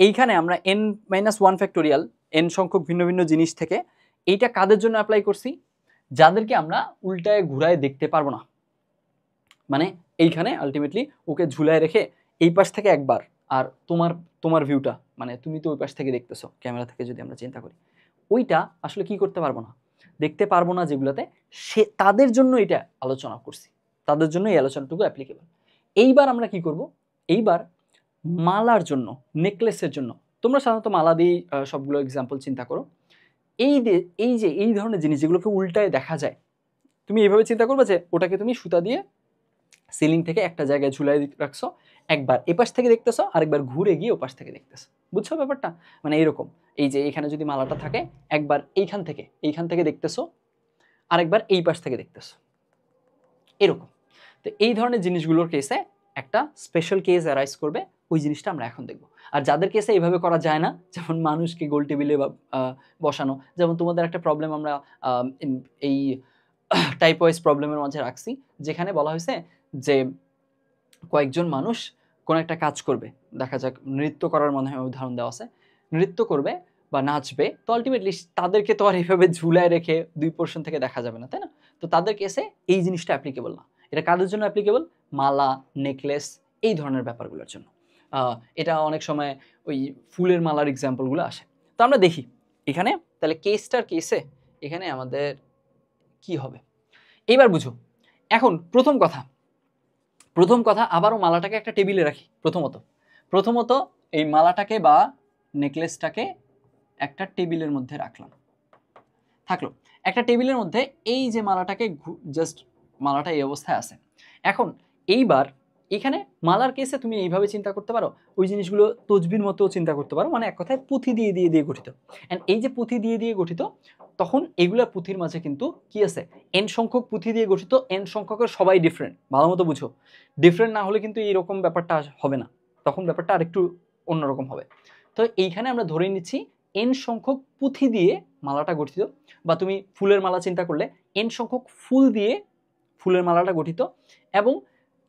এইখানে আমরা n-1 n সংখ্যক ভিন্ন ভিন্ন জিনিস থেকে এইটা কাদের জন্য অ্যাপ্লাই করছি? যাদেরকে আমরা উল্টায় ঘুরায় দেখতে পারবো না। মানে এইখানে আলটিমেটলি ওকে ঝুলায় রেখে এই পাশ থেকে একবার, আর তোমার ভিউটা, মানে তুমি তো ওই পাশ থেকে দেখতেছো ক্যামেরা থেকে, যদি আমরা চিন্তা করি ওইটা আসলে কি করতে পারবো না, দেখতে পারবো না যেগুলোতে, সে তাদের জন্য এটা আলোচনা করছি, তাদের জন্য এই আলোচনাটুকু অ্যাপ্লিকেবল। এইবার আমরা কি করব, এইবার মালার জন্য, নেকলেসের জন্য, তোমরা সাধারণত মালা দিয়ে সবগুলো এক্সাম্পল চিন্তা করো। এই ধরনের জিনিস যেগুলোকে উল্টায় দেখা যায়, তুমি এইভাবে চিন্তা করবে যে ওটাকে তুমি সুতা দিয়ে সিলিং থেকে একটা জায়গায় ঝুলাই রাখছো, একবার এপাশ থেকে দেখতেছো, আরেকবার ঘুরে গিয়ে ওপাশ থেকে দেখতেছো, বুঝছো ব্যাপারটা? মানে এরকম, এই যে এখানে যদি মালাটা থাকে, একবার এইখান থেকে দেখতেছো, আরেকবার এই পাশ থেকে দেখতেছো, এরকম। তো এই ধরনের জিনিসগুলোর কেসে একটা স্পেশাল কেস অ্যারাইজ করবে, ওই জিনিসটা আমরা এখন দেখব। আর যাদের কেসে এইভাবে করা যায় না, যেমন মানুষকে গোল টেবিলে বসানো, যেমন তোমাদের একটা প্রবলেম আমরা এই টাইপ ওয়াইজ প্রবলেমের মাঝে রাখছি, যেখানে বলা হয়েছে যে কয়েকজন মানুষ কোনো একটা কাজ করবে, দেখা যাক নৃত্য করার মনে হয় উদাহরণ দেওয়া আছে, নৃত্য করবে বা নাচবে, তো আলটিমেটলি তাদেরকে তো আর এইভাবে ঝুলায় রেখে দুই পোর্শন থেকে দেখা যাবে না, তাই না? তো তাদের কেসে এই জিনিসটা অ্যাপ্লিকেবল না। এটা কাদের জন্য অ্যাপ্লিকেবল? মালা, নেকলেস, এই ধরনের ব্যাপারগুলোর জন্য। এটা অনেক সময় ওই ফুলের মালার এক্সাম্পলগুলো আসে। তো আমরা দেখি এখানে তাহলে কেসে এখানে আমাদের কি হবে এইবার বুঝো। এখন প্রথম কথা আবারও মালাটাকে একটা টেবিলে রাখি। প্রথমত এই মালাটাকে বা নেকলেসটাকে একটা টেবিলের মধ্যে থাকলো একটা টেবিলের মধ্যে, এই যে মালাটাকে জাস্ট মালাটা এই অবস্থায় আছে। এখন এইবার এখানে মালার কেসে তুমি এইভাবে চিন্তা করতে পারো, ওই জিনিসগুলো তসবির মতো চিন্তা করতে পারো, মানে এক কথায় পুঁথি দিয়ে গঠিত। অ্যান্ড এই যে পুঁথি দিয়ে গঠিত, তখন এগুলা পুঁথির মাঝে কিন্তু কি আছে, এন সংখ্যক পুঁথি দিয়ে গঠিত, এন সংখ্যকের সবাই ডিফারেন্ট। ভালো মতো বুঝো, ডিফারেন্ট না হলে কিন্তু এইরকম ব্যাপারটা হবে না, তখন ব্যাপারটা আরেকটু অন্যরকম হবে। তো এইখানে আমরা ধরে নিচ্ছি এন সংখ্যক পুঁথি দিয়ে মালাটা গঠিত, বা তুমি ফুলের মালা চিন্তা করলে এন সংখ্যক ফুল দিয়ে ফুলের মালাটা গঠিত, এবং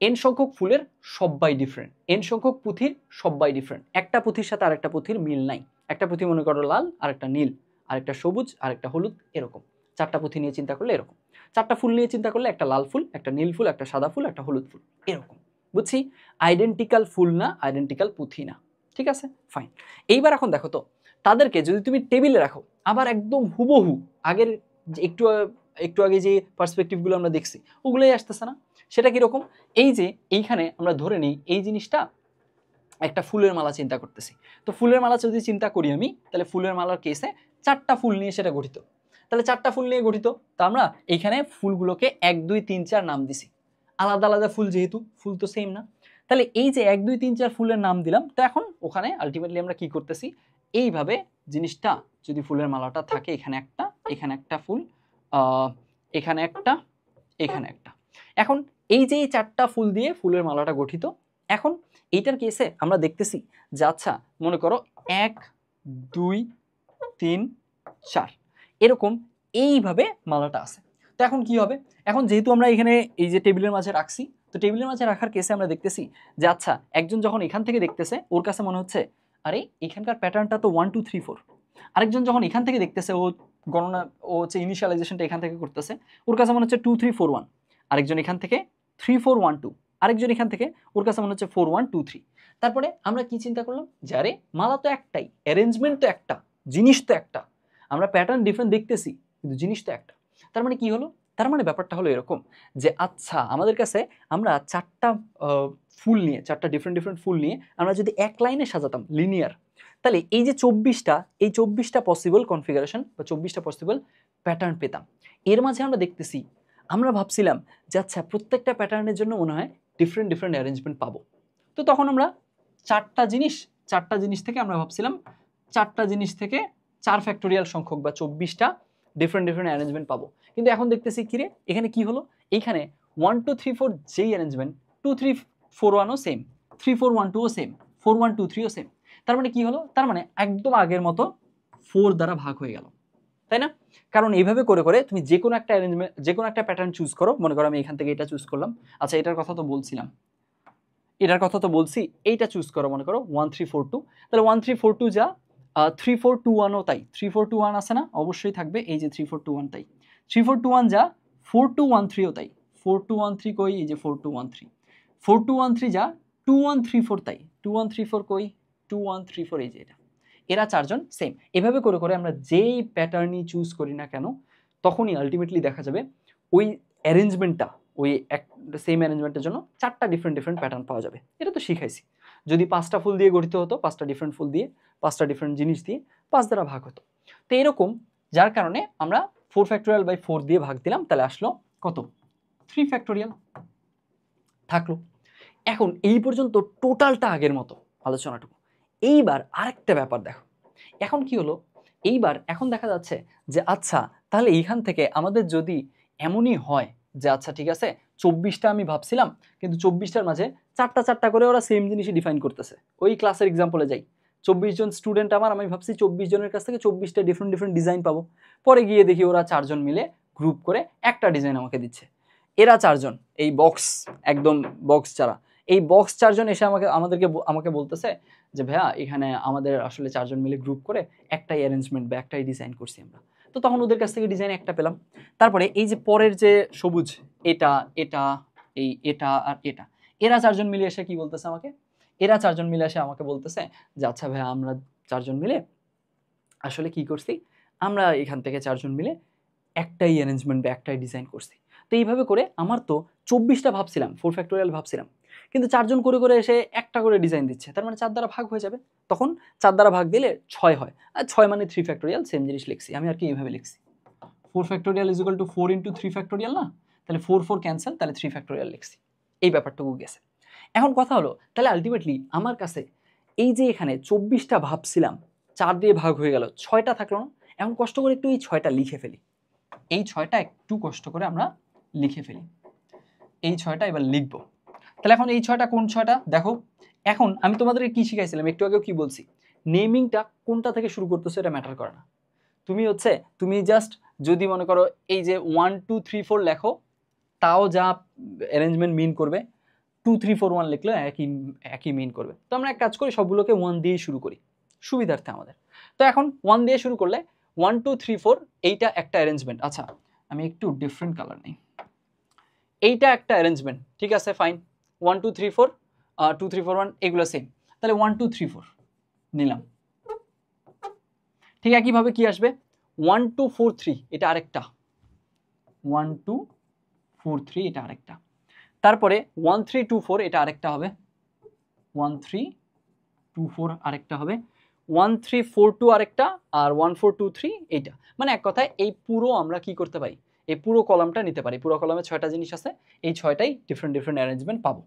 এন সংখ্যক ফুলের সবাই ডিফারেন্ট, এন সংখ্যক পুঁথির সবাই ডিফারেন্ট। একটা পুঁথির সাথে আরেকটা পুঁথির মিল নাই। একটা পুঁথি মনে করো লাল, আরেকটা নীল, আরেকটা সবুজ, আরেকটা হলুদ, এরকম। চারটা পুঁথি নিয়ে চিন্তা করলে এরকম। চারটা ফুল নিয়ে চিন্তা করলে একটা লাল ফুল, একটা নীল ফুল, একটা সাদা ফুল, একটা হলুদ ফুল, এরকম। বুঝছি? আইডেন্টিক্যাল ফুল না, আইডেন্টিক্যাল পুঁথি না। ঠিক আছে, ফাইন। এইবার এখন দেখো তো, তাদেরকে যদি তুমি টেবিলে রাখো, আবার একদম হুবহু আগের একটু আগে যে পার্সপেক্টিভগুলো আমরা দেখছি ওগুলোই আসতেছে না? সেটা কিরকম? এই যে এইখানে আমরা ধরে নিই এই জিনিসটা একটা ফুলের মালা চিন্তা করতেছি। তো ফুলের মালা যদি চিন্তা করি আমি, তাহলে ফুলের মালার কেসে চারটা ফুল নিয়ে সেটা গঠিত। তাহলে 4টা ফুল নিয়ে গঠিত। তো আমরা এইখানে ফুলগুলোকে 1 2 3 4 নাম দিছি, আলাদা আলাদা ফুল, যেহেতু ফুল তো সেম না। তাহলে এই যে 1 2 3 4 ফুলের নাম দিলাম, তো এখন ওখানে আলটিমেটলি আমরা কি করতেছি, এইভাবে জিনিসটা যদি ফুলের মালাটা থাকে, এখানে একটা ফুল, এখানে একটা, এখানে একটা। এখন এই যে 4টা ফুল দিয়ে ফুলের মালাটা গঠিত। এখন এইটার কেসে আমরা দেখতেছি যে আচ্ছা মনে করো 1 2 3 4 এরকম এইভাবে মালাটা আছে। তো এখন কি হবে, এখন যেহেতু আমরা এখানে এই যে টেবিলের মাঝে রাখছি, তো টেবিলের মাঝে রাখার কেসে আমরা দেখতেছি যে আচ্ছা একজন যখন এখান থেকে দেখতেছে ওর কাছে মনে হচ্ছে আরে এখানকার প্যাটার্নটা তো 1 2 3 4। আরেকজন যখন এখান থেকে দেখতেছে, ও গণনা, ও হচ্ছে ইনিশিয়ালাইজেশনটা এখান থেকে করতেছে, ওর কাছে মনে হচ্ছে 2 3 4 1। আরেকজন এখান থেকে 3 4 1 2, আরেকজন এখান থেকে ওর কাছে মনে হচ্ছে 4 1 2 3। তারপরে আমরা কি চিন্তা করলাম যে আরে মালা তো একটাই, অ্যারেঞ্জমেন্ট তো একটা, জিনিস তো একটা, আমরা প্যাটার্ন ডিফারেন্ট দেখতেছি কিন্তু জিনিস তো একটা। তার মানে কি হলো, তার মানে ব্যাপারটা হলো এরকম যে আচ্ছা আমাদের কাছে আমরা 4টা ফুল নিয়ে, 4টা ডিফারেন্ট ফুল নিয়ে আমরা যদি এক লাইনে সাজাতাম লিনিয়ার, তাহলে এই যে 24টা পসিবল কনফিগারেশন বা 24টা পসিবল প্যাটার্ন পেতাম। এর মাঝে আমরা দেখতেছি, আমরা ভাবছিলাম যে আচ্ছা প্রত্যেকটা প্যাটার্নের জন্য মনে হয় ডিফারেন্ট অ্যারেঞ্জমেন্ট পাবো। তো তখন আমরা 4টা জিনিস থেকে আমরা ভাবছিলাম 4টা জিনিস থেকে 4 ফ্যাক্টোরিয়াল সংখ্যক বা 24টা ডিফারেন্ট অ্যারেঞ্জমেন্ট পাবো। কিন্তু এখন দেখতেছি কিরে এখানে কি হলো, এইখানে 1 2 3 4 যেই অ্যারেঞ্জমেন্ট, 2 3 4 1ও সেম, 3 4 1 2ও সেম, 4 1 2 3ও সেম। তার মানে কি হলো, তার মানে একদম আগের মতো 4 দ্বারা ভাগ হয়ে গেল, তাই না? কারণ এইভাবে করে করে তুমি যে কোনো একটা অ্যারেঞ্জমেন্ট, যে কোনো একটা প্যাটার্ন চুজ করো, মনে করো আমি এখান থেকে এটা চুজ করলাম, আচ্ছা এটার কথা তো বলছি, এইটা চুজ করো, মনে করো 1 3 4 2, তাহলে 1 3 4 2 যা 3 4 2 1ও তাই, 3 4 2 1 আছে না, অবশ্যই থাকবে, এই যে 3 4 2 1 তাই, 3 4 2 1 যা 4 2 1 3ও তাই, 4 2 1 3 কই, এই যে 4 2 1 3, 4 2 1 3 যা 2 1 3 4 তাই, 2 1 3 4 কই, 2 1 3 4, এই যে এটা, এরা 4জন সেম। এভাবে করে করে আমরা যেই প্যাটার্নই চুজ করি না কেন, তখনই আলটিমেটলি দেখা যাবে ওই অ্যারেঞ্জমেন্টটা, ওই এক সেম অ্যারেঞ্জমেন্টের জন্য 4টা ডিফারেন্ট প্যাটার্ন পাওয়া যাবে। এটা তো শিখাইছি। যদি 5টা ফুল দিয়ে গঠিত হতো, 5টা ডিফারেন্ট ফুল দিয়ে, 5টা ডিফারেন্ট জিনিস দিয়ে 5 দ্বারা ভাগ হতো। তো এরকম, যার কারণে আমরা 4 ফ্যাক্টোরিয়াল বাই 4 দিয়ে ভাগ দিলাম, তাহলে আসলো কত, 3 ফ্যাক্টোরিয়াল থাকলো। এখন এই পর্যন্ত টোটালটা আগের মতো আলোচনাটুকু। এইবার আরেকটা ব্যাপার দেখো, এখন কি হলো, এখন দেখা যাচ্ছে যে আচ্ছা তাহলে এইখান থেকে আমাদের যদি এমনই হয় যে আচ্ছা ঠিক আছে 24টা আমি ভাবছিলাম, কিন্তু 24টার মাঝে 4টা করে ওরা সেম জিনিসই ডিফাইন করতেছে। ওই ক্লাসের এক্সাম্পলে যাই, 24 জন স্টুডেন্ট আমার, আমি ভাবছি 24 জনের কাছ থেকে 24টা ডিফারেন্ট ডিজাইন পাবো। পরে গিয়ে দেখি ওরা 4জন মিলে গ্রুপ করে একটা ডিজাইন আমাকে দিচ্ছে। এরা 4জন, এই একদম বক্স যারা, এই বক্স 4জন এসে আমাকে বলতেছে যে ভাইয়া এখানে আমাদের আসলে 4জন মিলে গ্রুপ করে একটাই অ্যারেঞ্জমেন্ট বা একটাই ডিজাইন করছি আমরা। তো তখন ওদের কাছ থেকে ডিজাইন একটা পেলাম। তারপরে এই যে পরের যে সবুজ, এটা এটা আর এটা, এরা 4জন মিলে এসে কি বলতেছে আমাকে, বলতেছে যে আচ্ছা ভাইয়া আমরা 4জন মিলে আসলে কি করছি, আমরা এখান থেকে 4জন মিলে একটাই অ্যারেঞ্জমেন্ট বা একটাই ডিজাইন করছি। তো এইভাবে করে আমার তো 24টা ভাবছিলাম, 4 ফ্যাক্টোরিয়াল ভাবছিলাম, কিন্তু 4জন করে করে এসে একটা করে ডিজাইন দিচ্ছে, তার মানে 4 দ্বারা ভাগ হয়ে যাবে। তখন 4 দ্বারা ভাগ দিলে 6 হয়, আর 6 মানে 3 ফ্যাক্টোরিয়াল, সেম জিনিস লিখছি আমি আর কি এইভাবে লিখছি, 4 factorial is equal to 4 into 3 factorial না, তাহলে 4 4 ক্যান্সেল, তাহলে 3 ফ্যাক্টোরিয়াল লিখছি। এই ব্যাপারটুকু গেছে। এখন কথা হলো, তাহলে আলটিমেটলি আমার কাছে এই যে এখানে 24টা ভাবছিলাম, 4 দিয়ে ভাগ হয়ে গেল, 6টা থাকলো না। এখন কষ্ট করে একটু এই 6টা লিখে ফেলি, এই 6টা একটু কষ্ট করে আমরা লিখে ফেলি, এই 6টা এবার লিখব। তাহলে এখন এই 6টা কোন 6টা দেখো, এখন আমি তোমাদেরকে কি শিখাইছিলাম একটু আগেও, কি বলছি, নেমিংটা কোনটা থেকে শুরু করতেছো এটা ম্যাটার করে না। তুমি জাস্ট যদি মনে করো এই যে 1 2 3 4 লেখো, তাও যা অ্যারেঞ্জমেন্ট মিন করবে, 2 3 4 1 লিখলে একই মিন করবে। তো আমরা এক কাজ করি, সবগুলোকে 1 দিয়ে শুরু করি সুবিধার্থে আমাদের। তো এখন 1 দিয়ে শুরু করলে 1 2 3 4 এইটা একটা অ্যারেঞ্জমেন্ট। আচ্ছা আমি একটু ডিফারেন্ট কালার নেই, এইটা একটা অ্যারেঞ্জমেন্ট, ঠিক আছে ফাইন। 1 2 3 4 2 3 4 1 এগুলো সেম, তাহলে 1 2 3 4 নিলাম। ঠিক একইভাবে কি আসবে, 1 2 4 3 এটা আরেকটা, 1 2 4 3 এটা আরেকটা, তারপরে 1 3 2 4 এটা আরেকটা হবে, 1 3 2 4 আরেকটা হবে, 1342 আরেকটা, আর 1423 এইটা। মানে এক কথায় এই পুরো আমরা কি করতে পারি, এই পুরো কলামটা নিতে পারি। পুরো কলামে 6টা জিনিস আছে, এই 6টাই ডিফারেন্ট ডিফারেন্ট অ্যারেঞ্জমেন্ট পাবো।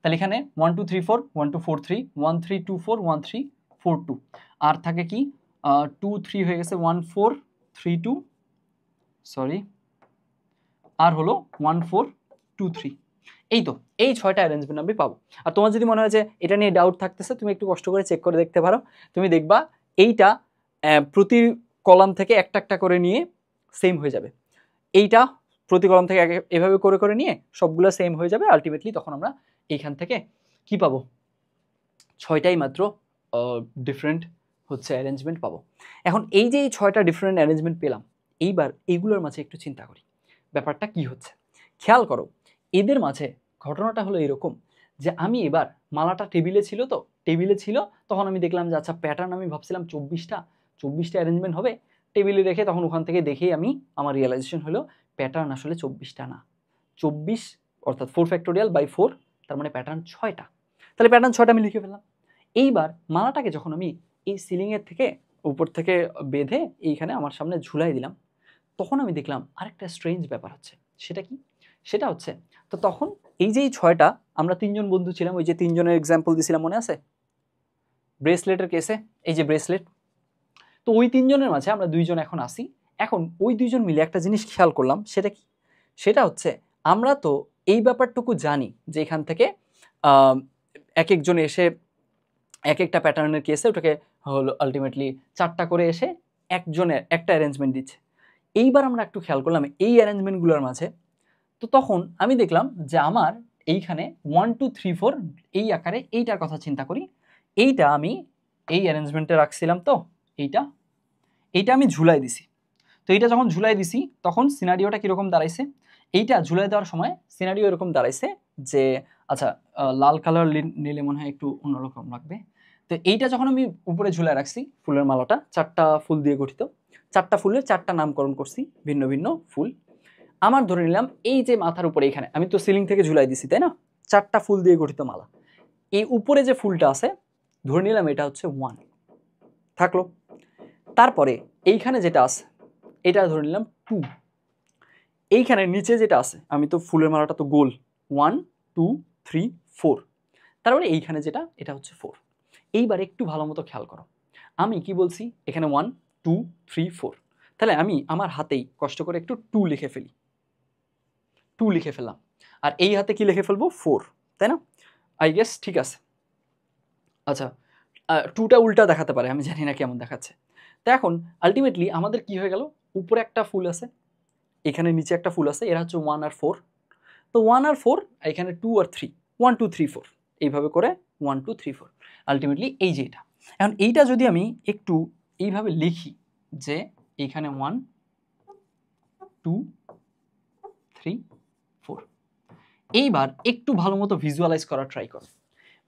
তাহলে এখানে 1234 1243 1324 1342, আর থাকে কি 23 হয়ে গেছে 1432, সরি, আর হলো 1423। এই তো, এই 6টা অ্যারেঞ্জমেন্ট আমি পাবো। আর তোমার যদি মনে হয় যে এটা নিয়ে ডাউট থাকতেছে, তুমি একটু কষ্ট করে চেক করে দেখতে পারো। তুমি দেখবা এইটা প্রতি কলাম থেকে একটা একটা করে নিয়ে সেম হয়ে যাবে। এইটা প্রতি কলাম থেকে এভাবে করে করে নিয়ে সবগুলো সেম হয়ে যাবে। আলটিমেটলি তখন আমরা এইখান থেকে কি পাবো, 6টাই মাত্র ডিফারেন্ট হচ্ছে অ্যারেঞ্জমেন্ট পাবো। এখন এই যে এই 6টা ডিফারেন্ট অ্যারেঞ্জমেন্ট পেলাম, এইবার এইগুলোর মাঝে একটু চিন্তা করি ব্যাপারটা কি হচ্ছে। খেয়াল করো, এদের মাঝে ঘটনাটা হলো এরকম যে আমি এবার মালাটা টেবিলে ছিল, তো টেবিলে ছিল, তখন আমি দেখলাম যে আচ্ছা প্যাটার্ন আমি ভাবছিলাম 24টা অ্যারেঞ্জমেন্ট হবে, টেবিলে রেখে তখন ওখান থেকে দেখেই আমার রিয়েলাইজেশন হলো প্যাটার্ন আসলে 24টা না, 24 অর্থাৎ 4 ফ্যাক্টোরিয়াল বাই 4, তার মানে প্যাটার্ন 6টা। তাহলে প্যাটার্ন 6টা আমি লিখে ফেললাম। এইবার মালাটাকে যখন আমি এই সিলিংয়ের থেকে উপর থেকে বেঁধে এইখানে আমার সামনে ঝুলাই দিলাম, তখন আমি দেখলাম আরেকটা স্ট্রেঞ্জ ব্যাপার হচ্ছে। সেটা কি? সেটা হচ্ছে, তো তখন এই যে এই 6টা, আমরা 3জন বন্ধু ছিলাম, ওই যে 3জনের এক্সাম্পল দিছিলাম মনে আছে ব্রেসলেটের কেসে, এই যে ব্রেসলেট, তো ওই 3জনের মাঝে আমরা 2জন এখন আসি। এখন ওই 2জন মিলে একটা জিনিস খেয়াল করলাম, সেটা কি? সেটা হচ্ছে আমরা তো এই ব্যাপারটুকু জানি যে এখান থেকে এক একজন এসে এক একটা প্যাটার্নের কেসে ওটাকে হলো আলটিমেটলি 4টা করে এসে একজনের একটা অ্যারেঞ্জমেন্ট দিচ্ছে। এইবার আমরা একটু খেয়াল করলাম এই অ্যারেঞ্জমেন্টগুলোর মাঝে, তো তখন আমি দেখলাম যে আমার এইখানে 1 2 3 4 এই আকারে এইটার কথা চিন্তা করি, এইটা আমি এই অ্যারেঞ্জমেন্টে রাখছিলাম, তো এইটা আমি ঝুলাই দিছি। তো এইটা যখন ঝুলাই দিছি তখন সিনারিওটা কীরকম দাঁড়াইছে, এইটা ঝুলাই দেওয়ার সময় সিনারিও এরকম দাঁড়াইছে যে আচ্ছা লাল কালার নিলে মনে হয় একটু অন্যরকম লাগবে। তো এইটা যখন আমি উপরে ঝুলাই রাখছি, ফুলের মালাটা 4টা ফুল দিয়ে গঠিত, 4টা ফুলের 4টা নামকরণ করছি, ভিন্ন ভিন্ন ফুল। আমার ধরে নিলাম এই যে মাথার উপরে এখানে আমি তো সিলিং থেকে ঝুলাই দিছি, তাই না, 4টা ফুল দিয়ে গঠিত মালা, এই উপরে যে ফুলটা আছে ধরে নিলাম এটা হচ্ছে 1 থাকলো। তারপরে এইখানে যেটা আছে এটা ধরে নিলাম 2, এইখানে নিচে যেটা আছে, আমি তো ফুলের মালাটা তো গোল, 1 2 3 4, তারপরে এইখানে যেটা এটা হচ্ছে 4। এইবার একটু ভালো মতো খেয়াল করো, আমি কি বলছি এখানে 1 2 3 4, তাহলে আমি আমার হাতেই কষ্ট করে একটু 2 লিখে ফেলি, 2 লিখে ফেললাম, আর এই হাতে কি লিখে ফেলবো 4, তাই না? আই গেস ঠিক আছে। আচ্ছা 2টা উল্টা দেখাতে পারে, আমি জানি না কেমন দেখাচ্ছে। তো এখন আলটিমেটলি আমাদের কি হয়ে গেল, উপরে একটা ফুল আছে, এখানে নিচে একটা ফুল আছে, এরা হচ্ছে 1 আর 4, তো 1 আর 4, এখানে 2 আর 3, 1 2 3 4, এইভাবে করে 1 2 3 4 আলটিমেটলি এই যে এটা। এখন এইটা যদি আমি একটু এইভাবে লিখি যে এইখানে 1 2 3 4, এইবার একটু ভালো মতো ভিজুয়ালাইজ করার ট্রাই করো।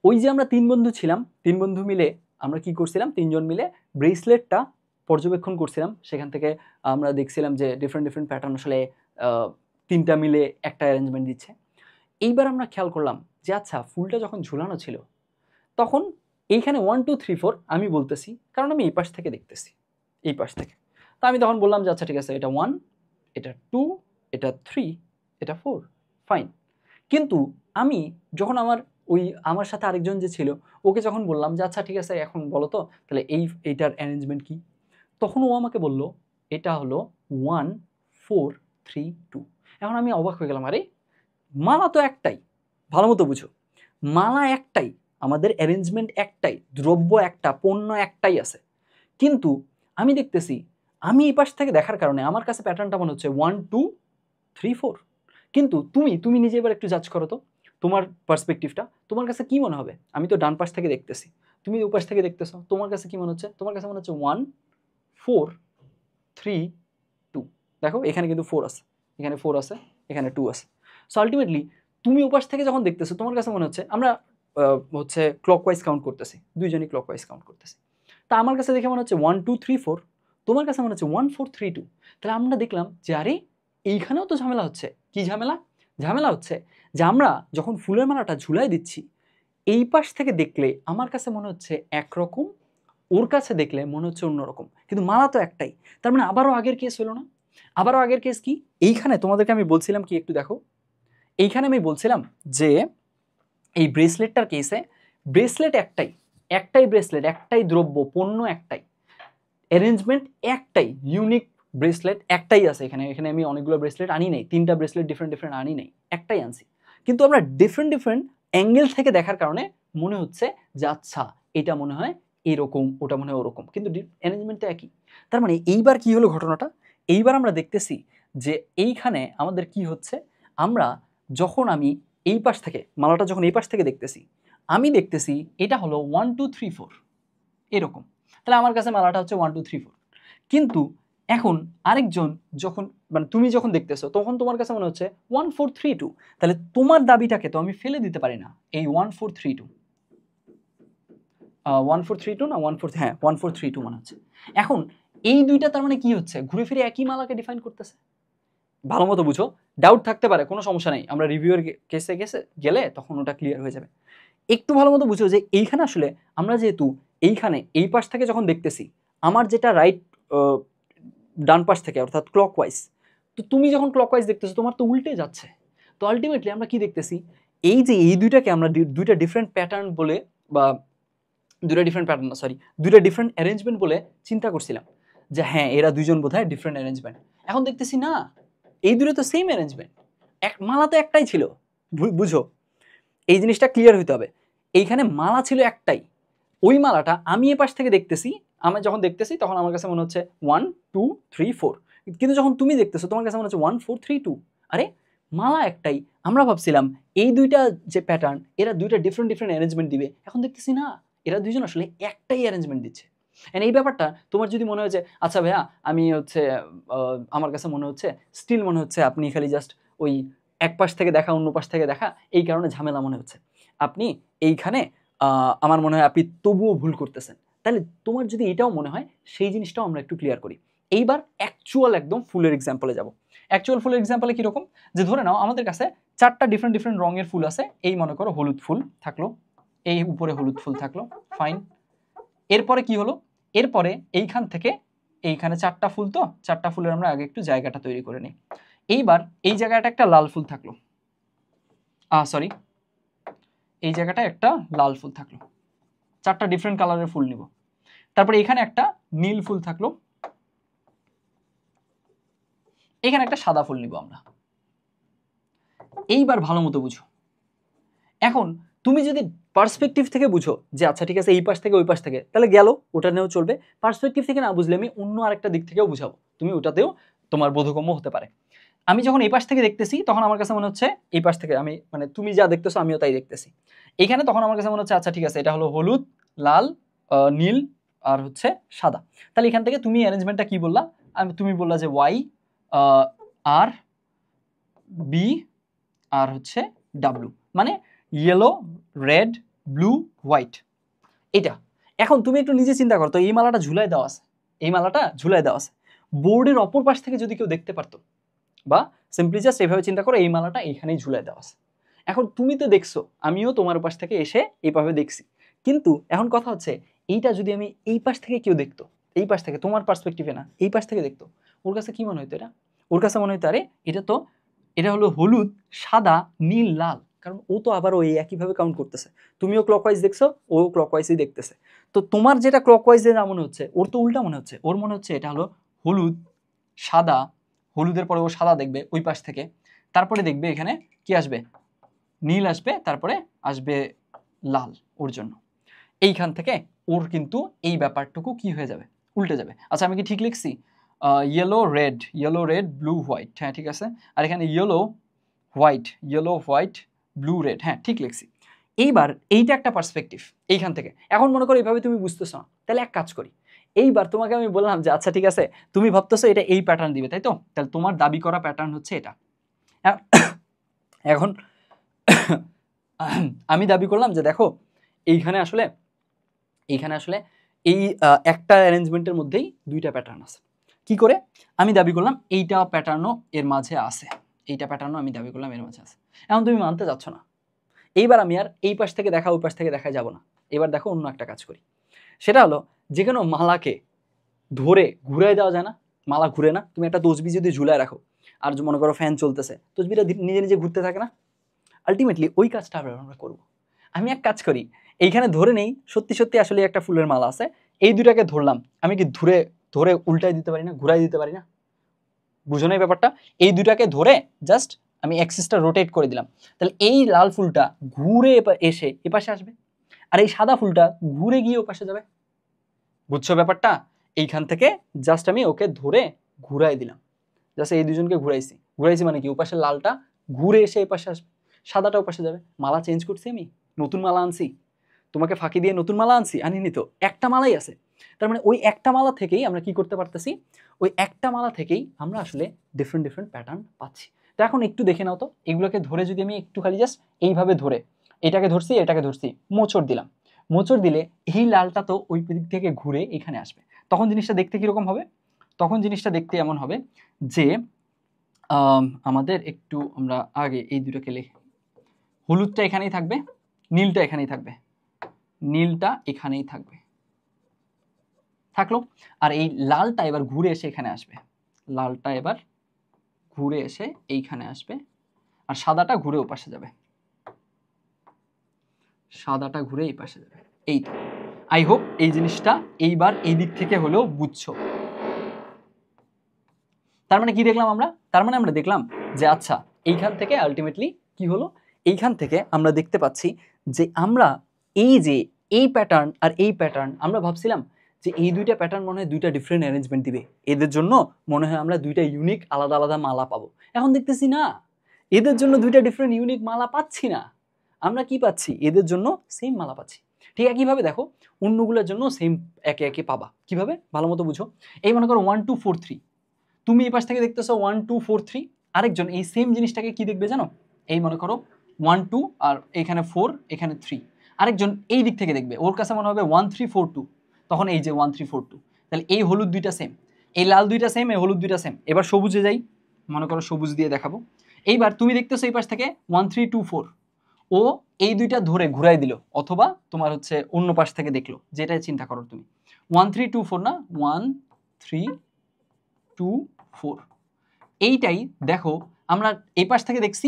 ওই যে আমরা 3 বন্ধু ছিলাম, 3 বন্ধু মিলে আমরা কি করছিলাম, 3জন মিলে ব্রেসলেটটা পর্যবেক্ষণ করছিলাম, সেখান থেকে আমরা দেখছিলাম যে ডিফারেন্ট ডিফারেন্ট প্যাটার্ন আসলে 3টা মিলে একটা অ্যারেঞ্জমেন্ট দিচ্ছে। এইবার আমরা খেয়াল করলাম যে আচ্ছা ফুলটা যখন ঝুলানো ছিল তখন এইখানে 1 2 3 4 আমি বলতেছি, কারণ আমি এই পাশ থেকে দেখতেছি, এই পাশ থেকে, তো আমি তখন বললাম যে আচ্ছা ঠিক আছে এটা 1, এটা 2, এটা 3, এটা 4, ফাইন। কিন্তু আমি যখন আমার সাথে আরেকজন যে ছিল ওকে যখন বললাম যে আচ্ছা ঠিক আছে এখন বলো তো তাহলে এইটার অ্যারেঞ্জমেন্ট কি, তখন ও আমাকে বলল এটা হলো 1 4 3 2। এখন আমি অবাক হয়ে গেলাম, আরে মালা তো একটাই, ভালো মতো বুঝো, মালা একটাই, আমাদের অ্যারেঞ্জমেন্ট একটাই, দ্রব্য একটা, পণ্য একটাই আছে, কিন্তু আমি দেখতেছি আমি এই পাশ থেকে দেখার কারণে আমার কাছে প্যাটার্নটা মনে হচ্ছে 1 2 3 4, কিন্তু তুমি নিজে এবার একটু জাজ করো তো, তোমার পার্সপেক্টিভটা তোমার কাছে কি মনে হবে? আমি তো ডান পাশ থেকে দেখতেছি, তুমি ওই পাশ থেকে দেখতেছো, তোমার কাছে কি মনে হচ্ছে? তোমার কাছে মনে হচ্ছে 1 4 3 2, দেখো এখানে কিন্তু 4 আছে, এখানে 4 আছে, এখানে 2 আছে। সো আলটিমেটলি তুমি ওপাশ থেকে যখন দেখতেছো তোমার কাছে মনে হচ্ছে আমরা হচ্ছে ক্লকওয়াইজ কাউন্ট করতেছি, দুইজনই ক্লকওয়াইজ কাউন্ট করতেছি, তা আমার কাছে দেখে মনে হচ্ছে 1 2 3 4, তোমার কাছে মনে হচ্ছে 1 4 3 2। তাহলে আমরা দেখলাম যে আরে এইখানেও তো ঝামেলা হচ্ছে। কি ঝামেলা? ঝামেলা হচ্ছে যে আমরা যখন ফুলের মালাটা ঝুলাই দিচ্ছি এই পাশ থেকে দেখলে আমার কাছে মনে হচ্ছে একরকম, ওর কাছে দেখলে মনে হচ্ছে অন্যরকম, কিন্তু মালা তো একটাই। তার মানে আবারও আগের কেস হলো না? আবারও আগের কেস কি? এইখানে তোমাদেরকে আমি বলছিলাম কি, একটু দেখো, এইখানে আমি বলছিলাম যে এই ব্রেসলেটটার কেসে ব্রেসলেট একটাই, একটাই ব্রেসলেট, একটাই দ্রব্য, পণ্য একটাই, অ্যারেঞ্জমেন্ট একটাই, ইউনিক ব্রেসলেট একটাই আছে এখানে। এখানে আমি অনেকগুলো ব্রেসলেট আনি নাই, 3টা ব্রেসলেট ডিফারেন্ট ডিফারেন্ট আনি নাই, একটাই আনছি। কিন্তু আমরা ডিফারেন্ট ডিফারেন্ট অ্যাঙ্গেল থেকে দেখার কারণে মনে হচ্ছে যে আচ্ছা এটা মনে হয় এরকম, ওটা মনে হয় ওরকম, কিন্তু অ্যারেঞ্জমেন্টটা একই। তার মানে এইবার কি হলো ঘটনাটা? এইবার আমরা দেখতেছি যে এইখানে আমাদের কি হচ্ছে, আমরা যখন আমি এই পাশ থেকে মালাটা যখন এই পাশ থেকে দেখতেছি, আমি দেখতেছি এটা হলো 1 2 3 4 এরকম। তাহলে আমার কাছে মালাটা হচ্ছে 1 2 3 4। কিন্তু এখন আরেকজন যখন, মানে তুমি যখন দেখতেছো তখন তোমার কাছে মনে হচ্ছে 1 4 3 2। তাহলে তোমার দাবিটাকে তো আমি ফেলে দিতে পারি না এই 1 4 3 2, 1 4 3 2 না 1 4, হ্যাঁ 1 4 3 2 মনে হচ্ছে। এখন এই দুইটা তার মানে কি হচ্ছে, ঘুরে ফিরে একই মালাকে ডিফাইন করতেছে। ভালো মতো বুঝো, ডাউট থাকতে পারে, কোনো সমস্যা নেই, আমরা রিভিউয়ের কেসে গেলে তখন ওটা ক্লিয়ার হয়ে যাবে। একটু ভালো মতো বুঝো যে এইখানে আসলে আমরা যেহেতু এইখানে এই পাশ থেকে যখন দেখতেছি, আমার যেটা রাইট ডান পাশ থেকে অর্থাৎ ক্লকওয়াইজ, তো তুমি যখন ক্লকওয়াইজ দেখতেছো তোমার তো উল্টে যাচ্ছে। তো আলটিমেটলি আমরা কি দেখতেছি, এই যে এই দুইটাকে আমরা দুইটা ডিফারেন্ট প্যাটার্ন বলে, বা দুইটা ডিফারেন্ট প্যাটার্ন না সরি, দুইটা ডিফারেন্ট অ্যারেঞ্জমেন্ট বলে চিন্তা করছিলাম যে হ্যাঁ এরা দুইজন বোধহয় ডিফারেন্ট অ্যারেঞ্জমেন্ট। এখন দেখতেছি না, এই দুটো তো সেম অ্যারেঞ্জমেন্ট, এক মালা তো একটাই ছিল। বুঝো, এই জিনিসটা ক্লিয়ার হইতে হবে। এইখানে মালা ছিল একটাই, ওই মালাটা আমি এ পাশ থেকে দেখতেছি, আমি যখন দেখতেছি তখন আমার কাছে মনে হচ্ছে 1 2 3 4, কিন্তু যখন তুমি দেখতেছো তোমার কাছে মনে হচ্ছে 1 4 3 2। আরে মালা একটাই, আমরা ভাবছিলাম এই দুইটা যে প্যাটার্ন এরা দুইটা ডিফারেন্ট ডিফারেন্ট অ্যারেঞ্জমেন্ট দিবে, এখন দেখতেছি না, এরা দুইজন আসলে একটাই অ্যারেঞ্জমেন্ট দিচ্ছে। এন্ড এই ব্যাপারটা তোমার যদি মনে হয় যে আচ্ছা ভাইয়া আমি হচ্ছে আমার কাছে মনে হচ্ছে স্টিল মনে হচ্ছে আপনি খালি জাস্ট ওই এক পাশ থেকে দেখা অন্য পাশ থেকে দেখা এই কারণে ঝামেলা মনে হচ্ছে, আপনি এইখানে আমার মনে হয় আপনি তবুও ভুল করতেছেন, তাহলে তোমার যদি এটাও মনে হয় সেই জিনিসটাও আমরা একটু ক্লিয়ার করি। এইবার অ্যাকচুয়াল একদম ফুলের এক্সাম্পলে যাব। অ্যাকচুয়াল ফুলের এক্সাম্পলে কীরকম, যে ধরে নাও আমাদের কাছে 4টা ডিফারেন্ট ডিফারেন্ট রঙের ফুল আছে, এই মনে করো হলুদ ফুল থাকলো, এই উপরে হলুদ ফুল থাকলো, ফাইন। এরপরে কি হলো, এরপরে এইখান থেকে এইখানে 4টা ফুল, তো 4টা ফুলের আমরা আগে একটু জায়গাটা তৈরি করে নিই। এইবার এই জায়গাটা একটা লাল ফুল থাকলো, সরি এই জায়গাটা একটা লাল ফুল থাকলো, 4টা ডিফারেন্ট কালারের ফুল নিব। তারপরে এখানে একটা নীল ফুল থাকলো, এখানে একটা সাদা ফুল নিব আমরা। এইবার ভালো মতো বুঝো, এখন তুমি যদি পার্সপেক্টিভ থেকে বুঝো যে আচ্ছা ঠিক আছে এই পাশ থেকে ওই পাশ থেকে, তাহলে গেল, ওটা নিয়েও চলবে। পার্সপেক্টিভ থেকে না বুঝলে আমি অন্য আরেকটা দিক থেকেও বুঝাবো, তুমি ওটাতেও তোমার বোধগম্য হতে পারে। আমি যখন এই পাশ থেকে দেখতেছি তখন আমার কাছে মনে হচ্ছে এই পাশ থেকে আমি, মানে তুমি যা দেখতেছো আমিও তাই দেখতেছি এখানে, তখন আমার কাছে মনে হচ্ছে আচ্ছা ঠিক আছে এটা হলো হলুদ, লাল, নীল আর হচ্ছে সাদা। তাহলে এখান থেকে তুমি অ্যারেঞ্জমেন্টটা কি বললা, তুমি বললা যে ওয়াই আর বি আর হচ্ছে ডাব্লু, মানে ইয়েলো রেড ব্লু হোয়াইট এটা। এখন তুমি একটু নিজে চিন্তা করো তো, এই মালাটা ঝুলাই দেওয়া আছে, এই মালাটা ঝুলাই দেওয়া আছে, বোর্ডের অপর পাশ থেকে যদি কেউ দেখতে পারতো, বা সিম্পলি জাস্ট এইভাবে চিন্তা করো এই মালাটা এইখানেই ঝুলাই দেওয়া আছে। এখন তুমি তো দেখছো, আমিও তোমার পাশ থেকে এসে এইভাবে দেখছি, কিন্তু এখন কথা হচ্ছে এইটা যদি আমি এই পাশ থেকে কেউ দেখতো, এই পাশ থেকে তোমার পার্সপেক্টিভে না এই পাশ থেকে দেখতো, ওর কাছে কি মনে হইতো, এটা ওর কাছে মনে হইতো আরে এটা হলো হলুদ সাদা নীল লাল, কারণ ও তো আবার ওই একইভাবে কাউন্ট করতেছে, তুমিও ক্লকওয়াইজ দেখছো ও ক্লকওয়াইজই দেখতেছে। তো তোমার যেটা ক্লকওয়াইজে না মনে হচ্ছে ওর তো উল্টা মনে হচ্ছে, ওর মনে হচ্ছে এটা হলো হলুদ সাদা, হলুদের পরে ও সাদা দেখবে ওই পাশ থেকে, তারপরে দেখবে এখানে কি আসবে, নীল আসবে, তারপরে আসবে লাল ওর জন্য। এইখান থেকে ওর কিন্তু এই ব্যাপারটুকু কি হয়ে যাবে, উল্টে যাবে। আচ্ছা আমি কি ঠিক লিখছি, ইয়েলো রেড ব্লু হোয়াইট, হ্যাঁ ঠিক আছে, আর এখানে ইয়েলো হোয়াইট ব্লু রেড, হ্যাঁ ঠিক লিখছি। এইবার এইটা একটা পার্সপেক্টিভ এইখান থেকে, এখন মনে করো এইভাবে তুমি বুঝতেছো না, তাহলে এক কাজ করি, এইবার তোমাকে আমি বললাম যে আচ্ছা ঠিক আছে তুমি ভাবতেছো এটা এই প্যাটার্ন দিবে, তাই তো, তাহলে তোমার দাবি করা প্যাটার্ন হচ্ছে এটা। এখন আমি দাবি করলাম যে দেখো এইখানে আসলে এই একটা অ্যারেঞ্জমেন্টের মধ্যেই দুইটা প্যাটার্ন আছে। কি করে আমি দাবি করলাম এইটা প্যাটার্নও এর মাঝে আছে, এইটা প্যাটার্নও আমি দাবি করলাম এর মাঝে আছে। এখন তুমি মানতে যাচ্ছ না, এইবার আমি আর এই পাশ থেকে দেখা ওই পাশ থেকে দেখা যাব না, এবার দেখো অন্য একটা কাজ করি। সেটা হলো যে কোনো মালাকে ধরে ঘুরাই দেওয়া যায় না, মালা ঘুরে না। তুমি একটা তসবি যদি ঝুলায় রাখো আর মনে করো ফ্যান চলতেছে, তসবিটা নিজে নিজে ঘুরতে থাকে না? আলটিমেটলি ওই কাজটা আমরা করবো। আমি এক কাজ করি, এইখানে ধরে নেই সত্যি সত্যি আসলে একটা ফুলের মালা আছে, এই দুটাকে ধরলাম, আমি কি ধরে ধরে উল্টাই দিতে পারি না, ঘুরাই দিতে পারি না? বুঝো না এই ব্যাপারটা? এই দুটাকে ধরে জাস্ট আমি অ্যাক্সিসটা রোটেট করে দিলাম, তাহলে এই লাল ফুলটা ঘুরে এসে এপাশে আসবে, আর এই সাদা ফুলটা ঘুরে গিয়ে ওপাশে যাবে। বুঝছো ব্যাপারটা? এইখান থেকে জাস্ট আমি ওকে ধরে ঘুরাই দিলাম, জাস্ট এই দুজনকে ঘুরাইছি মানে কি ওপাশে লালটা ঘুরে এসে এপাশে আসবে, সাদাটা ওপাশে যাবে। মালা চেঞ্জ করছি, আমি নতুন মালা আনছি, তোমাকে ফাঁকি দিয়ে নতুন মালা আনিনি তো, একটা মালাই আছে। তার মানে ওই একটা মালা থেকেই আমরা কি করতে পারতেছি, ওই একটা মালা থেকেই আমরা আসলে ডিফারেন্ট ডিফারেন্ট প্যাটার্ন পাচ্ছি। তো এখন একটু দেখে নাও তো, এগুলোকে ধরে যদি আমি একটু খালি জাস্ট এইভাবে ধরে এটাকে ধরছি মোচড় দিলাম, মোচড় দিলে এই লালটা তো ওই দিক থেকে ঘুরে এখানে আসবে, তখন জিনিসটা দেখতে কিরকম হবে? তখন জিনিসটা দেখতে এমন হবে যে আমাদের একটু আমরা আগে এই দুটোকে লিখি, হলুদটা এখানেই থাকবে, নীলটা এখানেই থাকবে, নীলটা এখানেই থাকবে, থাকলো। আর এই লালটা এবার ঘুরে এসে এখানে আসবে, লালটা এবার ঘুরে এসে এইখানে আসবে, আর সাদাটা ঘুরে ওপাশে যাবে, সাদাটা ঘুরে এই পাশে যাবে। এই তো, আই হোপ এই জিনিসটা এইবার এই দিক থেকে হলেও বুঝছো। তার মানে কি দেখলাম আমরা? তার মানে আমরা দেখলাম যে আচ্ছা এইখান থেকে আলটিমেটলি কি হলো, এইখান থেকে আমরা দেখতে পাচ্ছি যে আমরা এই যে এই প্যাটার্ন আর এই প্যাটার্ন, আমরা ভাবছিলাম যে এই দুইটা প্যাটার্ন মনে হয় দুইটা ডিফারেন্ট অ্যারেঞ্জমেন্ট দিবে, এদের জন্য মনে হয় আমরা দুইটা ইউনিক আলাদা আলাদা মালা পাবো। এখন দেখতেছি না, এদের জন্য দুইটা ডিফারেন্ট ইউনিক মালা পাচ্ছি না, আমরা কি পাচ্ছি, এদের জন্য সেম মালা পাচ্ছি। ঠিক একইভাবে দেখো অন্যগুলোর জন্য সেম একে একে পাবা। কিভাবে? ভালো মতো বুঝো। এই মনে করো 1 2 4 3, তুমি এই পাশ থেকে দেখতেছো 1 2 4 3, আরেকজন এই সেম জিনিসটাকে কি দেখবে জানো? এই মনে করো 1 2 আর এখানে 4 এখানে 3, আরেকজন এই দিক থেকে দেখবে, ওর কাছে মনে হবে 1 3 4 2, তখন এই যে 1 3 4 2, তাহলে এই হলুদ দুইটা সেম, এই লাল দুইটা সেম, এই হলুদ দুইটা সেম। এবার সবুজে যাই, মনে করো সবুজ দিয়ে দেখাবো। এইবার তুমি দেখতেছো এই পাশ থেকে 1 3 2 4, ও এই দুইটা ধরে ঘুরাই দিল, অথবা তোমার হচ্ছে অন্য পাশ থেকে দেখলো, যেটাই চিন্তা করো তুমি। 1 3 2 4 না, 1 3 2 4, এইটাই দেখো আমরা এই পাশ থেকে দেখছি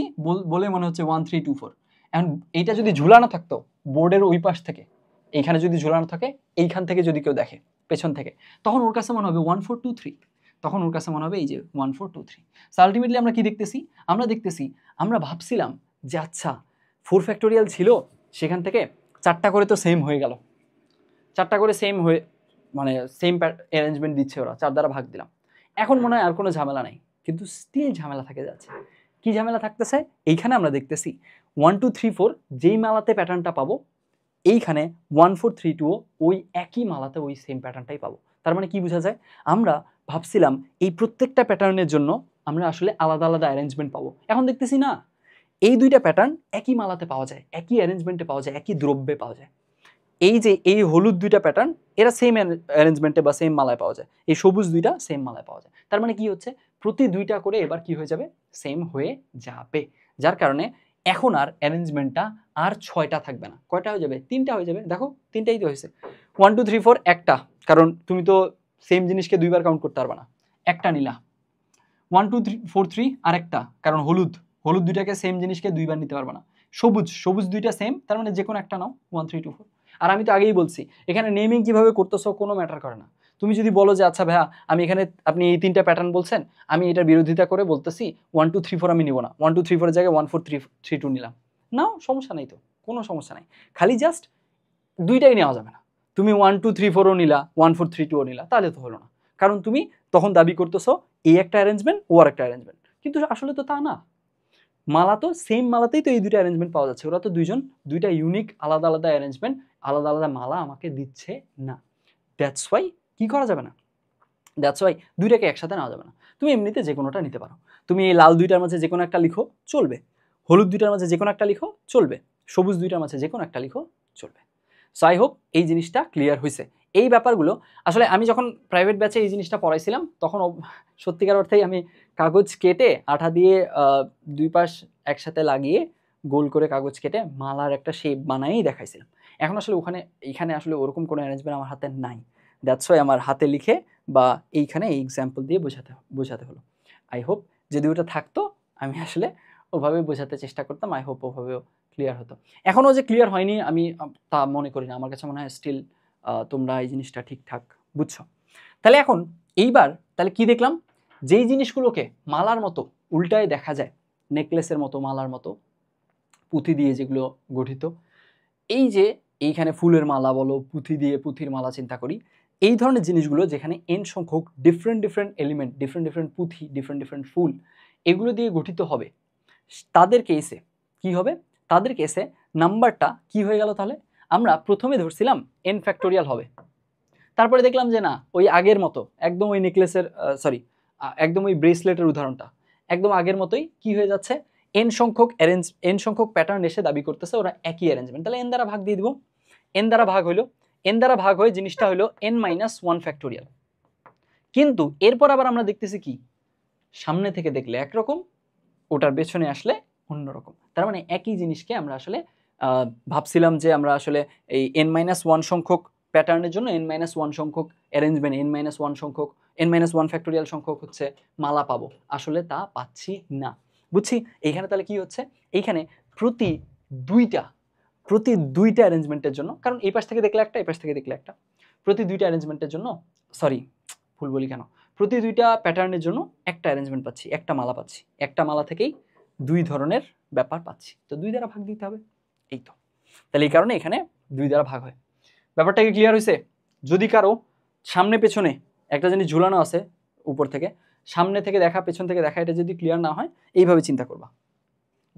বলে মনে হচ্ছে 1 3 2 4। এখন এইটা যদি ঝুলানো থাকতো বোর্ডের ওই পাশ থেকে, এইখানে যদি ঝুলানো থাকে, এইখান থেকে যদি কেউ দেখে পেছন থেকে, তখন ওর কাছে মনে হবে 1 4 2 3, তখন ওর কাছে মনে হবে এই যে 1 4 2 3। সো আলটিমেটলি আমরা কি দেখতেছি? আমরা দেখতেছি, আমরা ভাবছিলাম যে আচ্ছা 4 ফ্যাক্টোরিয়াল ছিল, সেখান থেকে 4টা করে তো সেম হয়ে গেল, 4টা করে সেম হয়ে মানে সেম অ্যারেঞ্জমেন্ট দিচ্ছে ওরা, 4 দ্বারা ভাগ দিলাম, এখন মনে হয় আর কোনো ঝামেলা নাই। কিন্তু স্টিল ঝামেলা থাকে যাচ্ছে। কি ঝামেলা থাকতেছে? এইখানে আমরা দেখতেছি 1 2 3 4 যেই মালাতে প্যাটার্নটা পাবো, এইখানে 1 4 3 2 ওই একই মালাতে ওই সেম প্যাটার্নটাই পাবো। তার মানে কি বোঝা যায়? আমরা ভাবছিলাম এই প্রত্যেকটা প্যাটার্নের জন্য আমরা আসলে আলাদা আলাদা অ্যারেঞ্জমেন্ট পাবো, এখন দেখতেছি না, এই দুইটা প্যাটার্ন একই মালাতে পাওয়া যায়, একই অ্যারেঞ্জমেন্টে পাওয়া যায়, একই দ্রব্যে পাওয়া যায়। এই যে এই হলুদ দুইটা প্যাটার্ন, এরা সেম অ্যারেঞ্জমেন্টে বা সেম মালায় পাওয়া যায়, এই সবুজ দুইটা সেম মালায় পাওয়া যায়। তার মানে কি হচ্ছে, প্রতি দুইটা করে এবার কি হয়ে যাবে, সেম হয়ে যাবে। যার কারণে এখন আর অ্যারেঞ্জমেন্টটা আর 6টা থাকবে না, কয়টা হয়ে যাবে, 3টা হয়ে যাবে। দেখো 3টাই তো হয়েছে, 1 2 3 4 একটা, কারণ তুমি তো সেম জিনিসকে দুইবার কাউন্ট করতে পারবে না, একটা নিলা। 1 2 3 4 3 আর একটা, কারণ হলুদ হলুদ দুইটাকে সেম জিনিসকে দুইবার নিতে পারবে না। সবুজ সবুজ দুইটা সেম, তার মানে যে কোনো একটা নাও, 1 3 2 4। আর আমি তো আগেই বলছি এখানে নেমিং কিভাবে করতেছো কোনো ম্যাটার করে না। তুমি যদি বলো যে আচ্ছা ভাইয়া আমি এখানে আপনি এই 3টা প্যাটার্ন বলছেন, আমি এটার বিরোধিতা করে বলতেছি 1 2 3 4 আমি নিব না, 1 2 3 4 এর জায়গায় 1 4 3 3 2 নিলাম, নাও সমস্যা নাই তো, কোনো সমস্যা নাই। খালি জাস্ট দুইটাই নেওয়া যাবে না। তুমি 1 2 3 4ও নিলা, 1 4 3 2ও নিলা, তাহলে তো হলো না, কারণ তুমি তখন দাবি করতেছো এই একটা অ্যারেঞ্জমেন্ট ও আর একটা অ্যারেঞ্জমেন্ট, কিন্তু আসলে তো তা না। মালা তো সেম মালাতেই তো এই দুইটা অ্যারেঞ্জমেন্ট পাওয়া যাচ্ছে, ওরা তো দুইটা ইউনিক আলাদা আলাদা অ্যারেঞ্জমেন্ট, আলাদা আলাদা মালা আমাকে দিচ্ছে না। দ্যাটস ওয়াই কি করা যাবে না, দ্যাটস ওয়াই দুইটাকে একসাথে নেওয়া যাবে না। তুমি এমনিতে যে কোনোটা নিতে পারো, তুমি এই লাল দুইটার মাঝে যে কোনো একটা লিখো চলবে, হলুদ দুইটার মাঝে যে কোনো একটা লিখো চলবে, সবুজ দুইটার মাঝে যে কোনো একটা লিখো চলবে। সো আই হোপ এই জিনিসটা ক্লিয়ার হয়েছে। এই ব্যাপারগুলো আসলে আমি যখন প্রাইভেট ব্যাচে এই জিনিসটা পড়াইছিলাম, তখন সত্যিকার অর্থেই আমি কাগজ কেটে আঠা দিয়ে দুই পাশ একসাথে লাগিয়ে গোল করে কাগজ কেটে মালার একটা শেপ বানাই দেখাইছিলাম। এখন আসলে এইখানে আসলে ওরকম কোনো অ্যারেঞ্জমেন্ট আমার হাতে নাই, দ্যাটস ওয়াই আমার হাতে লিখে বা এইখানে এই এক্সাম্পল দিয়ে বোঝাতে হলো। আই হোপ যদি ওটা থাকতো আমি আসলে ওভাবে বোঝাতে চেষ্টা করতাম, আই হোপ ওভাবেও ক্লিয়ার হতো। এখনও যে ক্লিয়ার হয়নি আমি তা মনে করি না, আমার কাছে মনে হয় স্টিল তোমরা এই জিনিসটা ঠিকঠাক বুঝছো। তাহলে এখন এইবার তাহলে কি দেখলাম, যেই জিনিসগুলোকে মালার মতো উল্টায় দেখা যায়, নেকলেসের মতো মালার মতো পুঁথি দিয়ে যেগুলো গঠিত, এই যে এইখানে ফুলের মালা বলো, পুঁথি দিয়ে পুঁথির মালা চিন্তা করি, এই ধরনের জিনিসগুলো যেখানে এন সংখ্যক ডিফারেন্ট এলিমেন্ট, ডিফারেন্ট পুঁথি, ডিফারেন্ট ফুল এগুলো দিয়ে গঠিত হবে, তাদের কেসে কি হবে, তাদের কেসে নাম্বারটা কি হয়ে গেল, তাহলে আমরা প্রথমে ধরছিলাম এন ফ্যাক্টোরিয়াল হবে, তারপরে দেখলাম যে না ওই আগের মতো একদম ওই নেকলেসের একদম ওই ব্রেসলেটের উদাহরণটা একদম আগের মতোই কি হয়ে যাচ্ছে, এন সংখ্যক প্যাটার্ন এসে দাবি করতেছে ওরা একই অ্যারেঞ্জমেন্ট, তাহলে এন দ্বারা ভাগ দিয়ে দিব, এন দ্বারা ভাগ হইলো, এন দ্বারা ভাগ হয়ে জিনিসটা হলো n-1 ফ্যাক্টোরিয়াল। কিন্তু এরপর আবার আমরা দেখতেছি কি, সামনে থেকে দেখলে একরকম, ওটার পেছনে আসলে অন্যরকম, তার মানে একই জিনিসকে আমরা আসলে ভাবছিলাম যে আমরা আসলে এই n-1 সংখ্যক প্যাটার্নের জন্য n-1 সংখ্যক অ্যারেঞ্জমেন্ট, n-1 ফ্যাক্টোরিয়াল সংখ্যক হচ্ছে মালা পাবো, আসলে তা পাচ্ছি না। বুঝছি এইখানে তাহলে কি হচ্ছে, এইখানে প্রতি দুইটা অ্যারেঞ্জমেন্টের জন্য, কারণ এই পাশ থেকে দেখলে একটা, এই পাশ থেকে দেখলে একটা, প্রতি দুইটা অ্যারেঞ্জমেন্টের জন্য, ভুল বলি কেন, প্রতি দুইটা প্যাটার্নের জন্য একটা অ্যারেঞ্জমেন্ট পাচ্ছি, একটা মালা পাচ্ছি, একটা মালা থেকেই দুই ধরনের ব্যাপার পাচ্ছি, তো 2 দ্বারা ভাগ দিতে হবে, এই তো। তাহলে এই কারণে এখানে 2 দ্বারা ভাগ হয়। ব্যাপারটা কি ক্লিয়ার হয়েছে? যদি কারো সামনে পেছনে একটা জিনিস ঝুলানো আছে, উপর থেকে সামনে থেকে দেখা, পেছন থেকে দেখা, এটা যদি ক্লিয়ার না হয় এইভাবে চিন্তা করবা,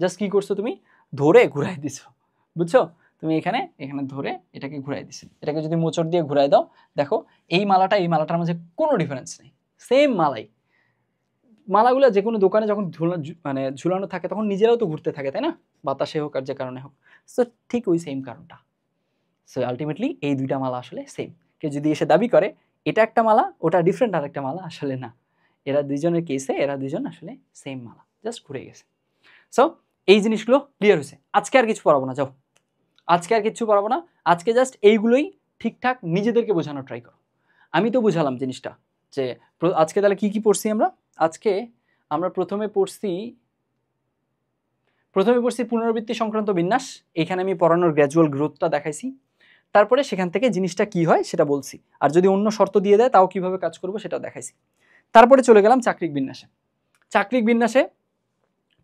জাস্ট কি করছো তুমি ধরে ঘুরাই দিছো, বুঝছো, তুমি এখানে ধরে এটাকে ঘুরাই দিছো, এটাকে যদি মোচড় দিয়ে ঘুরাই দাও, দেখো এই মালাটার মাঝে কোনো ডিফারেন্স নেই, সেম মালাগুলো যে কোনো দোকানে যখন ঝুলানো থাকে তখন নিজেরাও তো ঘুরতে থাকে, তাই না, বাতাসে হোক আর যে কারণে হোক, সো ঠিক ওই সেম কারণটা। সো আলটিমেটলি এই দুইটা মালা আসলে সেম। কেউ যদি এসে দাবি করে এটা একটা মালা ওটা ডিফারেন্ট আর একটা মালা, আসলে না, এরা দুইজনের কেসে এরা দুইজন আসলে সেম মালা, জাস্ট ঘুরে গেছে। সো এই জিনিসগুলো ক্লিয়ার হয়েছে। আজকে আর কিছু পড়াবো না, যাও, আজকে আর কিছু পড়াবো না, আজকে জাস্ট এইগুলোই ঠিকঠাক নিজেদেরকে বোঝানোর ট্রাই করো। আমি তো বুঝালাম জিনিসটা যে আজকে তাহলে কি কি পড়ছি আমরা, আজকে আমরা প্রথমে পড়ছি পুনরাবৃত্তি সংক্রান্ত বিন্যাস, এখানে আমি পড়ানোর গ্র্যাজুয়াল গ্রোথটা দেখাইছি, তারপরে সেখান থেকে জিনিসটা কি হয় সেটা বলছি, আর যদি অন্য শর্ত দিয়ে দেয় তাও কিভাবে কাজ করবো সেটাও দেখাইছি। তারপরে চলে গেলাম চাকরিক বিন্যাসে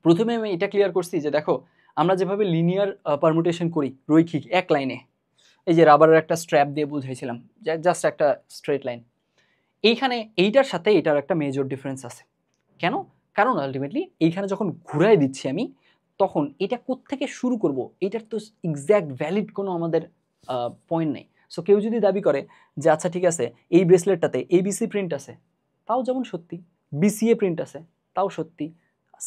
প্রথমে আমি এটা ক্লিয়ার করছি যে দেখো আমরা যেভাবে লিনিয়ার পারমুটেশন করি রৈখিক এক লাইনে, এই যে রাবারের একটা স্ট্র্যাপ দিয়ে বুঝাইছিলাম, জাস্ট একটা স্ট্রেট লাইন, এইখানে এইটার সাথে এটার একটা মেজর ডিফারেন্স আছে। কেন? কারণ আলটিমেটলি এইখানে যখন ঘুরাই দিচ্ছি আমি, তখন এটা কোত্থেকে শুরু করব এটার তো এক্স্যাক্ট ভ্যালিড কোনো আমাদের পয়েন্ট নেই। সো কেউ যদি দাবি করে যে আচ্ছা ঠিক আছে এই ব্রেসলেটটাতে এবিসি প্রিন্ট আছে, তাও যেমন সত্যি, বিসিএ প্রিন্ট আছে তাও সত্যি,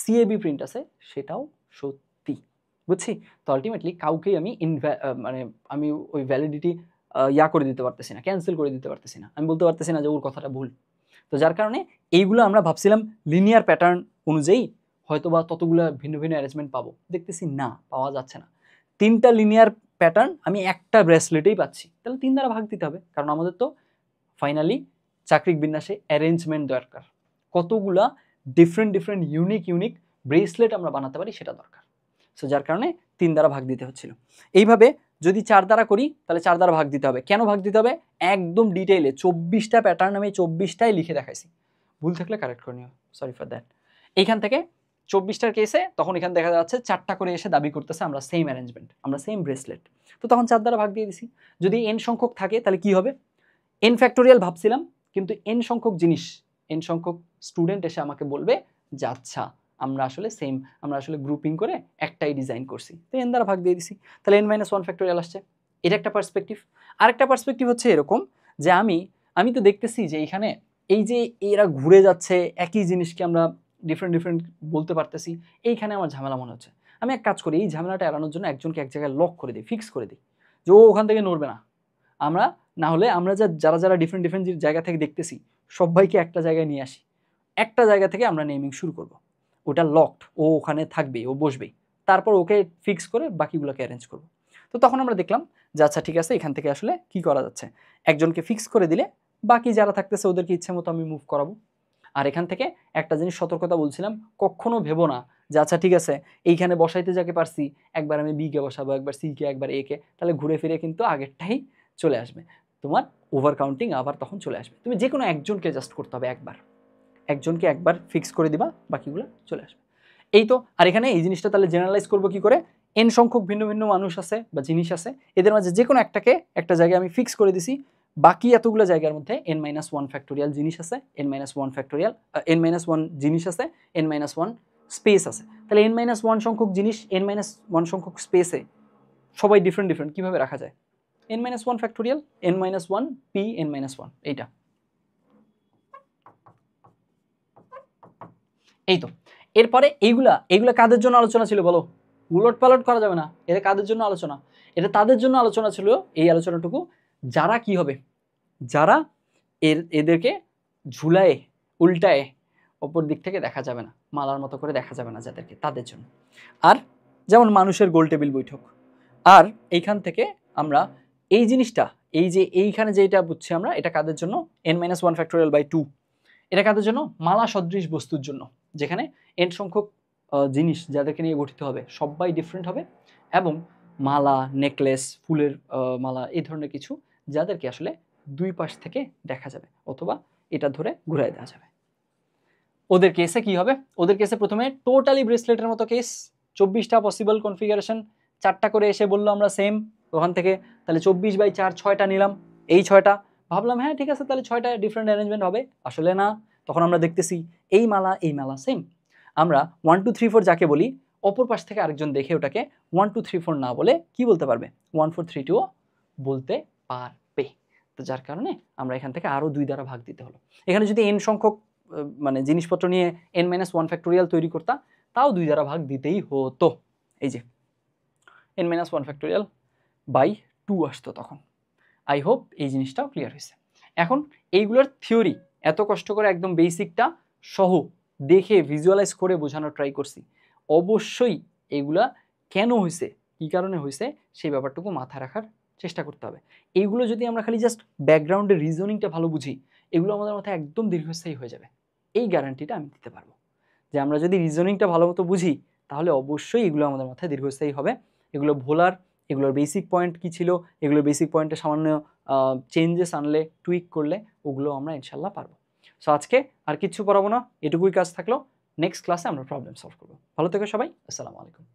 সিএবি প্রিন্ট আছে সেটাও সত্যি, বুঝছি। তো আলটিমেটলি কাউকেই আমি আমি ওই ভ্যালিডিটি করে দিতে পারতেছি না, ক্যান্সেল করে দিতে পারতেছি না, আমি বলতে পারতেছি না যে ওর কথাটা ভুল। তো যার কারণে এইগুলো আমরা ভাবছিলাম লিনিয়ার প্যাটার্ন অনুযায়ী হয়তো বা ততগুলো ভিন্ন অ্যারেঞ্জমেন্ট পাবো, দেখতেছি না, পাওয়া যাচ্ছে না। 3টা লিনিয়ার প্যাটার্ন আমি একটা ব্রেসলেটেই পাচ্ছি, তাহলে 3 দ্বারা ভাগ দিতে হবে, কারণ আমাদের তো ফাইনালি চাকরিক বিন্যাসে অ্যারেঞ্জমেন্ট দরকার, কতগুলা ডিফারেন্ট ইউনিক ব্রেসলেট আমরা বানাতে পারি সেটা দরকার। সো যার কারণে 3 দ্বারা ভাগ দিতে হচ্ছিল। এইভাবে যদি 4 দ্বারা করি তাহলে 4 দ্বারা ভাগ দিতে হবে। কেন ভাগ দিতে হবে একদম ডিটেইলে 24টা প্যাটার্ন আমি 24টাই লিখে দেখাইছি, ভুল থাকলে কারেক্ট করে নিও, সরি ফর দ্যাট। এইখান থেকে 24টার কেসে তখন এখানে দেখা যাচ্ছে 4টা করে এসে দাবি করতেছে আমরা সেম অ্যারেঞ্জমেন্ট, আমরা সেম ব্রেসলেট, তো তখন 4 দ্বারা ভাগ দিয়ে দিছি। যদি n সংখ্যক থাকে তাহলে কি হবে, n ফ্যাক্টোরিয়াল ভাবছিলাম, কিন্তু n সংখ্যক স্টুডেন্ট এসে আমাকে বলবে যে আচ্ছা আমরা আসলে গ্রুপিং করে একটাই ডিজাইন করছি, তো n দ্বারা ভাগ দিয়ে দিছি, তাহলে n-1 ফ্যাক্টোরিয়াল আসছে। এটা একটা পার্সপেক্টিভ। আরেকটা পার্সপেক্টিভ হচ্ছে এরকম যে আমি তো দেখতেছি যে এখানে এই যে এরা ঘুরে যাচ্ছে একই জিনিসকে আমরা ডিফারেন্ট বলতে পারতেছি, এইখানে আমার ঝামেলা মনে হচ্ছে। আমি এক কাজ করি, এই ঝামেলাটা এড়ানোর জন্য একজনকে এক জায়গায় লক করে দিই, ফিক্স করে দিই যে ও ওখান থেকে নড়বে না। না হলে আমরা যারা ডিফারেন্ট জায়গা থেকে দেখতেছি সবাইকে একটা জায়গায় নিয়ে আসি, একটা জায়গা থেকে আমরা নেমিং শুরু করব, ওটা লকড, ও ওখানে থাকবে, ও বসবেই, তারপর ওকে ফিক্স করে বাকিগুলোকে অ্যারেঞ্জ করব। তো তখন আমরা দেখলাম যে আচ্ছা ঠিক আছে, এখান থেকে আসলে কি করা যাচ্ছে, একজনকে ফিক্স করে দিলে বাকি যারা থাকতেছে ওদেরকে ইচ্ছে মতো আমি মুভ করাবো। আর এখান থেকে একটা জিনিস সতর্কতা বলছিলাম, কখনো ভেবো না যে আচ্ছা ঠিক আছে এইখানে বসাইতে যাকে পারছি একবার আমি বি কে বসাবো, একবার সি কে, একবার এ কে, তাহলে ঘুরে ফিরে কিন্তু আগেরটাই চলে আসবে, তোমার ওভার কাউন্টিং আবার তখন চলে আসবে। তুমি যে কোনো একজনকে জাস্ট করতে হবে, একজনকে একবার ফিক্স করে দিবা, বাকিগুলো চলে আসবে। এই তো। আর এখানে এই জিনিসটা তাহলে জেনারেলাইজ করবো কি করে, এন সংখ্যক ভিন্ন ভিন্ন মানুষ আছে বা জিনিস আছে, এদের মাঝে যে কোনো একটাকে একটা জায়গায় আমি ফিক্স করে দিছি, বাকি এতগুলো জায়গার মধ্যে n-1 ফ্যাক্টোরিয়াল জিনিস আছে, n-1 ফ্যাক্টোরিয়াল n-1 জিনিস আছে, n-1 স্পেস আছে। তাহলে n-1 সংখ্যক জিনিস n-1 সংখ্যক স্পেসে সবাই ডিফারেন্ট ডিফারেন্ট কীভাবে রাখা যায়, n-1 factorial n-1 p n-1 এইটা। এই তো। এরপরে এইগুলা কাদের জন্য আলোচনা ছিল বলো, উলট পালট করা যাবে না, এটা কাদের জন্য আলোচনা, এটা তাদের জন্য আলোচনা ছিল এই আলোচনাটুকু যারা কি হবে, যারা এদেরকে ঝুলায় উল্টায় অপর দিক থেকে দেখা যাবে না, মালার মতো করে দেখা যাবে না যাদেরকে, তাদের জন্য। আর যেমন মানুষের গোল টেবিল বৈঠক। আর এইখান থেকে আমরা এই জিনিসটা, এই যে এইখানে যেটা বুঝছি আমরা, এটা কাদের জন্য, n-1 ফ্যাক্টোরিয়াল বাই 2, এটা কাদের জন্য, মালা সদৃশ বস্তুর জন্য, যেখানে n সংখ্যক জিনিস যাদেরকে নিয়ে গঠিত হবে সবাই ডিফারেন্ট হবে, এবং মালা, নেকলেস, ফুলের মালা, এই ধরনের কিছু যাদেরকে আসলে দুই পাশ থেকে দেখা যাবে অথবা এটা ধরে ঘুরাই দেওয়া যাবে। ওদের কেসে কি হবে, ওদের কেসে প্রথমে টোটালি ব্রেসলেটের মতো কেস, 24টা পসিবল কনফিগারেশন, 4টা করে এসে বললো আমরা সেম ওখান থেকে, তাহলে 24/4 6টা নিলাম, এই 6টা ভাবলাম হ্যাঁ ঠিক আছে তাহলে 6টা ডিফারেন্ট অ্যারেঞ্জমেন্ট হবে, আসলে না, তখন আমরা দেখতেছি এই মালা সেম। আমরা 1 2 3 4 যাকে বলি, অপর পাশ থেকে আরেকজন দেখে ওটাকে 1 2 3 4 না বলে কি বলতে পারবে, 1 4 3 2 বলতে পারবে। তো যার কারণে আমরা এখান থেকে আরও 2 দ্বারা ভাগ দিতে হলো। এখানে যদি n সংখ্যক মানে জিনিসপত্র নিয়ে n-1 ফ্যাক্টোরিয়াল তৈরি করতা, তাও 2 দ্বারা ভাগ দিতেই হতো। এই যে n-1 ফ্যাক্টোরিয়াল বাই 2 আসতো তখন। আই হোপ এই জিনিসটাও ক্লিয়ার হয়েছে। এখন এইগুলোর থিওরি এত কষ্ট করে একদম বেসিকটা সহ দেখে ভিজুয়ালাইজ করে বোঝানোর ট্রাই করছি, অবশ্যই এগুলা কেন হয়েছে, কী কারণে হয়েছে সেই ব্যাপারটুকু মাথায় রাখার চেষ্টা করতে হবে। এইগুলো যদি আমরা খালি জাস্ট ব্যাকগ্রাউন্ডের রিজনিংটা ভালো বুঝি, এগুলো আমাদের মাথায় একদম দীর্ঘস্থায়ী হয়ে যাবে, এই গ্যারান্টিটা আমি দিতে পারবো যে আমরা যদি রিজনিংটা ভালো মতো বুঝি তাহলে অবশ্যই এগুলো আমাদের মাথায় দীর্ঘস্থায়ী হবে। এগুলো ভোলার, এগুলোর বেসিক পয়েন্ট কী ছিল, এগুলোর বেসিক পয়েন্টে সামান্য চেঞ্জেস আনলে, টুইক করলে ওগুলো আমরা ইনশাল্লাহ পারবো। সো আজকে আর কিচ্ছু পড়াবো না, এটুকুই কাজ থাকলো, নেক্সট ক্লাসে আমরা প্রবলেম সলভ করবো। ভালো থেকো সবাই, আসসালামু আলাইকুম।